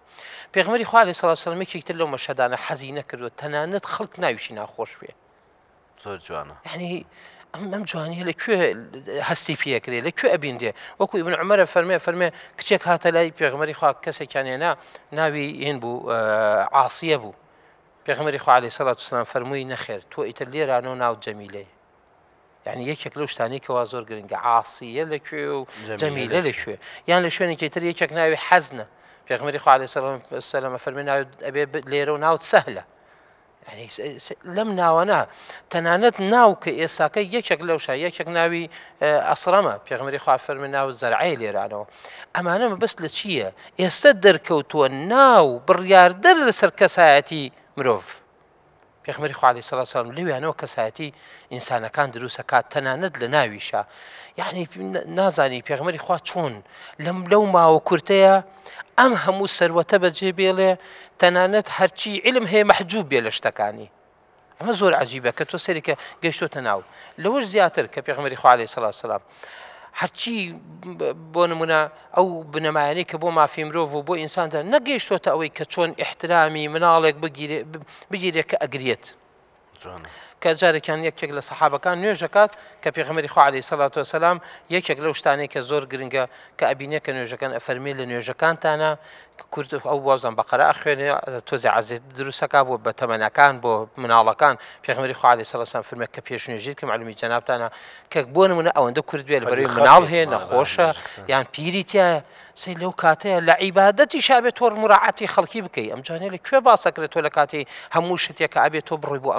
پێغمبەری خوا عەلەیهی سەڵات وسەلام یەکێکتر لەو مەشهدانە حەزی نەکردووە تەنانەت خەڵک ناویشی ناخۆش بێ. زۆر جوانە. یعنی ئەم جوانیە لەکوێ هەستی پێکرێ لەکوێ ئەبیندێ وەکو ئیبن عومەرە فەرمێ کچێک هاتە لای پێغمبەری خوا کەسێکیان هێنا ناوی هێن بوو عاسیە بوو. پێغمبەری خوا عەلەیهی سەڵات وسەلام فەرمووی نەخێر تۆ ئیتر لێرانەوە ناوت جەمیلەیە. یعنی یەکێک لەو شتانەی کەوا زۆر گرنگە عاسیە لەکوێ و جەمیلە لەکوێ یان لە شوێنێکی تر یەکێک ناوی حەزنە. پێغمبەری خوا عەلەیهی سەلام فەرمووی ناوت ئەبێ لێرە و ناوت سەهلە. يعني لەم ناوانە تەنانەت ناو کە ئێساکە یەکێک لەو شای یەکێک ناوی ئەسڕەمە پێغمبەری خوا فەرمووی ناو زەرعەی لێرانەوە. ئەمانە مەبەست لە چییە؟ ئێستا دەرکەوتووە ناو بڕیاردەر لەسەر کەسایەتی مرۆڤ. پێغمبەری خوا عەلەیهی سەڵات وسەلام لەوێنەوە کەسایەتی ئینسانەکان دروست دەکات تەنانەت لە ناویشە. یعنی نازانی پێغمبەری خوا چۆن لەو ماوە کورتەیە ئەم هەموو سەروەتە بەجێ بێڵێ تەنانەت هەرچی علم هەیە مەحجوب بێ لە شتەکانی. ئەمە زۆر عەجیبە کە تۆ سەریکە گەیشتۆتە ناو لەوەش زیاتر کە پێغمبەری خوا عەلەیهی سەڵات وسەلام هەرچی بۆ نمونە ئەو بنەمایانەی کە بۆ مافی مرۆڤ و بۆ ئینساندا نەگەیشتۆتە ئەوەی کە چۆن ئیحترامی مناڵێک بگیرێت کە ئەگرێت. کە جارێکیان یەکێک لە سەحابەکان نوێژەکات کە پێغمبەری خوا عەلەیهی سەڵات وسەلام یەکێک لەو شتانەی کە زۆر گرنگە کە ئەبینێ کە نوێژەکان ئەفەرمێ لە نوێژەکانتانە کورد ئەو وازان بەقەرە ئەخوێنێ تۆزی عەزیز دروستەکە بۆ بە تەمەنەکان بۆ مناڵەکان. پێغمبەری خوا عەلەیهی سەڵات وسەلام فەرمێ کە پێش نوێژیت کە معلومی جەنابتانە کە بۆ نمونە ئەوەندە کورد بێ لەبەرەوەی مناڵ هەیە نەخۆشە یان پیری تایە سەی لەو کاتەیە لە عیبادەتی شابێت تۆ مراعاتی خەڵکی بکەی. ئەم جوانێ لەکوێ باسەکرێت تۆ لە کاتی هەموو شتێکە ئەبێت تۆ بڕۆی بۆ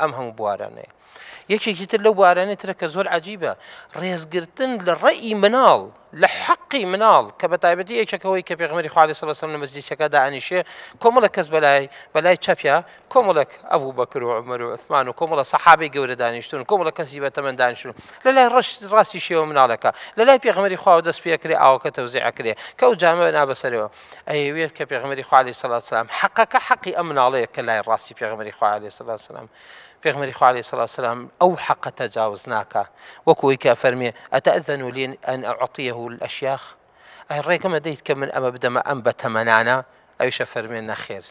ئەم هەموو بوارانەیە. یەکێکی تر لەو بوارانەی ترە کە زۆر عەجیبە ڕێزگرتن لە ڕێئی مناڵ لە حەقی مناڵ کە بە تایبەتی یەکێکەوەی کە پێغمبەری خوا عەلەیهی سەڵات وسەلام لە مەجلیسەکە دائەنیشێ کۆمەڵێک کەس بەلای چەپیا کۆمەڵێک ئەبوو بەکر و عومەر و عوسمان و کۆمەڵە سەحابەی گەورە دانیشتون کۆمەڵە کەسی بەتەمەن دانیشتون لەلای ڕاستی شێوە مناڵەکە لەلای پێغمبەری خوا دەست پێکرێ ئاوەکە تەوزیعەکرێ کە ئەو جامە نابەسەرەوە ئەیەوێت کە پێغمبەری خوا عەلەیهی سەڵات وسەلام حەقەکە حەقی ئەم مناڵەیە کە لای ڕاستی پێغمبەری خوا عەلەیهی سەڵات وسەلام. پێغمبەری خوا عەلەیهی سەڵات وسەلام ئەو حەقە تەجاوز ناکا وەکوەوەی کە فەرمێ ئەتەئذەنوا لي أن أعطيه الأشياخ ئەی ڕێگەمە دەیت کە من ئەمە بدەمە ئەم بە تەمەنانە ئەویشە فەرمێ نەخێر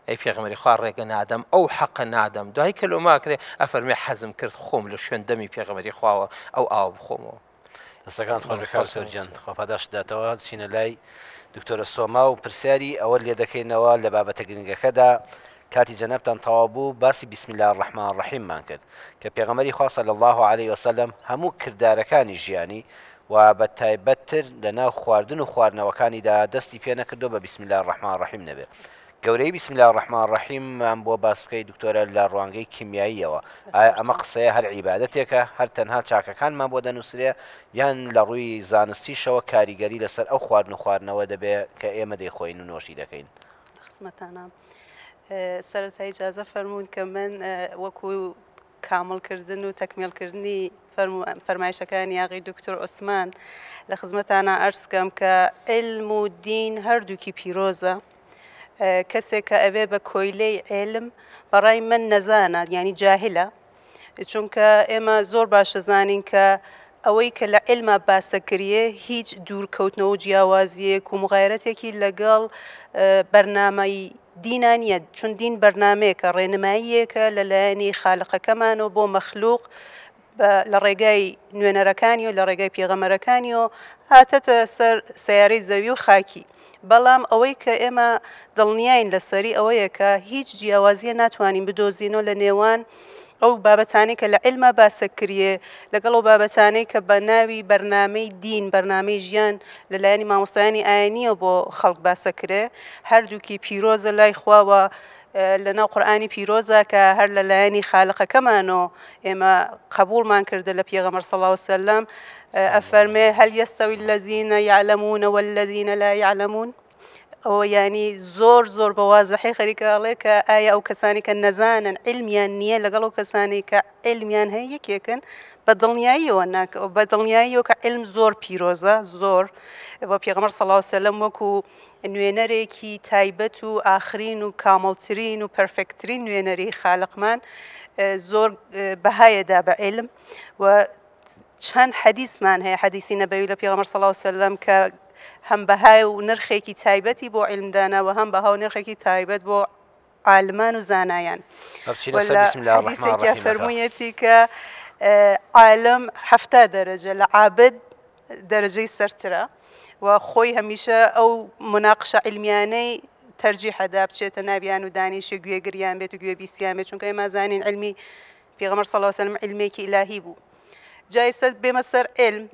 ئەی پێغمبەری خوا ڕێگە نادەم ئەو حەقە نادەم. دوای کە لۆماکرێ ئەفەرمێ حەزم کرد خۆم لە شوێن دەمی پێغمبەری خواوە ئەو ئاو بخۆمەوە. دەستەکان خۆشەکان سەرجەن خۆپاداش داتەوە چینە لای دکتۆرە سۆما و پرسیاری ئەوە لێ دەکەینەوە لە بابەتە گرنگەکەدا کاتی جەنابتان تەواو بوو باسی بسم الله الرحمن الرحیممان کرد کە پێغەمبەری خوا صلی الله علیه وسلم هەموو کردارەکانی ژیانی و بە تایبەتتر لەناو خواردن و خواردنەوەکانیدا دەستی پێ نەکردو بە بسم الله الرحمن الرحیم نەبێ. گەورەی بسم الله الرحمن الرحیم بۆ باس بکەی دکتۆرە لە ڕوانگەی کیمیاییەوە ئەمە قسەیە هەر عیبادەتێکە هەر تەنها چاکەکانمان بۆ دەنووسرێ یان لە ڕووی زانستیشەوە کاریگەری لەسەر ئەو خواردن و خواردنەوە دەبێت کە ئێمە دەیخۆین و نۆشی دەکەین. خزمەتانە سەرەتا ئیجازە فەرموون کە من وەکو کامڵکردن و تەکمیلکردنی فەرمایشەکانی یاغی دکتۆر عوسمان لە خزمەتانە عەرز کەم کە علم و دین هەردووکی پیرۆزە. کەسێک کە ئەوێ بە کۆیلەی علم بەڕای من نەزانە یعنی جاهلە چونکە ئێمە زۆر باشە زانین کە ئەوەی کە لە علمە باسەکریە هیچ دوورکەوتنەوە و جیاوازیەک و مغایرەتێکی لەگەڵ بەرنامەی دینانیە چون دین بەرنمەیەکە ڕێنماییەکە لەلایەنی خالقەکەمانەوە بۆ مەخلوق لە ڕێگای نوێنەرەکانی و لە ڕێگای پێغەمبەرەکانی و هاتەتە سەر سەیارەی زەوی و خاکی. بەڵام ئەوەی کە ئێمە دڵنیاین لەسەری ئەوەیە کە هیچ جیاوازیە ناتوانین بدۆزینەوە لە نێوان ئەو بابەتانەی کە لە علمە باسەکریە لەگەڵ ئەو بابەتانەی کە بە ناوی بەرنامەی دین بەرنامەی ژیان لەلایەنی مامۆستایانی ئاینیە بۆ خەڵک باسەکرێ هەردووکی پیرۆزە لای خواوە لەناو قورئانی پیرۆزە کە هەر لەلایەنی خالقەکەمانەوە ئێمە قبوڵمان کردە لە پێغەمبەر صلی الله علیه وسلم ئەفەرمێ هەل یەستەوی الذین یعلمون والذین لا یعلمون. ئەوە ینی زۆر زۆر بە وازەحی خەریکەڵێ کە ئایا ئەو کەسانی کە نەزانن علمیان نییە لەگەڵ ئەو کەسانی کە علمیان هەیە یەکێکن بە دڵنیاییەوە بە دڵنیاییەوە کە علم زۆر پیرۆزە زۆر بۆ پێغەمبەر صلی الله علیه وسلم وەکو نوێنەرێکی تایبەت و ئاخرین و کامڵترین و پەرفێکترین نوێنەری خالقمان زۆر بەهایەدا بە علم و چەند حەدیثمان هەیە حەدیثی نەبەوی لە پێغەمبەر صلی الله علیه و سلم کە هەم بەهای و نرخێکی تایبەتی بۆ عیلمدانا و هەم بەها و نرخێکی تایبەت بۆ عالمان و زانایان حەدیثێکیان فەرموویەتی کە عالم 7 دەرەجە لە عابد دەرەجەی سەرترە و خۆی هەمیشە ئەو مناقشە عیلمیانەی تەرجیح هەدا بچێتە ناویان و دانیشی گوێگریان بێت و گوێ بیستیان بێت چونکە ئێمە زانین علمی پێغەمبەر صلی الله علیه و سلم علمێکی ئیلاهی بوو جای سەر بێمە سەر علم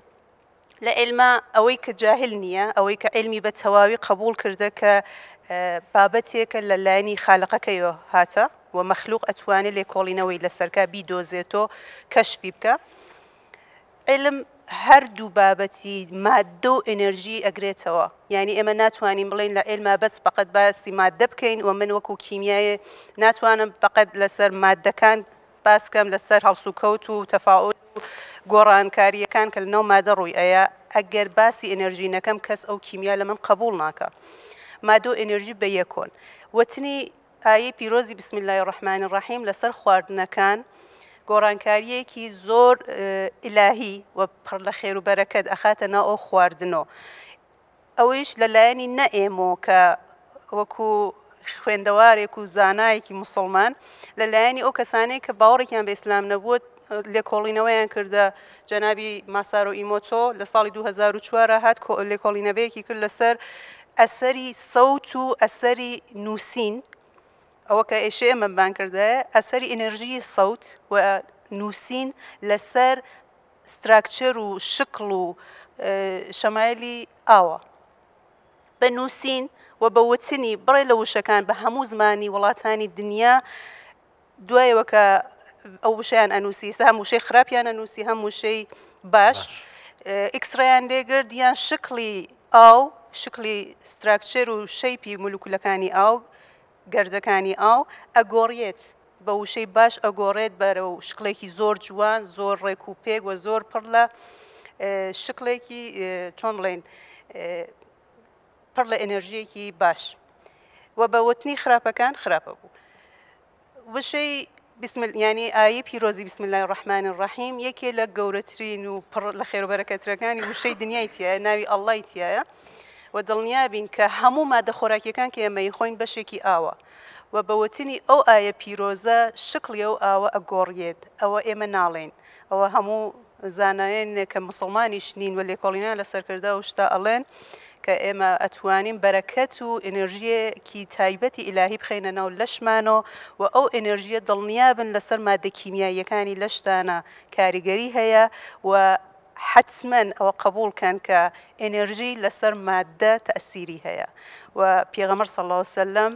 لە علما ئەوەی کە جاهل نییە ئەوەی کە علمی بە تەواوی قبول کردە کە بابەتێکە لە لایەنی خالقەکەیەوە هاتە و مەخلوق ئەتوانێت لێکۆڵینەوەی لەسەرکە بیدۆزێتەوە کەشفی بکە علم هەردوو بابەتی مادە و ئێنەرژی ئەگرێتەوە یعنی ئێمە ناتوانین بڵین لە علما بەس فقط باسی مادە بکەین و من وەکو کیمیایە ناتوانم فقط لەسەر مادەکان باسکەم لەسەر هەڵسوکەوت و تەفاعول و گۆڕانکاریەکان کە لەناو مادە ڕووی ئەیە ئەگەر باسی ئێنەرژی نەکەم کەس ئەو کیمیا لە من قبول ناکە مادە و ئێنەرژی بە یەکۆن وتنی ئایەی پیرۆزی بسم الله الرحمن الرحیم لەسەر خواردنەکان گۆڕانکاریەکی زۆر ئیلاهی و پڕ لە خێر و بەرەکەت ئەخاتە ناو ئەو خواردنەوە ئەوەیش لەلایەنی نەئێمۆ کە وەکو خوێندەوارێک و زانایەکی مسلمان لەلایەنی ئەو کەسانەی کە باوەڕێکیان بە ئیسلام نەبووت لێکۆڵینەوەیان کردە جەنابی ماسارۆ ئیمۆتۆ لە ساڵی 2004 هات لێکۆڵینەوەیەکی کرد لەسەر ئەسەری سەوت و ئەسەری نووسین ئەوە کە ئێشێ ئێمەبان کردە ئەسەری ئێنەرژی سەوت و نووسین لەسەر ستراکچەر و شکڵ و شەمایلی ئاوە بە نووسین و بە وتنی بڕێ لە وشەکان بە هەموو زمانی وڵاتانی دنیا دوایەوە کە ئەو وشیان ئەنووسی هەم وشەی خراپیان ئەنووسی هەم وشەی باش ئیکسڕیان لێگرت یان شکلی ئاو شکلی ستراکچەر و شەیپی مولکولەکانی ئاو گەردەکانی ئاو ئەگۆڕێت بە وشەی باش ئەگۆڕێت بەرە و شکلێکی زۆر جوان زۆر ڕێک و پێک و زۆر پڕ لە شکلێکی چۆن بڵێن پڕ لە ئێنەرژیەکی باش و بە وتنی خراپەکان خراپە بوو وشەی ینی ئایە پیرۆزی بسم الله الرحمن الرحیم یەکێ لە گەورەترین و پڕ لە خێربەرەکەترەکانی وشەی دنیای تایە ناوی ئەڵڵای تایە و دڵنیابین کە هەموو مادە خۆراکیەکان کە ئێمەی خۆین بەشێکی ئاوە و بەوتنی ئەو ئایە پیرۆزە شکلی ئەو ئاوە ئەگۆڕێت ئەوە ئێمە ناڵێن ئەوە هەموو زانایان کە مسلمانیش نین و لێکۆڵینە لەسەرکردا و شتا ئەڵێن کە ئێمە ئەتوانین بەرەکەت و ئێنەرژیەکی تایبەتی ئیلاهی بخەینە ناو لەشمانەوە و ئەو ئێنەرژیە دڵنیابن لەسەر مادە کیمیاییەکانی لەشتانە کاریگەری هەیە و حتمما ئەوە قبولکەن کە ئێنەرژی لەسەر مادە تەئسیری هەیە و پێغەمبەر صلی الله علیه و سلم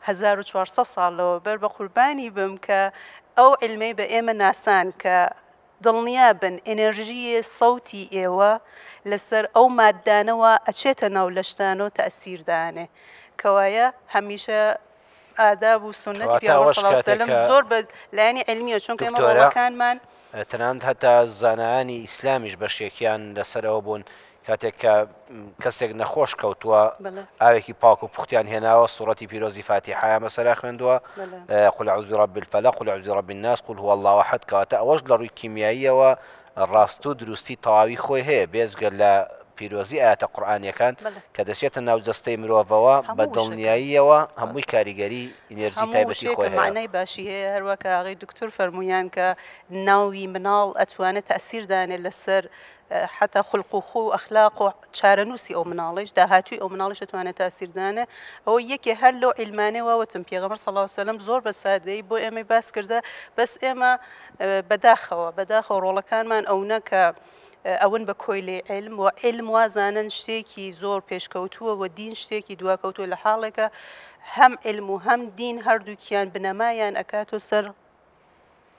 1400 ساڵەوە بەر بە قوربانی بم کە ئەو علمەی بە ئێمە ناسان کە دڵنیابن ئێنەرژیە سەوتی ئێوە لەسەر ئەو مادانەوە ئەچێتە ناو لەشتانەوە تەئسیردانێ کەوایە هەمیشە ئاداب و سنەتی پێغەمبەر صلی الله علیه و سلم زۆر بە لایەنی علمیە چونکە ئێمە وڵاتەکانمان تەنانەت هەتا زانایانی ئیسلامیش بەشێکیان لەسەرەوە بوون کاتێک کە کەسێک نەخۆش کەوتووە ئاوێکی پاک و پوختیان هێناوە سوڕەتی پیرۆزی فاتیحەیان بەسەرا خوێندووە قل أعوذ برب الفلق قل أعوذ برب الناس قل هو الله أحد کەواتە ئەوەش لە ڕووی کیمیاییەوە ڕاست و دروستی تەواوی خۆی هەیە بێجگە لە پیرۆزی ئاەتە قورئانیەکان کە دەچێتە ناو جەستەی مرۆڤەوە بە دڵنیاییەوە هەمووی کاریگەری ئینێرژی تایبەتی خۆی هەیە معنای باشی هەیە هەروەکە ئاغای دکتۆر فەرموویان کە ناوی مناڵ ئەتوانێت تەئسیردانێت لەسەر حتا خلق و خۆ و ئەخلاق و چارەنووسی ئەو مناڵیش داهاتووی ئەو مناڵیش دەتوانێت تاسیردانە ئەوە یەکێ هەر لەو عیلمانەی وەوتم پێغەمبەر صلی الله علیه و سلم زۆر بە سادەیی بۆ ئێمە باس کردە بەس ئێمە بەداخەوە ڕۆڵەکانمان ئەوە کە ئەون بە کۆی لێ علم و علم وازانن شتێکی زۆر پێشکەوتووە و دین شتێکی دواکەوتووە لە حاڵێکە هەم علم و هەم دین هەردووکیان بنەمایان ئەکاتۆ سەر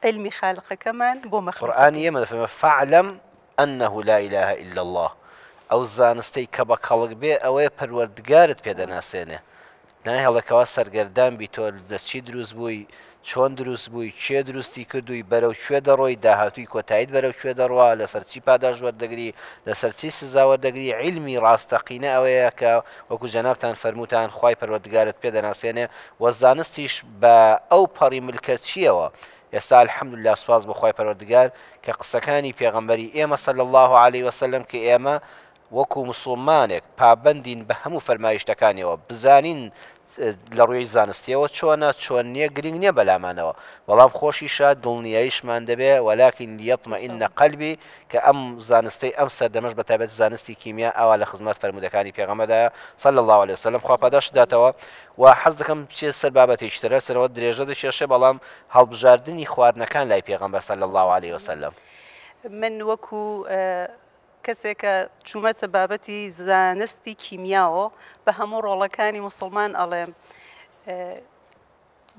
علمی خالقەکەمان بۆ مەخلوق قورئان ئێمە دەفەرمێ فاعلم أنه لا إله إلا الله ئەو زانستەی کە بە خەڵک بێ ئەوەیە پەروەردگارت پێدەناسێنێ نایهێڵێکەوە سەرگەردان بی تۆ دەچی دروست بووی چۆن دروست بووی چێ دروستی کردووی بەرەو کوێ دەڕۆی داهاتووی کۆتاییت بەرەو کوێ دەڕوا لەسەر چی پاداش وەردەگری لەسەر چی سزا وەردەگری علمی ڕاستەقینە ئەوەیە کە وەکو جەنابتان فەرمووتان خوای پەروەردگارت پێدەناسێنێ و زانستیش بە ئەو پەڕی ملکەت چیەوە ئێستا الحەمدولله سوپاس بەخوای پەروەردگار کە قسەکانی پێغەمبەری ئێمە صلی الله عليه وسلم کە ئێمە وەکو مسلمانێک پابەندین بە هەموو فەرمایشتەکانیەوە بزانین لە ڕووی زانستیەوە چۆن نییە گرنگ نییە بەلامانەوە بەڵام خۆشیشە دڵنیاییشمان دەبێ وەلاکن لیەطمەئینە قەلبی کە ئەم زانستەی ئەم سەردەمەش بەتایبەت زانستی کیمیا ئەوە لە خزمەت فەرمودەکانی پێغەمبەردا صلی الله عليه وسلم خوا پاداش داتەوە و حەز دەکەم چێ سەر بابەتێکی ترە سەرەوە درێژە دەکێشێ بەڵام هەڵبژاردننی خواردنەکان لای پێغەمبەر صلی الله عليه وسلم من وەکو کەسێکە چوومەتە بابەتی زانستی کیمیاوە بە هەموو ڕۆڵەکانی مسلمان ئەڵێم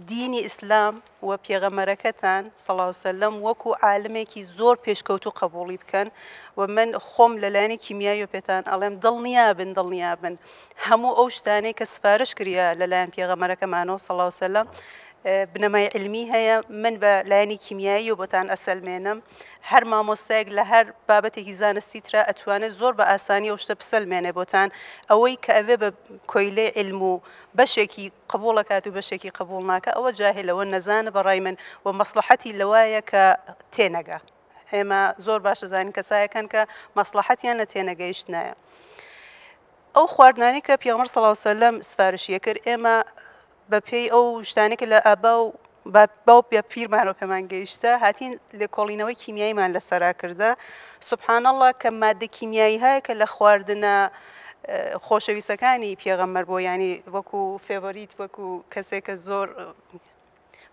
دینی ئیسلام و پێغەمبەرەکەتان صلی الله علیه وسلم وەکو عالمێکی زۆر پێشکەوتو قبوڵی بکەن و من خۆم لەلایەنی کیمیایی و پێتان ئەڵێم دڵنیا بن هەموو ئەو شتانەی کە سفارش کردە لەلایەن پێغەمبەرەکەمانەوە صلی الله علیه وسلم بنەمای علمی هەیە من بە لایەنی کیمیایی و بۆتان ئەسەلمێنم هەر مامۆستایەک لە هەر بابەتێکی زانستی ترە ئەتوانێت زۆر بە ئاسانی ئەو شتە بسەلمێنێ بۆتان ئەوەی کە ئەوێ بە کۆیلێ علم و بەشێکی قبوڵەکات و بەشێکی قبول ناکە ئەوە جاهلەوە نەزانە بەڕای من و مەسلحەتی لەوایە کە تێنەگا ئێمە زۆر باشە زانین کەسایەکەن کە مەسلحەتیان لە تێنەگەیشتنایە ئەو خواردنانی کە پێغەمبەر صلی الله علیه وسلم سفارشیە کرد ئێمە بەپێی ئەو شتانێکە لە ئابا و باو پێ پیرمانەوە پێمان گەیشتە هاتین لێکۆڵینەوەی کیمیاییمان لەسەرا کردە سوبحان الله کە مادە کیمیایی هەیە کە لە خواردنە خۆشەویستەکانی پێغەمبەر بۆ ینی وەکو فێڤۆریت وەکو کەسێکە زۆر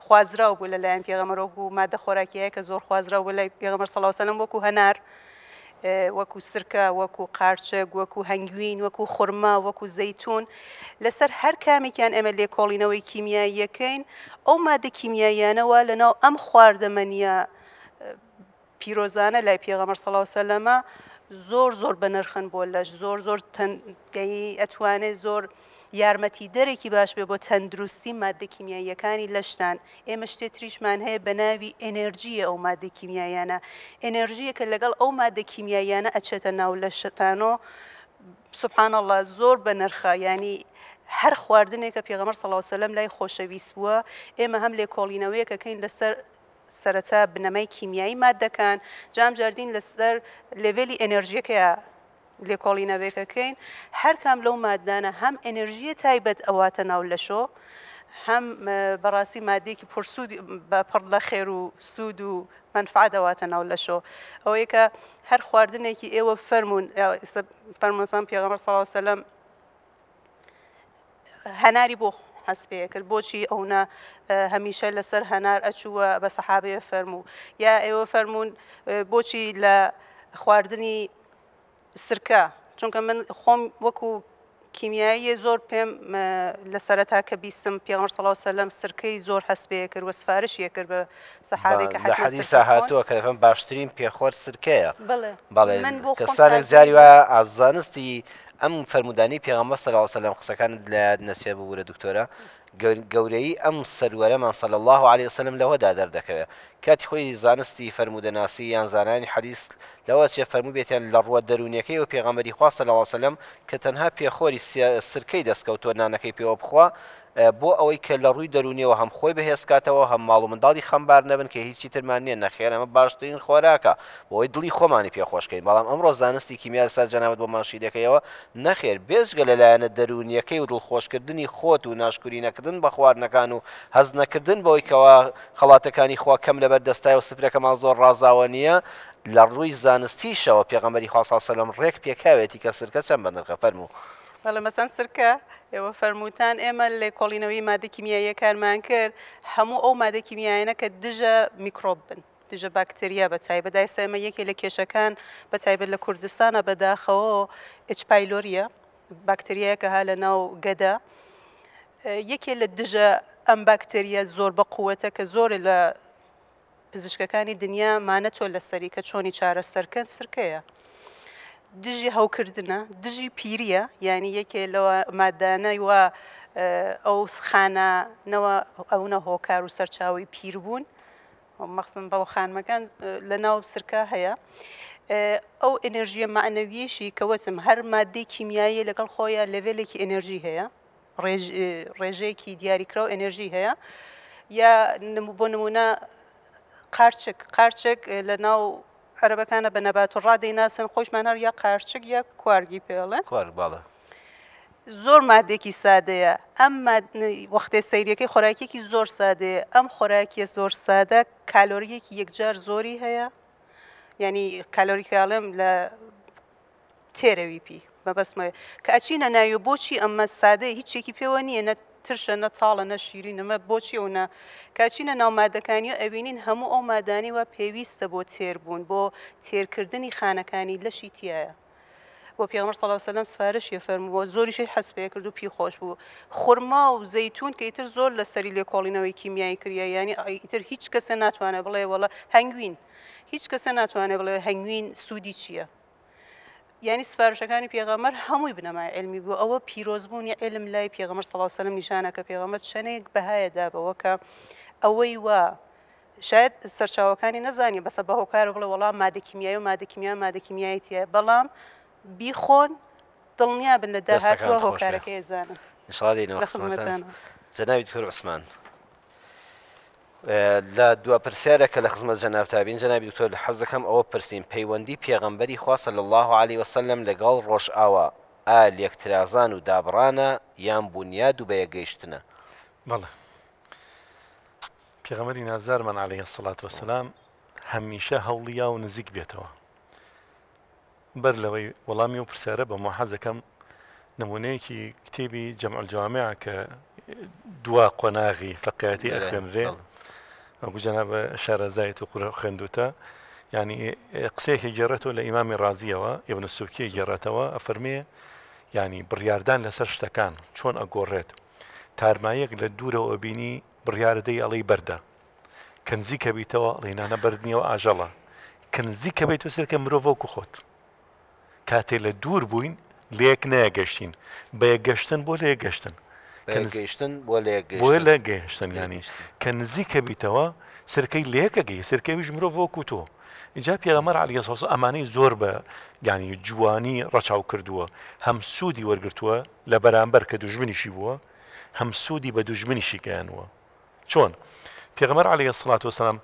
خوازراو بوو لەلایەن پێغەمبەر وەکو مادە خۆراکیەیە کە زۆر خوازراو بوو لای پێغەمبەر صلی الله علیه وسلم وەکو هەنار وەکو سرکە وەکو قارچەک وەکو هەنگوین وەکو خورما وەکو زەیتون لەسەر هەر کامێکیان ئەمە لێکۆڵینەوەی کیمیاییەکەین ئەو مادە کیمیاییانەوە لەناو ئەم خواردەمەنیە پیرۆزانە لای پێغەمبەر صلی الله علیه وسلم زۆر بە نرخن بۆ لەش زۆر ئەتوانێت زۆر یارمەتی دەرێکی باش بێ بۆ تەندروستی مادە کیمیاییەکانی لەشتان ئێمە شتێک تریشمان هەیە بە ناوی ئێنەرژیە ئەو مادە کیمیاییانە ئێنەرژیە کە لەگەڵ ئەو مادە کیمیاییانە ئەچێتە ناو لەشتانۆ سوبحان الله زۆر بە نرخە ینی هەر خواردنێک کە پێغەمبەر صلی الله علیه وسلم لای خۆشەویست بووە ئێمە هەم لێکۆڵینەوەیەکە کەین لەسەر سەرەتا بنەمای کیمیایی مادەکان جام جاردین لەسەر لێڤێلی ئێنەرژیەکەیە لێکۆڵینەوەیەکەکەین هەر کام لەو مادانە هەم ئێنەرژیە تایبەت ئەواتە ناو لەشۆ هەم بەڕاستی مادێکی پرسوود بەپڕ لە خێر و سوود و منفعات ئەواتە ناو لەشۆ ئەوەیە کە هەر خواردنێکی ئێوە فەرمونسان پێغەمبەر صلی الله علیه وسلم هەناری بۆ حەسبەیە کرد بۆچی ئەوە هەمیشە لەسەر هەنار ئەچووە بە سەحابەیە فەرموو یا ئێوە فەرمونون بۆچی لە خواردنی سرکە چونکە من خۆم وەکو کیمیایی زۆر پێم لە سەرەتا کە بیستم پێغەمبەر صلی الله علیه وسلم سرکەی زۆر حەسبەیە کرد و سفارشیە کرد بە سەحابەی کە لە حەدیثە هاتووە کە دەفەرمێ باشترین پێخۆر سرکەیە بەڵێ کەسانێک جاری وایە ئازانستی ئەم فەرمودانی پێغەمبەر صلی الله علیه وسلم قسەکانت لە نەچێ ببوورە دکتۆرە گەورەی ئەم سەروەرەمان صلی الله عليه وسلم لەوەدا دەردەکەوێت کاتی خۆی زانستی فەرمودەناسی یان زانانی حەدیث لەوە چێ فەرموو بێتیان لە ڕووە دەرونیەکەی و پێغەمبەری خوا صلی الله عليه وسلم کە تەنها پێخۆری سرکەی دەستکەوتووە نانەکەی پێوە بخوا بۆ ئەوەی کە لە ڕووی دەرونیەوە هەم خۆی بەهێزکاتەوە هەم ماڵ و منداڵی خەمبار نەبن کە هیچی ترمان نییە نەخێر ئەمە باشترین خۆراکە بۆی دڵی خۆمانی پێخۆشکەین بەڵام ئەمڕۆ زانستی کیمیا سەر جەنابەت بۆ ماشی دەکەیەوە نەخێر بێژگە لەلایەنە دەرونیەکەی و دڵخۆشکردنی خۆت و ناشکوری نەکردن بە خواردنەکان و هەز نەکردن بەوەی کەەوە خەڵاتەکانی خوا کەم لەبەر دەستای و سفرەکەمان زۆر ڕازاوە نییە لە ڕووی زانستیشەوە پێغەمبەری خوا صلی الله علیه وسلم ڕێک پێکاوێتی کە سرکە چەند بە نرخە فەرموو بەڵێ مەسەن سرکە ئێوە فەرمووتان ئێمە لێکۆڵینەوەی مادە کیمیاییەکانمان کرد هەموو ئەو مادە کیمیایانە کە دژە میکرۆب بن دژە باکتریا بەتای بەدایسە ئێمە یەکێ لە کێشەکان بەتایبەت لە کوردستانە بەداخەوە ئچ پایلۆریە باکتریایەکە ها لە ناو گەدا یەکێ لە دژە ئەم باکتریە زۆر بە قووەتە کە زۆر لە پزیشکەکانی دنیا مانەتۆ لەسەری کە چۆنی چارەسەرکەن سرکەیە دژی هەوکردنە دژی پیریە ینی یەکێ لەوە مادانەی وە ئەو خانانەوە ئەوە هۆکار و سەرچاوی پیربوون مەخسم بەو خانمەکان لە ناو سرکە هەیە ئەو ئێنەرژیە معنەویەشی کەوتم هەر مادەی کیمیایی لەگەڵ خۆیان لەڤێلێکی ئێنەرژی هەیە ڕێژەیەکی دیاریکراوە ئێنەرژی هەیە یا بۆ نمونە قارچک لە ناو عەرەبەکانە بە نەبات و ڕادەیناسن خۆشمان هەر یا قارچک یا کوارگی پێڵێ کوارگ باڵە زۆر مادێکی سادەیە ئەم وەختێ سەیرەکەی خۆراکێکی زۆر سادەیە ئەم خۆراکیە زۆر سادە کالۆریەکی یەکجار زۆری هەیە ینی کالۆریکاڵێم لە تێرەوی پی بەبەسمەوە کە ئەچینە ناوی بۆچی ئەمە سادەیە هیچێکی پێوە نییە نە ترشە نە تاڵە نە شیرین ئەمە بۆچی ئەونا کاچینە ناو مادەکانی و ئەبینین هەموو ئەو مادانی وە پێویستە بۆ تێربوون بۆ تێرکردنی خانەکانی لەشی تایە بۆ پێغەمبەر صلی الله علیه و سلم سفارشی فەرمووە زۆریشی حەز پێ کرد و پێی خۆش بوو خورما و زەیتون کە ئیتر زۆر لەسەری لێکۆڵینەوەی کیمیایی کردیە یعنی ئیتر هیچ کەسە ناتوانێت بڵێ وەڵە هەنگوین هیچ کەسە ناتوانێت بڵێ هەنگوین سوودی چییە یعنی سفارشەکانی پێغەمبەر هەمووی بنەمای علمی بوو ئەوە پیرۆزبوونی علم لای پێغەمبەر صلی الله علیه و سلم نیشانە کە پێغەمبەر چەندێک بەهایە دابەوە کە ئەوەی وا شاید سەرچاوەکانی نەزانی بەسە بە هۆکار بڵێ وەڵام مادە کیمیایی و مادە کیمیایی تایە بەڵام بیخۆن دڵنیا بن لە داهاتوە هۆکارەکەی زانن انشاءالله دێنەوە جەنابی دکتۆر عوسمان لە دوا پرسیارێکە لە خزمەت جەناب تابین جەنابی دکتۆر حەز دەکەم ئەوە پرسیم پەیوەندی پێغەمبەری خوا صلی الله علیه وسلم لەگەڵ ڕۆژئاوا ئا لێکترازان و دابڕانە یان بوونیاد و بەیەگەیشتنە بەڵێ پێغەمبەری نازارمان عەلەیهی السەڵات وەسەلام هەمیشە هەوڵیا و نزیک بێتەوە بەر لەوەی وەڵامی و پرسیارە بە حەز دەکەم نمونەیەکی کتێبی جەمع الجوامع کە دوا قۆناغی فەقیهەتی ئەخوێنرێ وەکو جەناب شارەزای توقڕە خوێندوتە یعنی قسەیەکی گێڕێتەوە لە ئیمامی رازیەوە ئیبن السوکی گێڕێتەوە ئەفەرمێ ینی بڕیاردان لەسەر شتەکان چۆن ئەگۆڕێت تارمایەک لە دوورەوە بینی بڕیاردەی ئەڵەی بەردە کەنزی کە بیتەوە ئەڵێنانە بەرد نییەوە ئاژەڵە کەنزی کە بیت سەرکە مرۆڤ وەکو خۆت کاتێ لە دوور بووین لێک نایگەشتین بە یەکگەشتن بۆ لە یەکگەشتن بۆ لە گەیشتن ینی کە نزیکە بیتەوە سەرکەی لێکەگەی سەرکەویش مرۆڤ وەکو تۆ اینجا پێغەمبەر عەلەیهی السەڵات وەسەلام ئەمانەی زۆر بە ینی جوانی ڕەچاو کردووە هەم سوودی وەرگرتووە لە بەرامبەر کە دوژمنیشی بووە هەم سوودی بە دوژمنیشی گەیانوە چۆن پێغەمبەر عەلەیهی السەڵات وەسەلام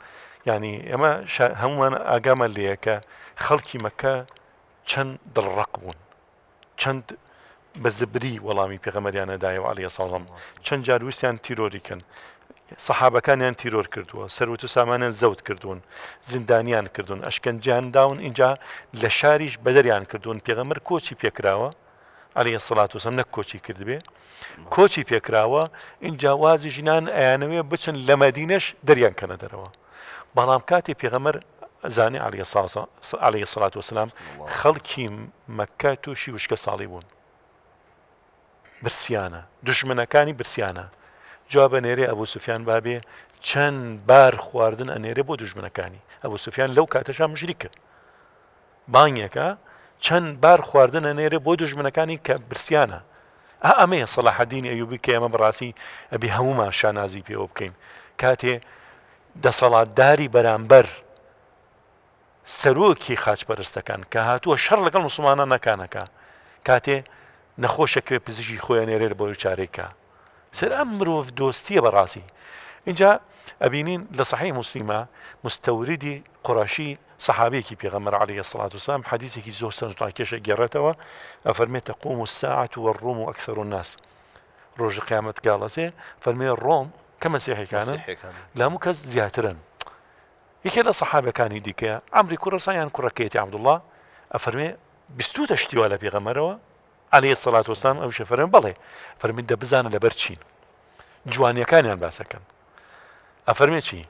ینی ئەمە هەمومان ئاگامە لێیە کە خەڵکی مەکە چەند دڵڕەق بوون چەند بە زبری وەڵامی پێغەمبەریانەدایەوە عەلەیهی السەڵام چەند جار ویستیان تیرۆریکن سەحابەکانیان تیرۆر کردووە سەروت و سامانیان زەوت کردوون زیندانیان کردوون ئەشکەنجیان داون اینجا لە شاریش بەدەریان کردوون پێغەمبەر کۆچی پێکراوە عەلەیهی السەڵات وەسەلام نەک کۆچی کردبێ کۆچی پێکراوە اینجا وازی ژینان ئەیانەوێ بچن لە مەدینەش دەریان کەنە دەرەوە بەڵام کاتی پێغەمبەر زانی عەلەیهی السەڵات وەسەلام خەڵکی مەکە تووشی وشکە ساڵی بوون برسیانە دوژمنەکانی برسیانە جواب نێرێ ئەبوو سوفیان بابێ چەند بار خواردن ئەنێرێ بۆ دوژمنەکانی ئەبوو سوفیان لەو کاتەشا مشریک کرد بانگێکە چەند بار خواردن ئەنێرێ بۆ دوژمنەکانی کە برسیانە ئەمەیە سەلاح الدین ئەیوبی کە ئێمە بەڕاستی ئەبێ هەموومان شانازی پێوە بکەین کاتێ دەسەڵاتداری بەرامبەر سەرۆکی خاچپەرستەکان کە هاتووە شەڕ لەگەڵ موسڵمانان نەکانەکە کاتێ نەخۆشەکوێ پزیشکی خۆیان نێرێ بۆ چارێکە سەر ئەم مرۆڤ دۆستیە بەڕاستی اینجا ئەبینین لە صحیح مسلیمە مستەوریدی قوڕاشی سەحابەیەکی پێغەمبەر عەلەیهی السەڵات وەسەلام حەدیثێکی زۆر سەرنجڕاکێشە گێڕێتەوە ئەفەرمێ تەقوم الساعة والروم أكثر الناس ڕۆژی قیامەت گاڵەسێ فەرمێ ڕۆم کە مەسیحیەکانن لە هەموو کەس زیاترن یەکێ لە سەحابەکانی دیکە عەمری کوڕە یان کوڕەکەیەتی عەبدوڵڵا ئەفەرمێ بیستوتە شتیوە لە پێغەمبەرەوە عەلەیهی السەڵات وەسەلام ئەو شەفەرمێ بەڵێ فەرمی دەبزانە لەبەر چین جوانیەکانیان باسەکەن ئەفەرمێ چی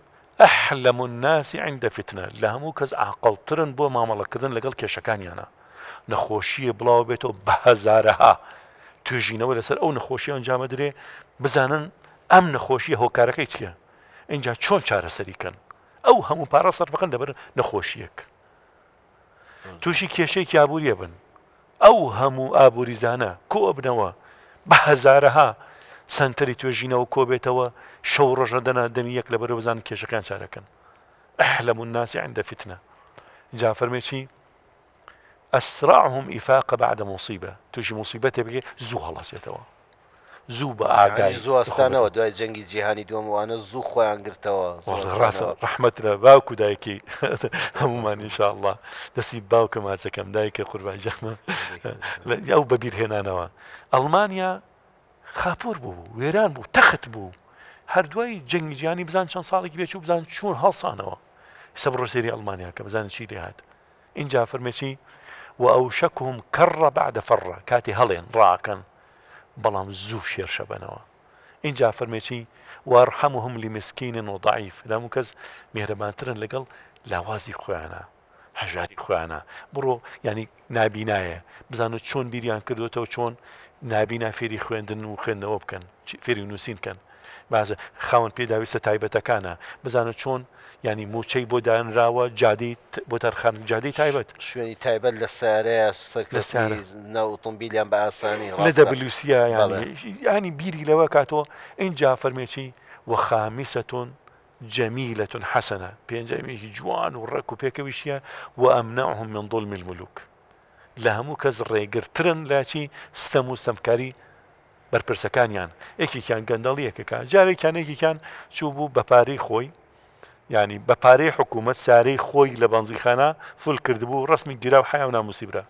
ئەحلەم الناس عند فتنە لە هەموو کەس عاقڵترن بۆ مامەڵەکردن لەگەڵ کێشەکانیانە نەخۆشیە بڵاو بێتەوە بە هەزارەها توێژینەوە لەسەر ئەو نەخۆشیە ئەنجامە درێ بزانن ئەم نەخۆشیە هۆکارەکەی چییە اینجا چۆن چارەسەریکەن ئەو هەموو پارە سەرف بکەن لەبەر نەخۆشیەک تووشی کێشەیەکی ئابووریە بن ئەو هەموو ئابووریزانە کۆ بنەوە بە هەزارەها سنتەری توێژینەوە کۆبێتەوە شەو ڕۆژە دەنا دەمی یەک لەبەرە بزانن کێشەکان چارەکەن ئەحلەم الناس عند فتنە جا فەرمێ چی ئەسرعهم ئیفاقە بعد مصیبە تووشی مصیبەتێ بگێ زوو هەڵەسێتەوە زوو بە ئاگای زوواستانەوە دوای جەنگی جیهانی دووەموانە زوو خۆیان گرتەوە ڕاستە ڕەحمەت لە باوکو دایکی هەمومان ئینشاءالله دەستی باوکە ماچەکەم دایکە قوربان جەمە ئەو بەبیرهێنانەوە ئەڵمانیا خاپۆر بوو وێران بوو تەخت بوو هەردوای جەنگی جیهانی بزان چەند ساڵێکی پێچوو بزان چۆن هەڵسانەوە ئێستا بڕۆ سێری ئەڵمانیا کە بزانن چی لێ هات اینجا فەرمێکی وأوشكهم كر بعد فر كاتي هلين راكن بلام زو شير شبنوا إن جاء فرميتي وارحمهم لمسكين وضعيف لا مكز مهربان ترن لقل لاوازي خوانا هەژاری خۆیانە بڕۆ ینی نابینایە بزانت چۆن بیریان کردوێتەوە چۆن نابینا فێری خوێندن و خوێندنەوە بکەن فێری نووسین کەن بازە خاوەن پێداویستە تایبەتەکانە بزانە چۆن ینی موچەی بۆ دانراوە جادی بۆ تەرخان جادی تایبەت شوێنی تایبەت لە سارەیە سەرکەسی نەوتۆمبیلیان بە ئاسانی لە دەبلوسیە ینی بیری لەوە کاتەوە اینجا فەرمێکی وەخامیسەتون جميلة حسنة بينجامي جوان والركو بيكويشيا وأمنعهم من ظلم الملوك لهمو كزري قرترن لاشي استمكاري برپرسكان يعني ايكي كان قندالي ايكي كان جاري كان ايكي كان شوفو بباري خوي يعني بباري حكومة ساري خوي لبنزيخانة فل كردبو رسمي جراو حياونا مصيبرا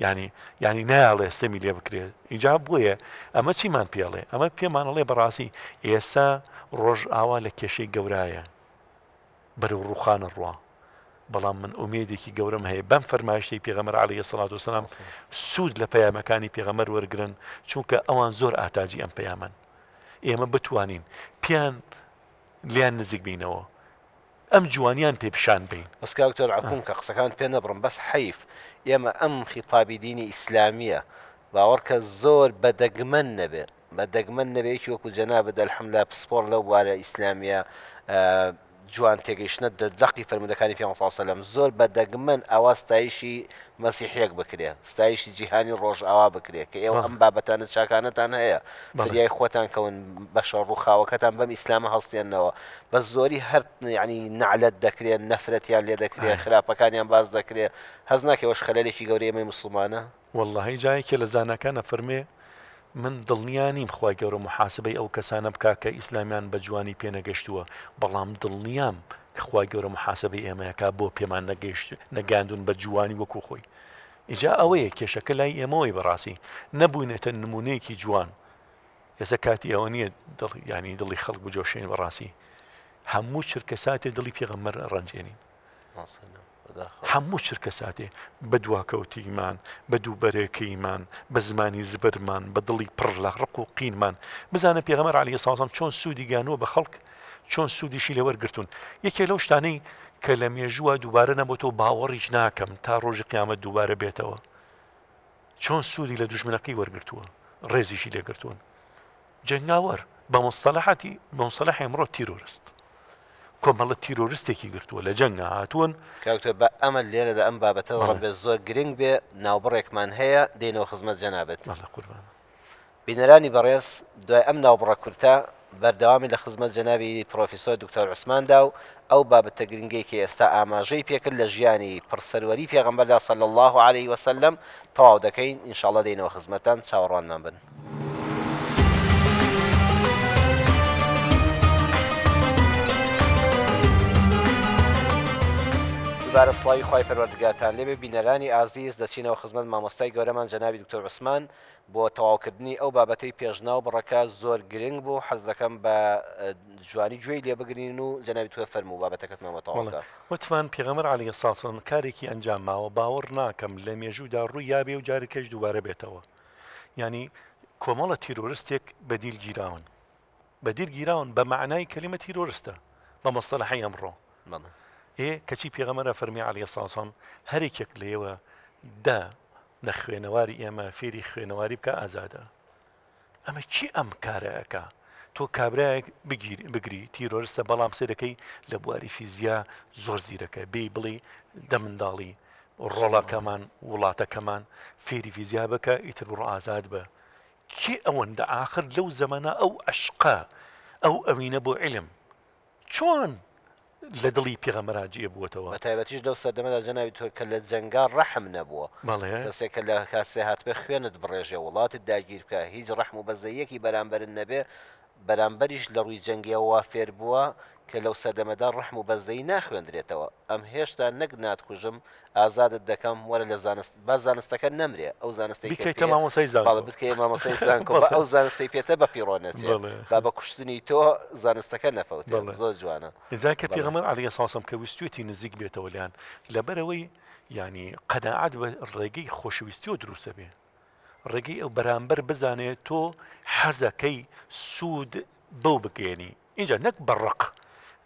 يعني نال استمي لي بكري اجاب بويا اما چی مان پیاله اما پیمان الله براسي ئێستا ڕۆژ ئاوا لە کێشەی گەورایە بەرەو ڕوخانە ڕوا بەڵام من ئومێدێکی گەورەم هەیە بەم فەرمایشتەی پێغەمبەر عەلەیهی السەڵاتو وەسەلام سوود لە پەیامەکانی پێغەمبەر وەرگرن چونکە ئەوان زۆر ئاهاتاجی ئەم پەیامن ئێمە بتوانین پیان لیان نزیک بینەوە ئەم جوانیان پێ پیشان بین بەس کاکتۆر عەفوم کە قسەکان پێ نەبڕم بەس حەیف ئێمە ئەم خیتابی دینی ئیسلامیە باوەڕکە زۆر بەدەگمەن نەبێت بەدەگمەن نەبێکی وەکو جەنابەت ئەلحەمدوللا پسپۆڕ لەو بوارە ئیسلامیە جوان تێگەیشتنە دەقی فەرمودەکانی پێغەمبەر صلی الله علیه و سلم زۆر بەدەگمەن ئەوا ستایشی مەسیحیەک بکرێ ستایشی جیهانی ڕۆژ ئاوا بکرێ کە ئێوە ئەم بابەتانە چاکانەتان هەیە فریای خۆتان کەون بەشە ڕووخاوەکەتان بەم ئیسلامە هەڵستێننەوە بە زۆری هەر ینی نەعلەت دەکرێت نەفرەتیان لێ دەکرێت خراپەکانیان باز دەکرێت هەز ناکەوەش خەلەلێکی گەورەی ئێمەی موسڵمانە واللهی جایەکێ لە زانەکانە فەرمێ من دڵنیانیم خی گەورە محاسبەی ئەو کەسانە بکا کە ئیسلامیان بە جوانی پێنەگەشتووە بەڵام دڵنیام خی گەورە محاسبەی ئێمەیەکا بۆ پێمان نەگەاندون بە جوانی وەکو خۆی ئیجا ئەوەیە کێشەکە لای ئێمەوەی بەڕاستی نەبووینێتە نمونەیەکی جوان ئێستا کاتی ئەوە نییە ینی دڵی خەڵک بجۆشێن بەڕاستی هەموو چرکە ساتێ دڵی پێغەمبەر ڕەنجێنین هەموو چرکە ساتێ بە دواکەوتیمان بە دووبەرێکیمان بە زمانی زبرمان بە دڵی پڕ لە ڕق و قینمان بزانە پێغەمبەر عەلەیهی سەڵام چۆن سوودی گانووە بە خەڵک چۆن سوودیشی لە وەرگرتوون یەکێ لەو شتانەی کە لە مێژووە دووبارە نەبووەوە باوەڕیش ناکەم تا ڕۆژی قیامەت دووبارە بێتەوە چۆن سوودی لە دوژمنەکەی وەرگرتووە ڕێزیشی لێگرتوون جەنگاوەر بە مۆستەلەحی ئەمڕۆ تیرۆریست کۆمەڵە تیرۆریستێکی گرتووە لە جەنگا هاتوون کاکتۆر بە ئەمە لێرەدا ئەم بابەتەوە بێ زۆر گرنگ بێ ناوبڕێکمان هەیە دێنەوە خزمەت جەنابەت بینەرانی بەڕێز دوای ئەم ناوبڕە کورتە بەردەوامی لە خزمەت جەنابی پرۆفیسۆر دکتۆر عوسماندا و ئەو بابەتە گرنگێکی ئێستا ئاماژەی پێکرد لە ژیانی پڕسەروەری پێغەمبەردا صلی الله علیه وسلم تەواو دەکەین ئینشاءڵڵا دێنەوە خزمەتان چاوەڕوانمان بن دووبارە سڵاوی خوای پەروەردگارتان لێبێ بینەرانی ئازیز دەچینەوە خزمەت مامۆستای گەورەمان جەنابی دکتۆر عوسمان بۆ تەواوکردنی ئەو بابەتەی پێشناو بڕەکە زۆر گرنگ بوو حەز دەکەم بە جوانی گوێی لێ بگرین و جەنابی تۆ فەرموو بابەتەکەتمانەوە تەواوکە وتمان پێغەمبەر عەلەیهی سەڵاتو وەسەلام کارێکی ئەنجام ماوە باوەڕ ناکەم لە مێژوودا ڕووی یابێ و جارێکەش دووبارە بێتەوە ینی کۆمەڵە تیرۆریستێک بەدیل گیراون بەدیل گیراون بە معنای کەلیمە تیرۆریستە بە مەستەلەحی ئەمڕۆ کەچی پێغەمبەر فەرمی عەلەیهی سەڵاتو وەسەلام هەرێکێک لێوە دا لە خوێنەواری ئێمە فێری خوێنەواری بکە ئازادە ئەمە چی ئەم کارەکە تۆ کابرایەک بگری تیرۆریستە بەڵام سێرەکەی لە بواری فیزیا زۆر زیرەکە بێ بڵێ دە منداڵی ڕۆڵەکەمان وڵاتەکەمان فێری فیزیا بکە ئیتر بڕۆ ئازاد بە کی ئەوەندە ئاخر لەو زەمانە ئەو عەشقە ئەو ئەوینە بۆ عیلم چۆن لە دڵی پێغەمبەراجیە بووەتەوە بە تایبەتیش لەو سەردەمەدا جەنابی تۆ کە لە جەنگار ڕەحم نەبووە بەڵێ کەسێکە لە کاسێ هاتبێ خوێنت بڕێژێ وڵاتت داگیر بکە هیچ ڕەحم و بەزەیەکی بەرامبەرن نەبێ بەرامبەریش لە ڕووی جەنگیەوە فێر بووە کە لەو سەردەمەدا ڕەحم و بەزەی ناخوێندرێتەوە ئەم هێشتا نەک ناتکوژم ئازادت دەکەم وەرە لە زانست با زانستەکە نەمرێ ئەو زانستی بیکەیتە مامۆسای زانکۆ باڵە بکەی مامۆسای زانکۆ بە ئەو زانستی پێتە بە فیڕۆنەچێ با بە کوشتنی تۆ زانستەکە نەفەوتێ زۆر جوانە ئێجا کە پێغەمبەر عەلەیهی سڵام کە ویستوێتی نزیک بێتەوە لیان لەبەرەوەی ینی قەناعەت بە ڕێگەی خۆشەویستیەوە دروستە بێ ڕێگەی ئەو بەرامبەر بزانێت تۆ حەزەکەی سوود بەو بگەێنی اینجا نەک بەڕق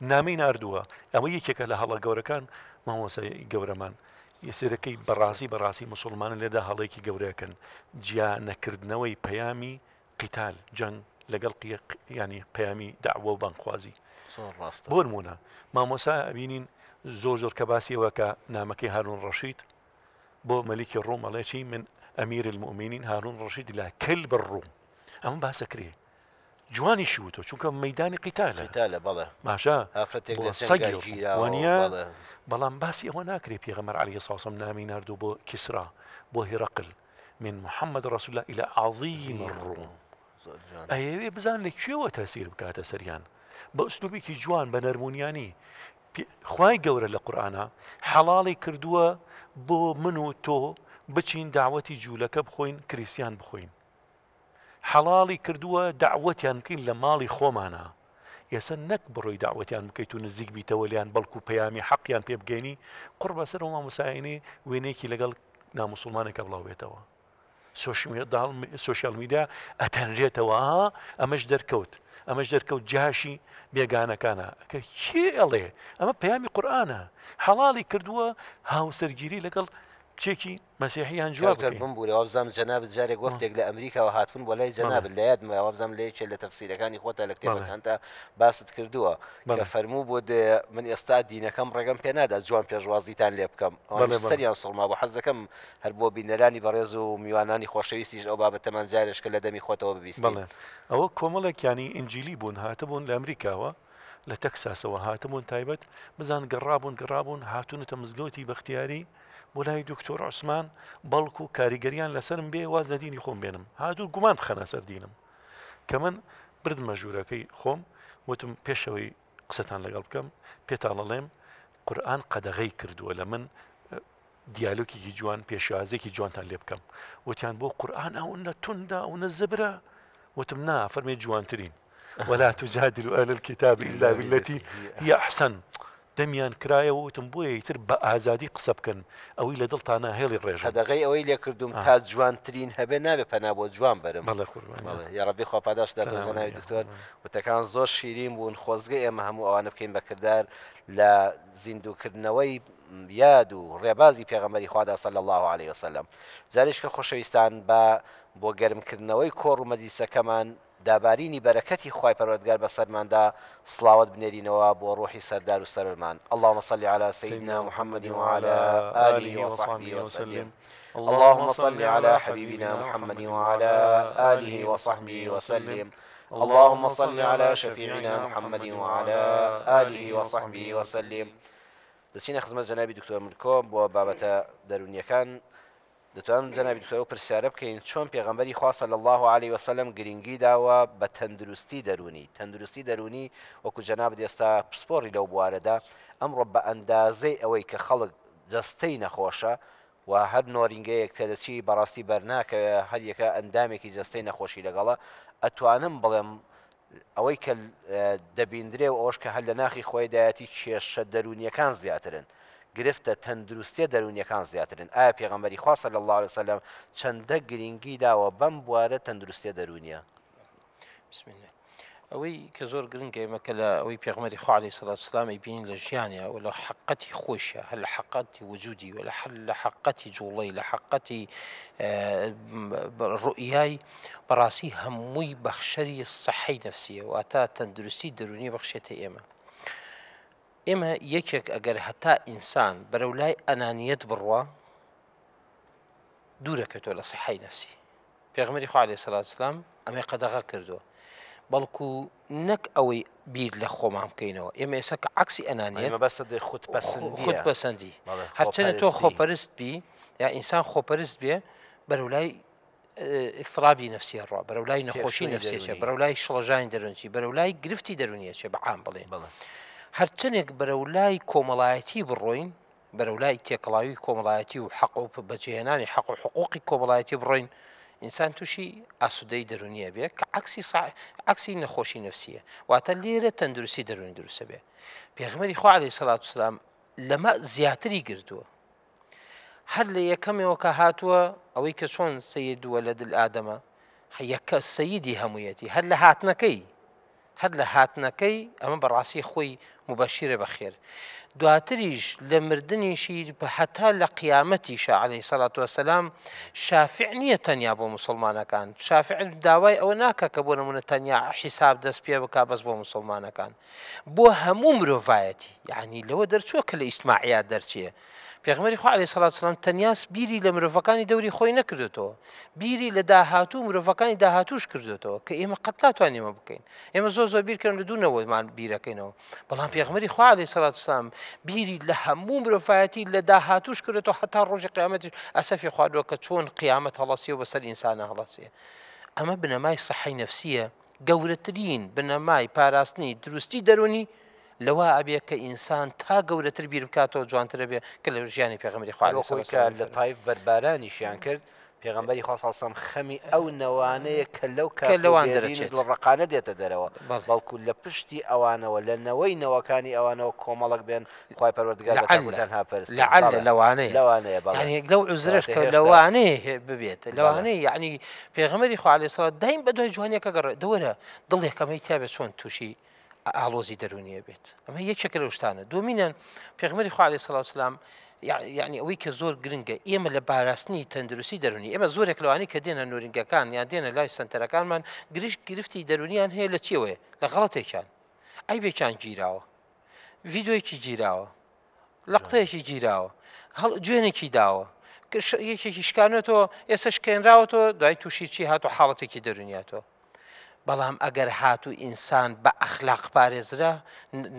نامەی ناردووە ئەمە یەکێکە لە هەڵە گەورەکان مامۆسای گەورەمان یەسێرەکەی بەڕاستی مسلمانە لێدا هەڵەیەکی گەورەکەن جیا نەکردنەوەی پەیامی قیتال جەنگ لەگەڵ ینی پەیامی داعوە و بانخوازی بۆ نمونە مامۆسا ئەبینین زۆر کە باسیەوە کە نامەکەی هارون ڕەشید بۆ مەلیکی ڕۆم ئەڵێکی من ئەمیر المؤمنین هارون ڕەشید لا کەلب الڕوم ئەمە باسەکرێ جوانی شوتۆ چونکە مەدانی قیتالە بەڵێ ماشا وانە بەڵێ بەڵام باسی ئەوە ناکرێت پێغەمبەر عەلەیهی سڵام نامی ناردوو بۆ کیسرا بۆ هێرەقل من محەممەد ڕەسوول الله إلى عظیم الڕوم ئەیەوێ بزان لەکوێوە تەسیر بکاتە سەریان بە ئوسلوبێکی جوان بە نەرمونیانی خوای گەورە لە قورئانە حەڵاڵی کردووە بۆ من و تۆ بچین داوەتی جوولەکە بخۆین کریسیان بخۆین حەڵاڵی کردووە داوەتیان بکەین لە ماڵی خۆمانە ئێستا نەک بڕۆی داوەتیان بکەیت و نزیک بیتەوە لیان بەڵکو پەیامی حەقیان پێ بگەینی قڕ بەسەر ئەو مامۆسایانی وێنەیەکی لەگەڵ ناموسڵمانێکە بڵاو بێتەوە سوشیال میدیا ئەتەنرێتەوە ئەمەش دەرکەوت جاشی بێگانەکانە کە کێ ئەڵێ ئەمە پەیامی قورئانە حەڵاڵی کردووە هاوسەرگیری لەگەڵ کچێکی مەسیحیان جواب بم بوو بزانم جەنابەت جارێک وەختێک لە ئەمریکاوە هاتبوون بۆ لای جەنابەت لە یادمەوە بزانم لەیەکێ لە تەفسیرەکانی خۆتە لە کتێبەکانتە باست کردووە کە فەرموو بۆ من ئێستا دینەکەم ڕێگەم پێ نادا جوان پێشوازیتان لێ بکەم سەریان سڵما بۆ حەز دەکەم هەر بۆ بینەرانی بەڕێز و میوانانی خۆشەویستیش ئەو بابەتەمان جارێشکە لە دەمی خۆتەوە ببیستین ئەوە کۆمەڵێکیانی ئینجیلی بوون هاتەبوون لە ئەمریکاوە لە تەکساسەوە هاتەبوون تایبەت بزان گەڕابوون هاتوونەتە مزگەوتی بەختیاری بۆ لای دکتۆر عوسمان بەڵکو و کاریگەریان لەسرم بێ واز لە دینی خۆم بێنم هاتوو گومان بخەنە سەر دینم کە من بردمە ژوورەکەی خۆم وتم پێشەوەی قسەتان لەگەڵ بکەم پێتاڵەڵێم قورئان قەدەغەی کردووە لە من دیالۆگێکی جوان پێشوازێکی جوانتان لێ بکەم وتیان بۆ قورئان ئەوەنە توندا ئەوەنە زبرە وتم نا فەرمێ جوانترین ولا تجادلوا أهل الكتاب إلا بالتي هي أحسن دەمیان کرایەوە وتم بۆیە ئیتر بە ئازادی قسە بکەن ئەوەی لە دڵتانە هێڵی ڕێژ قەدەغەی ئەوەی لێ کردوم تا جوانترین هەبێ نابێ پەنا بۆ جوان بەرم یا ڕەبی خۆپاداش دەتەوە ناوی دکتۆر وتەکان زۆر شیرین بوون خۆزگە ئێمە هەموو ئەوانە بکەین بە کردار لە زیندووکردنەوەی یاد و ڕێبازی پێغەمبەری خوادا صلی الله عليه وسلم جارێک کە خۆشەویستان بۆ گەرمکردنەوەی کۆڕ و مەجلیسەکەمان دابارینی بەرەکەتی خوای پەروەردگار بەسەرماندا سڵاوەت بنێرینەوە بۆ ڕۆحی سەردار و سەرمان اللهم صل على سيدنا محمد وعلى آله وصحبه وسلم اللهم صل على حبيبنا محمد وعلى آله وصحبه وسلم اللهم صل على شفيعنا محمد وعلى آله وصحبه وسلم دەچینە خزمەت جەنابی دکتۆر مرکۆ بۆ بابەتە دەرونیەکان دەتوانم جەنابی دکتۆر پرسیارە بکەین چۆن پێغەمبەری خوا صلی الله عليه وسلم گرنگی داوە بە تەندروستی دەرونی وەکو جەنابەت ئێستا پسپۆڕی لەو بوارەدا ئەمڕۆ بە ئەندازەی ئەوەی کە خەڵک جەستەی نەخۆشە و هەر نۆرینگەیەک تەدەچی بەڕاستی بەرناکە هەر یەکە ئەندامێکی جەستەی نەخۆشی لەگەڵە ئەتوانم بڵێم ئەوەی کە دەبیندرێ و ئەوش کە هەر لە ناخی خۆی دایەتی کێشە دەرونیەکان زیاترن گرفتە تەندروستیە دەرونیەکان زیاترن ئایا پێغەمبەری خوا صلی الله عليه وسلم چەندە گرنگی داوە بەم بوارە تەندروستیە دەرونیە بسم الله ئەوەی کە زۆر گرنگە ئێمە کە لە ئەوەی پێغەمبەری خوا عەلەیهی سەڵات وسەلام ئەیبینین لە ژیانیا و لە حەقەتی خۆشیە هەر لە حەقەتی وجودی و لە حەقەتی جوڵەی لە حەقەتی ڕؤیای بەڕاستی هەمووی بەخشەری سەحەی نەفسیە واتە تەندروستی دەرونی بەخشێتە ئێمە یەکێک ئەگەر هەتا ئینسان بەرەو لای ئەنانیەت بڕوە دوورەکەوێتەوە لە سەحەی نەفسی پێغەمبەری خوا عەلەیهی سەڵات وسەلام ئەمەی قەدەغە کردووە بەڵکو نەک ئەوەی بیر لە خۆمان بکەینەوە ئێمە ئێستا کە عکسی ئەنانیت بەستە خود پەسەندی هەرچەنە تۆ خۆپەرست بی یا ئینسان خۆپەرست بێ بەرەولای ئیفرابی نفسیە ڕوا بەرەولای نەخۆشی نفسیەچێ بەرەولای شڵەژانی دەرونچی بەرەولای گرفتی دەرونیەچێ بەعام بڵێ هەرچەنێک بەرەولای کۆمەڵایەتی بڕۆین بەرەولای تێکەڵاوی کۆمەڵایەتی و حەق و بەجێهێنانی حەق و حقوقی کۆمەڵایەتی بڕۆین ئینسان تووشی ئاسوودەی دەرونیە بێ کە عکسی نەخۆشی نفسیە واتە لێرە تەندروستی دەرونی دروستە بێ پێغمبەری خوا عەلەیهی سەڵات وسەلام لەمە زیاتری گردووە هەر لە یەکەمەوە کە هاتووە ئەوەی کە چۆن سەید وەلەد ئادەمە یەکە سەیدی هەموویەتی هەر لە هاتنەکەی ئەمە بەڕاستی خۆی مبەشیرە بەخێر دواتریش لە مردنیشی هەتا لە قیامەتیشە عەلەیهی سەڵات وەسەلام شافع نییە تەنیا بۆ موسڵمانەکان شافع داوای ئەوە ناکە کە بۆ نمونە تەنیا حیساب دەست پێ بکا بەس بۆ موسڵمانەکان بۆ هەموو مرۆڤایەتی یعنی لەوە دەرچووە کە لە ئیجتماعیات دەرچێ پێغمبەری خوا عەلەیهی سەڵات وسەلام تەنیاس بیری لە مرۆڤەکانی دەوری خۆی نەکردوێتەوە بیری لە داهاتوو مرۆڤەکانی داهاتووش کردوێتەوە کە ئێمە قەت ناتوانین ئێمە بکەین ئێمە زۆر بیرکەن لە دوونەوەمان بیرەکەینەوە بەڵام پێغمبەری خوا عەلەیهی سەڵات وسەلام بیری لە هەموو مرۆڤایەتی لە داهاتووش کردوێتەوە هەتا ڕۆژی قیامەتی ئەسەفی خواردووە کە چۆن قیامەت هەڵەسیە و بەسەر ئینسانە هەڵەسیە ئەمە بنەمای سەحەی نەفسیە گەورەترین بنەمای پاراستنی دروستی دەرونی لەوە ئەبێ کە ئینسان تا گەورەتر بیر بکاتەوە جوانترە بێ کە لە ژیانی پێغمبەری خوا عەلەیهی سەڵات وسەلام لە تایف بەربارانیشیان کرد پێغمبەری خوا صلی الله علیه و سلم خەمی ئەو نەوانەیە کە لەو لەوان دەرەچێت ڕقانە دێتە دەرەوە بەڵکو لە پشتی ئەوانەوە لە نەوەی نەوەکانی ئەوانەوە کۆمەڵک بێن خوای پەروەردگار تەنها پەرست لەوانەیە یعنی لەو عوزرش کە لەوانەیە ببێت لەوانەیە یعنی پێغمبەری خوا عەلەیهی سەڵات دایم بەدوای جوانیەکە گەڕێت دەوەرە دڵێکەمەی تابێت چۆن تووشی ئالۆزی دەرونیە بێت ئەمە یەکێکە لەو شتانە دومینەن پێغمبەری خوا عەلەیهی سەڵات وسەلام یعنی ئەوەی کە زۆر گرنگە ئێمە لە باراستنی تەندروستی دەرونی ئێمە زۆرێک لەوانی کە دێنە نورینگەکان یان دێنە لای سنتەرەکانمان گرفتی دەرونیان هەیە لە چیەوەیە لە غەڵەتێکیان ئایبێکیان گیراوە ڤیدۆیەکی گیراوە لەقتەیەکی گیراوە گوێنێکی داوە یەکێکی شکانێتەوە ئێستا شکێنراوەتەوە دوای تووشی چی هاتووە حاڵەتێکی دەرونیاتەوە بەڵام ئەگەر هاتوو ئینسان بە ئەخلاق پارێزرا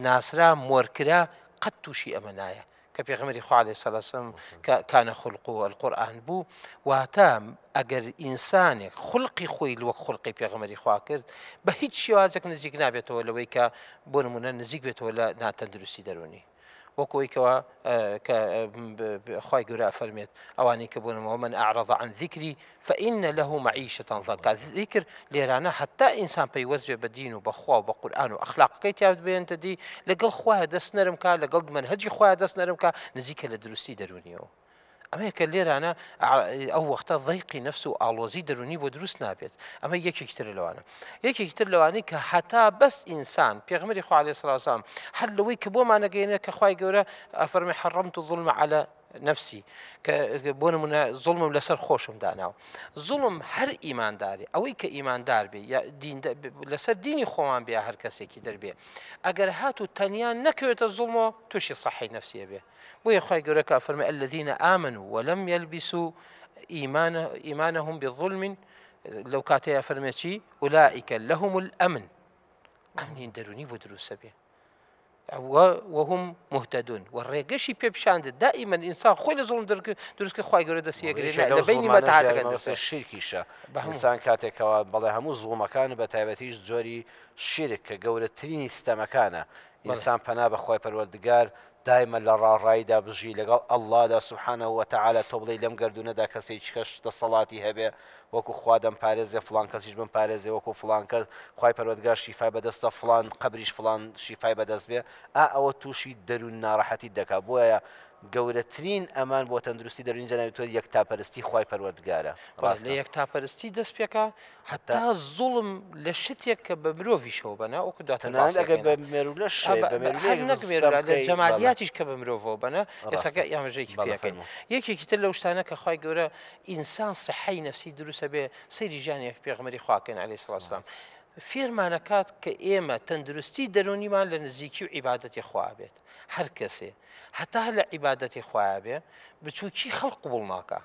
ناسرا مۆرکرا قەت تووشی ئەمە نایە کە پێغمبەری خوا عەلەیهی سەڵات وسەلام کانە خولقه القورئان بوو واتە ئەگەر ئینسانێک خولقی خۆی وەک خولقی پێغمبەری خوا کرد بە هیچ شێوازێک نزیک نابێتەوە لەوەی کە بۆ نمونە نزیک بێتەوە لە ناتەندروستی دەرونی وەکەوەیکەوە کە خوای گەورە فەرمێت ئەوانەی کە بوونەوە من ئەعرض عن ذکری فإن له معيشة ضنكا ذکر لێرانە حتا ئینسان پەیوەست بێ بە دین و بەخوا و بە قورئان و ئەخلاقەکەی تیاوت بێنتە دی لەگەڵ خوایە دەست نەرم کا لەگەڵ منهەجی خوایە دەست نەرم کا نزیکە لە دروستی دەرونیەوە ئەمەیە کە لێرانە ئەو وەختە ضەیقی نەفس و ئاڵۆزی دەرونی بۆ دروست نابێت ئەمە یەکێکتر لەوانە یەکێکتر لەوانەی کە هەتا بەس ئینسان پێغمبەری خوا عەلەیهی سەڵات وسەلام هەر لەوەی کە بۆمانەگەیەنێت کە خوای گەورە ئەفەرمێ حەڕەمت الظولم عەلە نفسی کە بۆ نمونە زوڵمم لەسەر خۆشم داناوە زوڵم هەر ئیماندارێ ئەوەی کە ئیماندار بێ یا لەسەر دینی خۆمان بێ هەر کەسێکی دەربێ ئەگەر هاتوو تەنیا نەکەوێتە زوڵمەوە تووشی سەحەی نەفسیە بێ بۆیە خوای گەورە کە فەرمێ الذين آمنوا ولم يلبسوا إيمانهم بالظلم لەو کاتەیە فەرمێ چی أولئك لهم الأمن ئەمنین دەرونی بۆ دروستە بێ وهم مهتدون والرێگەشی پێپشاندە دائما ئینسان خۆی لە زوڵم دروستکە خوای گەورە دەستیەگرێت لە بینی مەتاعاتەکە شیرکیشە ئینسان کاتێکەوە بەڵێ هەموو زوڵمەکان بە تایبەتیش جۆری شیرک کە گەورەترینی ستەمەکانە ئینسان پەنا بە خوای پەروەردگار دائما لە ڕاڕایدا بژی لەگەڵ ئەڵڵادا سوبحانەهو وتەعالە تۆ بڵێ لەم گەردونەدا کەسێکی کەش دەسەڵاتی هەبێ وەکو خوا دەمپارێزێ فڵان کەسیش بمپارێزێ وەکو فڵان کەس خوای پەروەردگار شیفای بەدەستە فڵان قەبریش فڵان شیفای بەدەست بێ ئەوە تووشی دەرون ناڕەحەتی دەکات بۆیە گەورەترین ئەمان بۆ تەندروستی دەرونی جەنابەتی یەکتاپەرستی خوای پەروەردگارە لە یەکتاپەرستی دەست پێکا هەتا زوڵم لە شتێک کە بە مرۆڤیشەوە بەنا وەکو دواتەنەگە بە مێرولەش لە جەمادیاتیش کە بە مرۆڤەوە بەنا ئێساکە ئاماژەیەکی پێەکەین یەکێکی تر لەو شتانە کە خوای گەورە ئینسان سەحەی نەفسی دروستە بێ سەیری ژیانی پێغمبەری خواکەن عەلەیهی سەڵات وسەلام فێرمانەکات کە ئێمە تەندروستی دەرونیمان لە نزیکی و عیبادەتی خوا بێت هەر کەسێ هەتا لە عیبادەتی خوایە بێ بچووکی خەڵق قبوڵ ناکە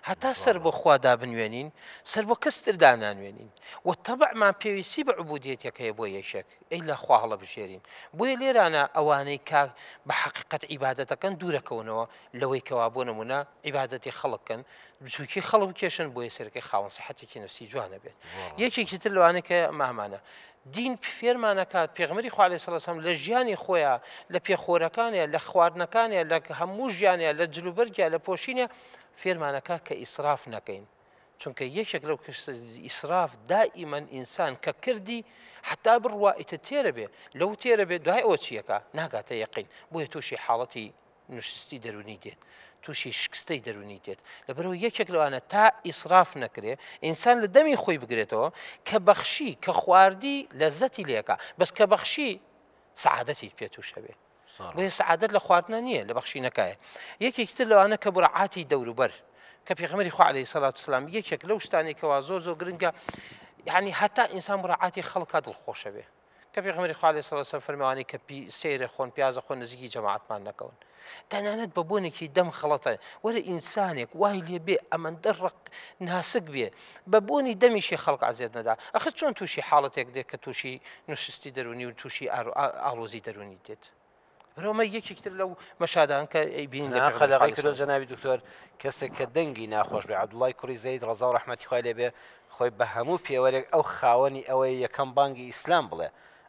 هەتا سەر بۆ خوادا بنوێنین سەر بۆ کەس تردا نانوێنین و تەبعمان پێویستی بە عبودیەتەکەیە بۆ یەشێک ئەی لە خوا هەڵە بژێرین بۆیە لێرانە ئەوانەی کا بە حقیقەت عیبادەتەکەن دوورەکەونەوە لەوەی کەوا بۆ نمونە عیبادەتی خەڵکن بچووکی خەڵک بکێشن بۆ سەرەکەی خاوەن سیحەتێکی نفسی جوانە بێت یەکێکی تر لەوانەیە کە مامانە دین فێرمانەکات پێغمبەری خوا عەلەیهی سەڵات وسەلام لە ژیانی خۆیان لە پێخۆرەکانیان لە خواردنەکانیان لە هەموو ژیانیان لە جلوبەرگیان لە پۆشینە فێرمانەکە کە ئیسراف نەکەین چونکە یەکێک لەو ئیسراف دائیمەن ئینسان کە کردی حتا بڕوا ئیتە تێرە بێ لەو تێرە بێ دوای ئەوە چیەکە ناگاتە یەقین بۆیە تووشی حاڵەتی نوشستی دەرونی دێت تووشی شکستەی دەرونی دێت لەبەرەوە یەکێک لەوانە تا ئیسراف نەکرێ ئینسان لە دەمی خۆی بگرێتەوە کە بەخشی کە خواردی لەزەتی لێکە بەس کە بەخشی سەعادەتی پێ تووشە بێ بۆیە سەعادەت لە خواردنە نییە لە بەخشینەکایە یەکێکی تر لەوانە کە بڕعاتی دەوروبەر کە پێغمبەری خوا عەلەیهی سەڵات وسەلام یەکێک لەو شتانی کەوا زۆر گرنگە یعنی هەتا ئینسان بڕعاتی خەڵکا دڵخۆشە بێ کە پێغمبەری خوا عەلەیهی سەڵات وسەلام فەرمێوانی کە سەیرە خۆن پیازە خۆن نزیکی جەماعەتمان نەکەون تەنانەت بە بۆنێکی دەم خەڵەتە وەرە ئینسانێک وای لێ بێ ئەمەندە ناسک بێ بە بۆنی دەمیشی خەڵک عەزیەت نەدا ئەخە چۆن تووشی حاڵەتێک دێت کە تووشی نوشستی دەرونی و تووشی ئاڵۆزی دەرونی دێت برۆمە یەکێکتر لەو مەشادان کە ئەیبین خەلەقی کردو جەنابی دکتۆر کەسێک کە دەنگی ناخۆش بێ عەبدوڵای کوڕی زەید ڕەزا و ڕەحمەتی خوای لێ بێ خۆی بە هەموو پێوەرێک ئەو خاوەنی ئەوەی یەکەم بانگی ئیسلام بڵێ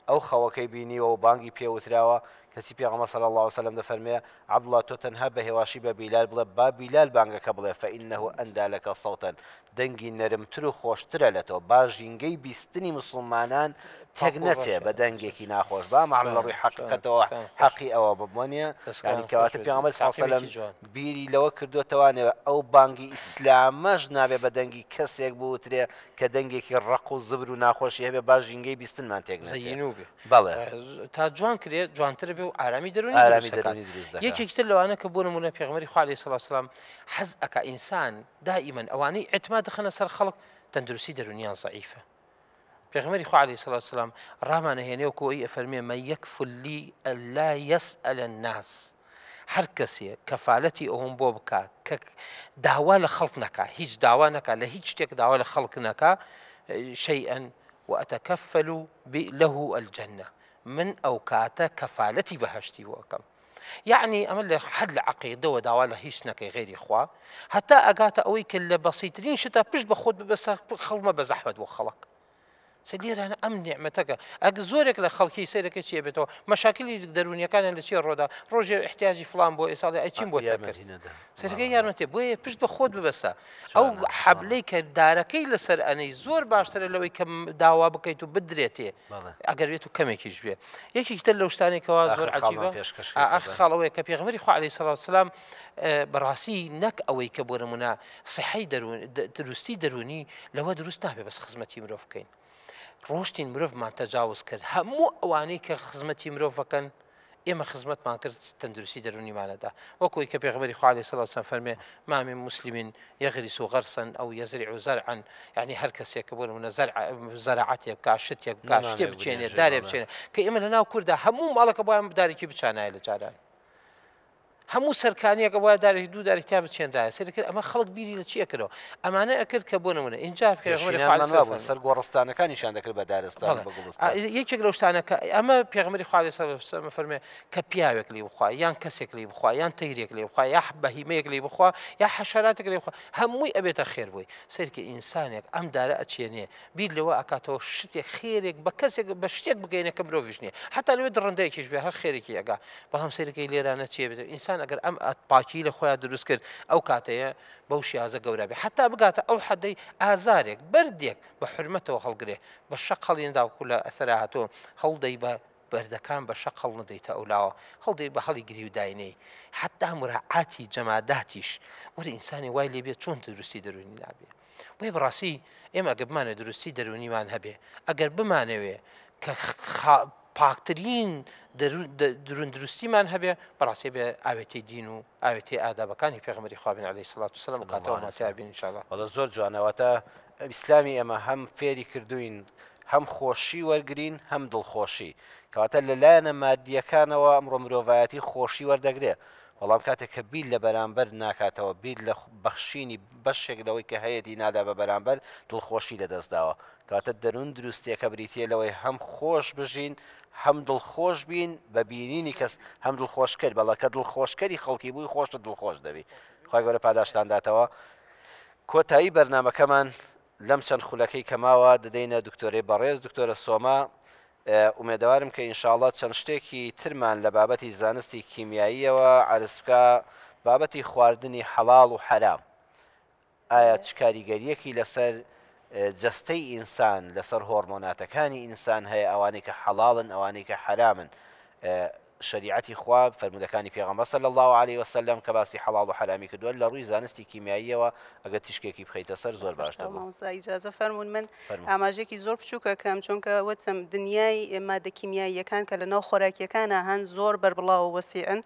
ئەو خەوەکەی بینیوە و بانگی پێوتراوە کەسی پێغەمبەر صلی الله علیه وسلم دەفەرمێ عەبدوڵا تۆ تەنها بە هێواشی بە بیلال بڵێ با بیلال بانگەکە بڵێ فإنه ئەندى لەکە صوتا دەنگی نەرمتر و خۆشترە لە تۆ با ژینگەی بیستنی مسلمانان تێک نەچێ بە دەنگێکی ناخۆش با مەعلوم لە ڕووی حەقیقەتەوە حەقی ئەوە ببوونیە ینی کەواتە پێغەمبەر صلی الله علیه وسلم بیری لەوە کردوتەوانێ ئەو بانگی ئیسلامەش نابێ بە دەنگی کەسێک بوترێ کە دەنگێکی ڕق و زبر و ناخۆشی هەبێ با ژینگەی بیستنمان تێک نەچێ بەڵێ تا جوان کرێت جوانتر بێ و ئارامی دەرونی یەکێکتر لەوانە کە بۆ نمونە پێغمبەری خوا عەلەیهی سەڵات وسەلام حەز ئەکا ئینسان دائیمەن ئەوانەی ئێتماد دەخەنە سەر خەڵک تەندروستی دەرونیان زەعیفە پێغمبەری خوا عەلەیهی سەڵات وسەلام ڕامانەهێنێ و کۆی ئەفەرمێ مەن یەکفل لی ئەلا یەسئەلە الناس هەر کەسێ کەفالەتی ئەوم بۆ بکات کە داوا لە خەڵک نەکا هیچ داوا نەکا لە هیچ شتێک داوا لە خەڵک نەکا شەیئەن وأتكفل له الجنة من أو كاتا كفالتي بهشتي وكم يعني أمل حد العقيدة ودعوة هيش نكي غير إخوة حتى أقاتا أويك اللي بسيطين شتا بيش بخود بس خلما بزحمة وخلق سلير أنا أم نعمتك أجزورك لخلقي سيرك شيء بتو مشاكل درونية كان اللي شيء الرودا روجي احتياجي فلان بو إصالة أيشين بو تكر سيرك يارمتي بو بيش بخود بس أو حبليك داركي لسر أنا زور باشتر لو كم دعوة بكيتو بدريتي أقربيتو كم يكيش بيه يكي كتلو شتاني كوازور عجيبة أخ خالوي كبيغمري خو عليه الصلاة والسلام براسي نك أوي كبور منا صحي دروستي دروني لو دروست نابي بس خدمتي مروفكين ڕۆشتین مرۆڤمان تەجاوز کرد هەموو ئەوانەی کە خزمەتی مرۆڤەکەن ئێمە خزمەتمان کرد تەندروستی دەرونیمانەدا وەکوی کە پێغمبەری خوا عەلەیهی سەڵات وسەلام فەرمێ ما من مسلم يغرس غرسا أو يزرع زرعا يعني هەر کەسێک کە بۆ نمونە زەراعەتێ بکات شتێک بکات شتێ بچێنێت دارێ بچێنێت کە ئێمە لەناو کووردا هەموو ماڵەکە بۆیان دارێکی بچانایە لە جاران هەموو سەرکانیەکە بۆیە دارێکی دوو دارێک تا بچێنرایە سەرکرد ئەمە خەڵک بیری لە چیە کردەوە ئەمانە ئەکرد کە بۆ نمونە اینجا پێغمبەری خوا سەر گۆڕستانەکانیشان دەکرد بە دارستان بە گوڵستان یەکێک لەو شتانە کە ئەمە پێغمبەری خوا عەلەیهی سەڵات وسەلام فەرمێ کە پیاوێک لێ بخوا یان کەسێک لێ بخوا یان تەیرێک لێ بخوا یا بەهیمەیەک لێ بخوا یا حەشەراتێک لێ بخوا هەمووی ئەبێتە خێر بووی سەرکە ئینسانێک ئەم دارە ئەچێنێ بیر لەوە ئەکاتەوە شتێک خێرێک بە کەسێک بە شتێک بگەینە کە مرۆڤیش نییە حتا لەوێ دڕندەیەکیش بێ هەر خێرێکی ئەگا بەڵام سەرەکەی لێرانە چیە بێت ئینسان ئەگەر ئەم پاکی لە خۆیان دروست کرد ئەو کاتەیە بەو شیازە گەورە بێ حتا بگاتە ئەو حەدەی ئازارێک بەردێک بە حرمەتەوە هەڵگرێ بە شەق هەڵێندا وەکو لە ئەسەرا هاتووە هەڵدەی بە بەردەکان بە شەق هەڵ نەدەیتە ئەولاوە هەڵدەی بە هەڵی گری و داینەی حتا مراعاتی جەماداتیش وەرە ئینسانی وای لێ بێت چۆن دروستی دەرونی نابێ بۆیە بەڕاستی ئێمە ئەگەر بمانە دروستی دەرونیمان هەبێ ئەگەر بمانەوێ کە پاکترین درون دروستیمان هەبێ بەڕاستی بێ ئاوێتی دین و ئاوێتی ئادابەکانی پێغمبەری خوا بن عەلەیهی سەڵات وسەلام و کاتەوە ماتیا بین ئینشاءالله وەڵا زۆر جوانەوەتە ئیسلامی ئێمە هەم فێری کردوین هەم خۆشی وەرگرین هەم دڵخۆشی کەواتە لەلایەنە مادیەکانەوە ئەمڕۆ مرۆڤایەتی خۆشی وەردەگرێ بەڵام کاتێک کە بیر لە بەرامبەر ناکاتەوە بیر لە بەخشینی بەشێک لەوەی کە هەیەی نادا بە بەرامبەر دڵخۆشی لەدەستداوە کاتە دەروون دروستیەکە بریتە لەوەی هەم خۆش بژین هەم دڵخۆش بین بە بینینی کەس هەم دڵخۆشکرد بەڵە کە دڵخۆشکەری خەڵکی بووی خۆشت دڵخۆش دەبی خی گەورە پاداشتانداتەوە کۆتایی بەرنمەکەمان لەم چەند خولەکەی کەماوە دەدەینە دکتۆرەی بەڕێز دکتۆرە سۆما ئومێدەوارم کە ئینشاءڵڵا چەند شتێکی ترمان لە بابەتی زانستی کیمیاییەوە عرض بکە بابەتی خواردنی حەڵاڵ و حەرام ئایا چ کاریگەریەکی لەسەر جەستەی ئینسان لەسەر هۆرمۆناتەکانی ئینسان هەیە ئەوانەی کە حەڵاڵن ئەوانەی کە حەرامن شریعەتی خوا فەرمودەکانی پێغەمبەر صلی الله علیه وسلم کە باسی حەڵاڵ و حەرامی کردووە لە ڕووی زانستی کیمیاییەوە ئەگەر تیشکێکی بخەیتە سەر زۆر باشتر ئیجازە فەرمون من ئاماژێکی زۆر بچووکەکەم چونکە وتم دنیای مادە کیمیاییەکان کە لەناو خۆراکیەکانە هەن زۆر بربڵاو و وەسیعن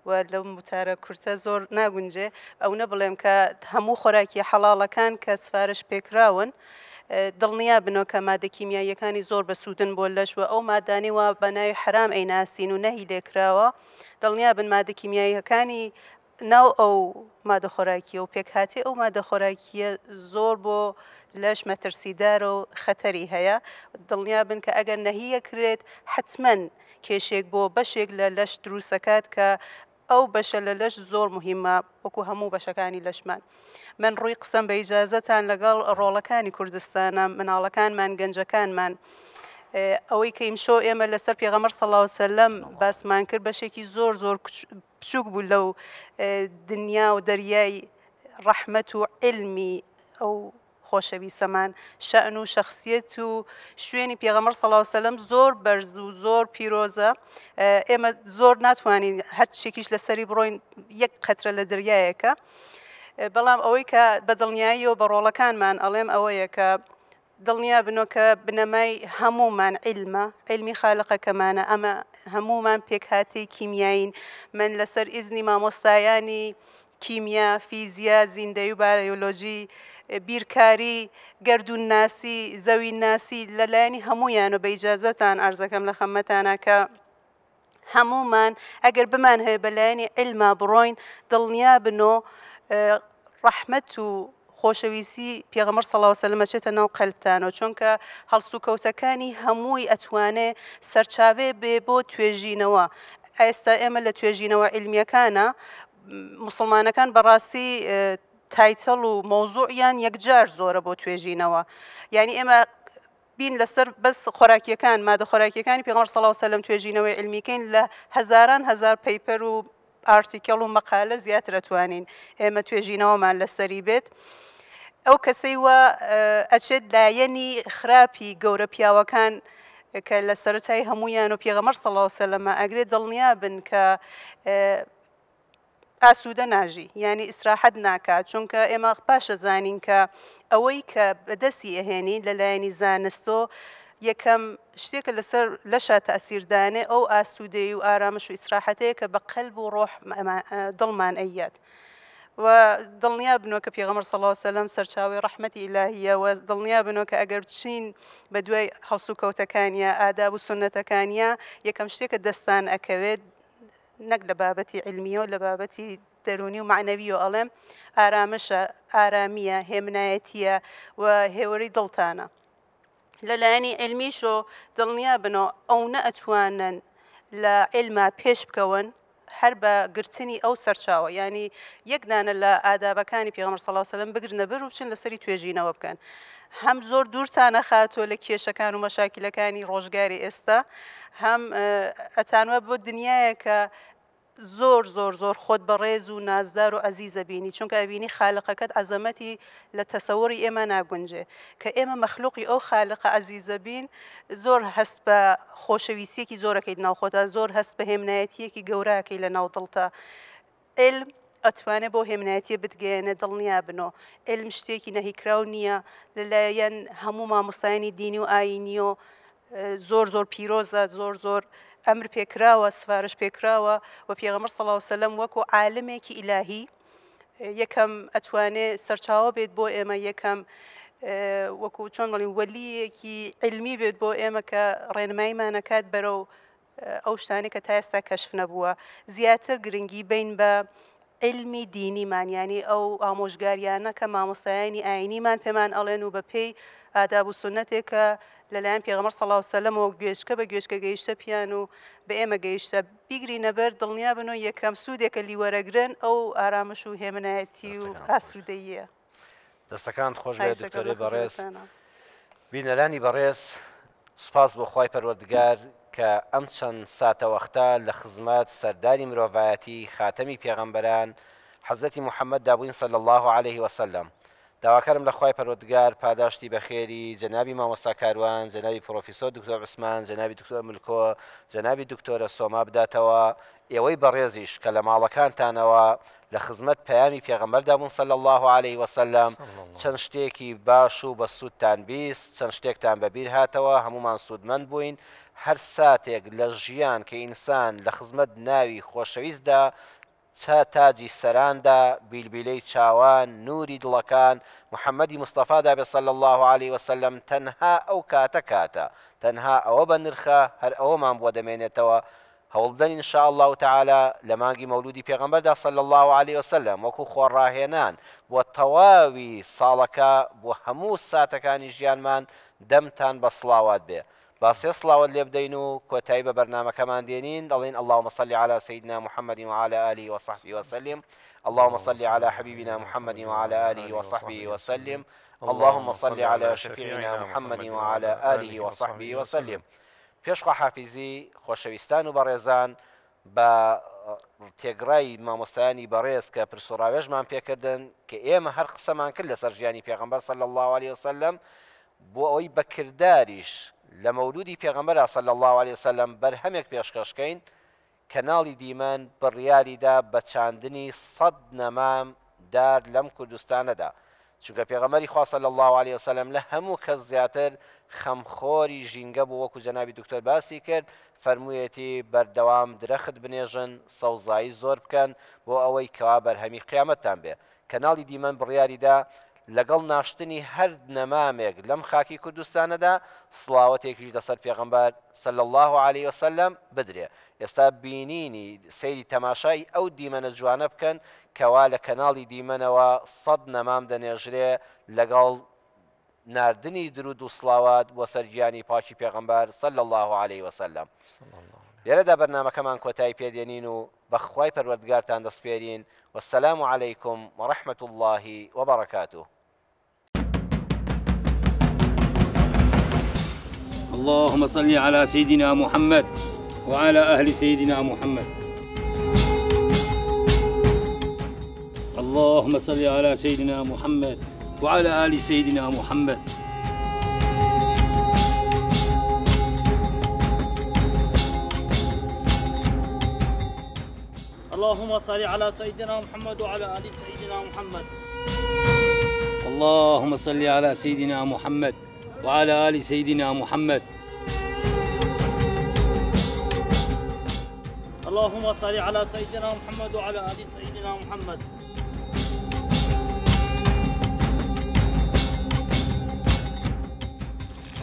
و لەو وتارە کورتە زۆر ناگونجێ ئەو نەبڵێم کە هەموو خۆراکی حەڵاڵەکان کە سفارش پێکراون دڵنیا بنەوە کە مادە کیمیاییەکانی زۆر بەسوودن بۆ لەشوە ئەو مادانی وە بە ناوی حرام ئەیناسین و نەهی لێکراوە دڵنیا بن مادە کیمیاییەکانی ناو ئەو مادە خۆراکیە و پێکهاتی ئەو مادە خۆراکیە زۆر بۆ لەش مەترسیدار و خەتەری هەیە دڵنیا بن کە ئەگەر نەهیە کرێت حتمما کێشێک بۆ بەشێک لە لەش دروستەکات کە ئەو بەشە لە لەش زۆر مهمە وەکو هەموو بەشەکانی لەشمان من ڕووی قسەم بە ئیجازەتان لەگەڵ ڕۆڵەکانی کوردستانە مناڵەکانمان گەنجەکانمان ئەوەی کە ئیمشۆ ئێمە لەسەر پێغەمبەر صلی الله علیه وسلم باسمان کرد بەشێکی زۆر زۆر بچووک بوو لەو دنیا و دەریای ڕەحمەت و علمی ئەو خۆشەویستەمان شەئن و شەخسیەت و شوێنی پێغەمبەر صلی الله علیه وسلم زۆر بەرز و زۆر پیرۆزە ئێمە زۆر ناتوانین هەر شتێکیش لەسەری بڕۆین یەک قەترە لە دەریایەکە بەڵام ئەوەی کە بە دڵنیاییەوە بە ڕۆڵەکانمان ئەڵێم ئەوەیە کە دڵنیا بنۆ کە بنەمای هەمومان علمە علمی خالقەکەمانە ئەمە هەمومان پێکهاتی کیمیاین من لەسەر ئیزنی مامۆستایانی کیمیا فیزیا زیندەی و بایۆلۆژی بیرکاری گەردون ناسی زەوی ناسی لەلایەنی هەمویان و بە ئیجازەتان ئەرزەکەم لە خەمەتانە کە هەمومان ئەگەر بمان هەیە بەلایەنی علما بڕۆین دڵنیا بنۆ ڕەحمەت و خۆشەویستی پێغەمبەر صلی الله علیه وسلم چێتە ناو قەلبتانەوە چونکە هەڵسو کەوتەکانی هەمووی ئەتوانێ سەرچاوێ بێ بۆ توێژینەوە ئێستا ئێمە لە توێژینەوە علمیەکانە مسلمانەکان بەڕاستی تایتڵ و مۆزوعیان یەکجار زۆرە بۆ توێژینەوە یعنی ئێمە بین لەسەر بەس خۆراکیەکان مادە خۆراکیەکانی پێغەمبەر صلی الله علیه وسلم توێژینەوەی علمیکەین لە هەزاران هەزار پەیپەر و ئارتیکڵ و مەقالە زیاتر ئەتوانین ئێمە توێژینەوەمان لەسەری بێت ئەو کەسەی وە ئەچێت لایەنی خراپی گەورە پیاوەکان کە لە سەرەتای هەمویان و پێغەمبەر صلی الله علیه وسلم ئەگرێت دڵنیا بن کە ئاسوودە ناژی یعنی ئیسراحەت ناکات چونکە ئێمە پاشە زانین کە ئەوەی کە بەدەستی ئەهێنی لەلایەنی زانستۆ یەکەم شتێکە لەسەر لەشە تەئسیردانێ ئەو ئاسوودەی و ئارامش و ئیسراحەتەیە کە بە قەلب و ڕۆح دڵمان ئەیات و دڵنیا بنەوە کە پێغەمبەر صلی الله علیه وسلم سەرچاوی ڕەحمەتی ئیلاهیە و دڵنیا بنەوە کە ئەگەر بچین بە دوای هەڵسو کەوتەکانیە ئاداب و سنەتەکانیە یەکەم شتێکە دەستان ئەکەوێت نەک لە بابەتی علمیە و لە بابەتی دەرونی و معنەوی و ئەڵێم ئارامشە ئارامیە هێمنایەتیە و هێوەری دڵتانە لەلایەنی علمیشۆ دڵنیا بنەوە ئەو نەئەتوانن لە علما پێش بکەون هەر بە گرتنی ئەو سەرچاوە ینی یەکدانە لە ئادابەکانی پێغەمبەر صلی الله علیه وسلم بگرنە بەر و بچن لەسەری توێژینەوە بکەن هەم زۆر دوورتانە خاتۆ لە کێشەکان و مەشاکلەکانی ڕۆژگاری ئێستا هەم ئەتانوە بۆ دنیایە کە زۆر زۆر زۆر خۆت بەڕێز و نازدار و ئەزیزە بینی چونکە ئەبینی خالقەکەت عەزەمەتی لە تەسەووری ئێمە ناگونجێ کە ئێمە مەخلوقی ئەو خالقە ئەزیزە بین زۆر هەست بە خۆشەویستیەکی زۆرەکەیت ناوخۆتا زۆر هەست بە هێمنایەتیەکی گەوراکەی لە ناو دڵتە علم ئەتوانێت بۆ هێمنایەتیە بتگەێنێ دڵنیا بنۆ علم شتێکی نەهیکراو نییە لەلایەن هەموو مامۆستایانی دینی و ئاینی و زۆر زۆر پیرۆزە زۆر زۆر ئەمر پێکراوە سفارش پێکراوە و پێغەمبەر صلی الله علیه وسلم وەکو عالمێکی ئیلاهی یەکەم ئەتوانێت سەرچاوە بێت بۆ ئێمە یەکەم وەکو چۆن بڵین وەلیەکی علمی بێت بۆ ئێمە کە ڕێنماییمانەکات بەرەو ئەو شتانی کە تا ئێستا کەشف نەبووە زیاتر گرنگی بین بە علمی دینیمانیانی ئەو ئامۆژگاریانە کە مامۆستایانی ئاینیمان پێمان ئەڵێن و بە پێی ئاداب و سنەتێکە لەلایەن پێغەمبەر صلی الله علیه و سلم و گوێشکە بە گوێشکە گەیشتە پیان و بە ئێمە گەیشتە بیگرینە بەر دڵنیا بن و یەکەم سوودێکە لیوەرەگرن ئەو ئارامش و هێمنایەتی و ئاسوودەییە. دەستەکان خۆش بێ دکتۆرێ بەڕێز بینەرانی بەڕێز سوپاس بۆ خوای پەروەردگار کە ئەم چەند ساتە وەختە لە خزمەت سەردانی مرۆڤایەتی خاتەمی پێغەمبەران حەزرەتی محەممەد دابووین صلی الله عليه وسلم. داواکارم لە خوای پەروەردگار پاداشتی بەخێری جەنابی مامۆستا کاروان، جەنابی پرۆفیسۆر دکتۆر عوسمان، جەنابی دکتۆر ملکۆ، جەنابی دکتۆرە سۆما بداتەوە، ئێوەی بەڕێزیش کە لە ماڵەکانتانەوە لە خزمەت پەیامی پێغەمبەر دابوون صلی الله عليه وسلم. چەند شتێکی باش و بە سوودتان بیست، چەند شتێکتان بەبیر هاتەوە، هەمومان سوودمەند بووین. هەر ساتێک لە ژیان کە ئینسان لە خزمەت ناوی خۆشەویستدا تاجی سەراندا بیلبیلەی چاوان نوری دڵەکان محەممەدی مستەفادا بێ صلی الله عليه وسلم تەنها ئەو کاتە تەنها ئەوە بە نرخە هەر ئەوەمان بۆ دەمێنێتەوە. هەوڵ بدەن ئین شاء الله تعالى لە مانگی مەولودی پێغەمبەردا صلی الله عليه وسلم وەکو خۆڕاهێنان بۆ تەواوی ساڵەکە بۆ هەموو ساتەکانی ژیانمان دەمتان بە سڵاوات بێ. باسێ سڵاوت لێ بدەین و کۆتایی بە بەرنامەکەمان دێنین دەڵێن اللهم صل على سيدنا محمد وعلى آله وصحبه وسلم. اللهم صل على حبيبنا محمد وعلى آله وصحبه وسلم. اللهم صل على شفيعنا محمد وعلى آله وصحبه وسلم. پێشخوا حافیزی خۆشەویستان و بەڕێزان بە تێگڕای مامۆستایانی بەڕێز کە پرسوڕاوێژمان پێکردن کە ئێمە هەر قسەمان کرد لەسەر ژیانی پێغەمبەر صلی الله عليه وسلم بۆ ئەوەی بەکرداریش لە مەولودی پێغەمبەر صلی الله عليه وسلم بەرهەمێک پێشکەشکەین کەناڵی دیمەن بڕیاریدا بە چاندنی 100 نەمام دار لەم کوردستانەدا چونکە پێغەمبەری خوا صلی الله عليه وسلم لە هەموو کەس زیاتر خەمخۆری ژینگە بوو وەکو جەنابی دکتۆر باسی کرد فەرموویەتی بەردەوام درەخت بنێژن سەوزایی زۆر بکەن بۆ ئەوەی کەوا بەرهەمی قیامەتتان بێ. کەناڵی دیمەن بڕیاریدا لەگەڵ ناشتنی هەر نەمامێک لەم خاکی کوردستانەدا سڵاوەتێکیش لەسەر پێغەمبەر صلی الله عليه وسلم بدرێ. ئێستا بینینی سەیری تەماشای ئەو دیمەنە جوانە بکەن کەوا لە کەناڵی دیمەنەوە 100 نەمام دەنێژرێ لەگەڵ ناردنی درود و سڵاوات بۆ سەرگیانی پاکی پێغەمبەر صلی الله عليه وسلم. لێرەدا بەرنامەکەمان کۆتایی پێدێنین و بەخوای پەروەردگارتان دەسپێرین. والسلام عليكم ورحمة الله وبركاته. اللهم صل على سيدنا محمد وعلى أهل سيدنا محمد. اللهم صل على سيدنا محمد وعلى آل سيدنا محمد. اللهم صل على سيدنا محمد وعلى آل سيدنا محمد. اللهم صل على سيدنا محمد وعلى آل سيدنا محمد. اللهم صل على سيدنا محمد وعلى آل سيدنا محمد.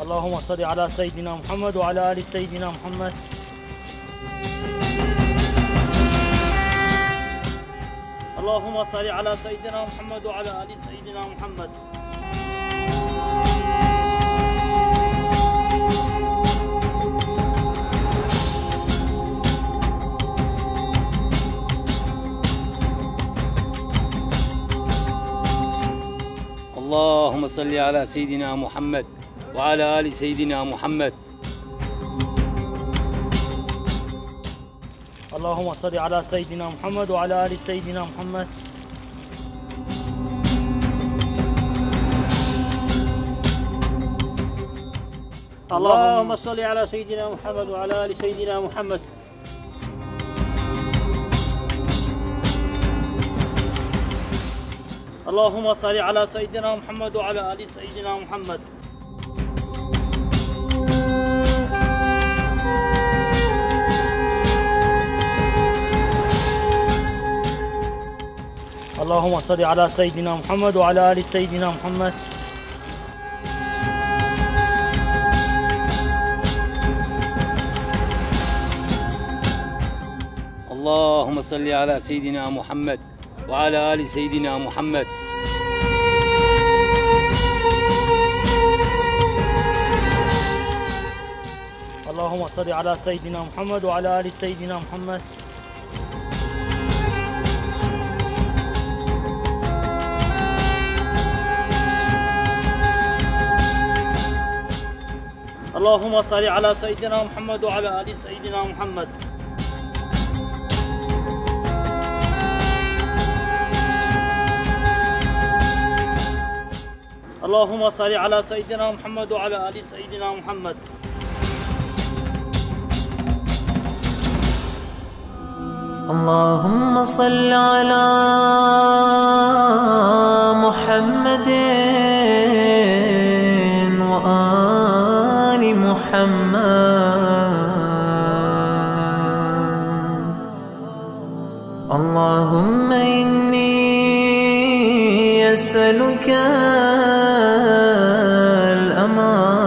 اللهم صل على سيدنا محمد وعلى آل سيدنا محمد. اللهم صل على سيدنا محمد وعلى آل سيدنا محمد. اللهم صل على سيدنا محمد وعلى آل سيدنا محمد. اللهم صل على سيدنا محمد وعلى آل سيدنا محمد. اللهم صل على سيدنا محمد وعلى آل سيدنا محمد. اللهم صل على سيدنا محمد وعلى آل سيدنا محمد. اللهم صل على سيدنا محمد وعلى آل سيدنا محمد. اللهم صل على سيدنا محمد وعلى آل سيدنا محمد. اللهم صل على سيدنا محمد وعلى آل سيدنا محمد. اللهم صل على سيدنا محمد وعلى آل سيدنا محمد. اللهم صل على سيدنا محمد وعلى آل سيدنا محمد. اللهم صل على محمد وآل محمد. اللهم إني أسألك الأمان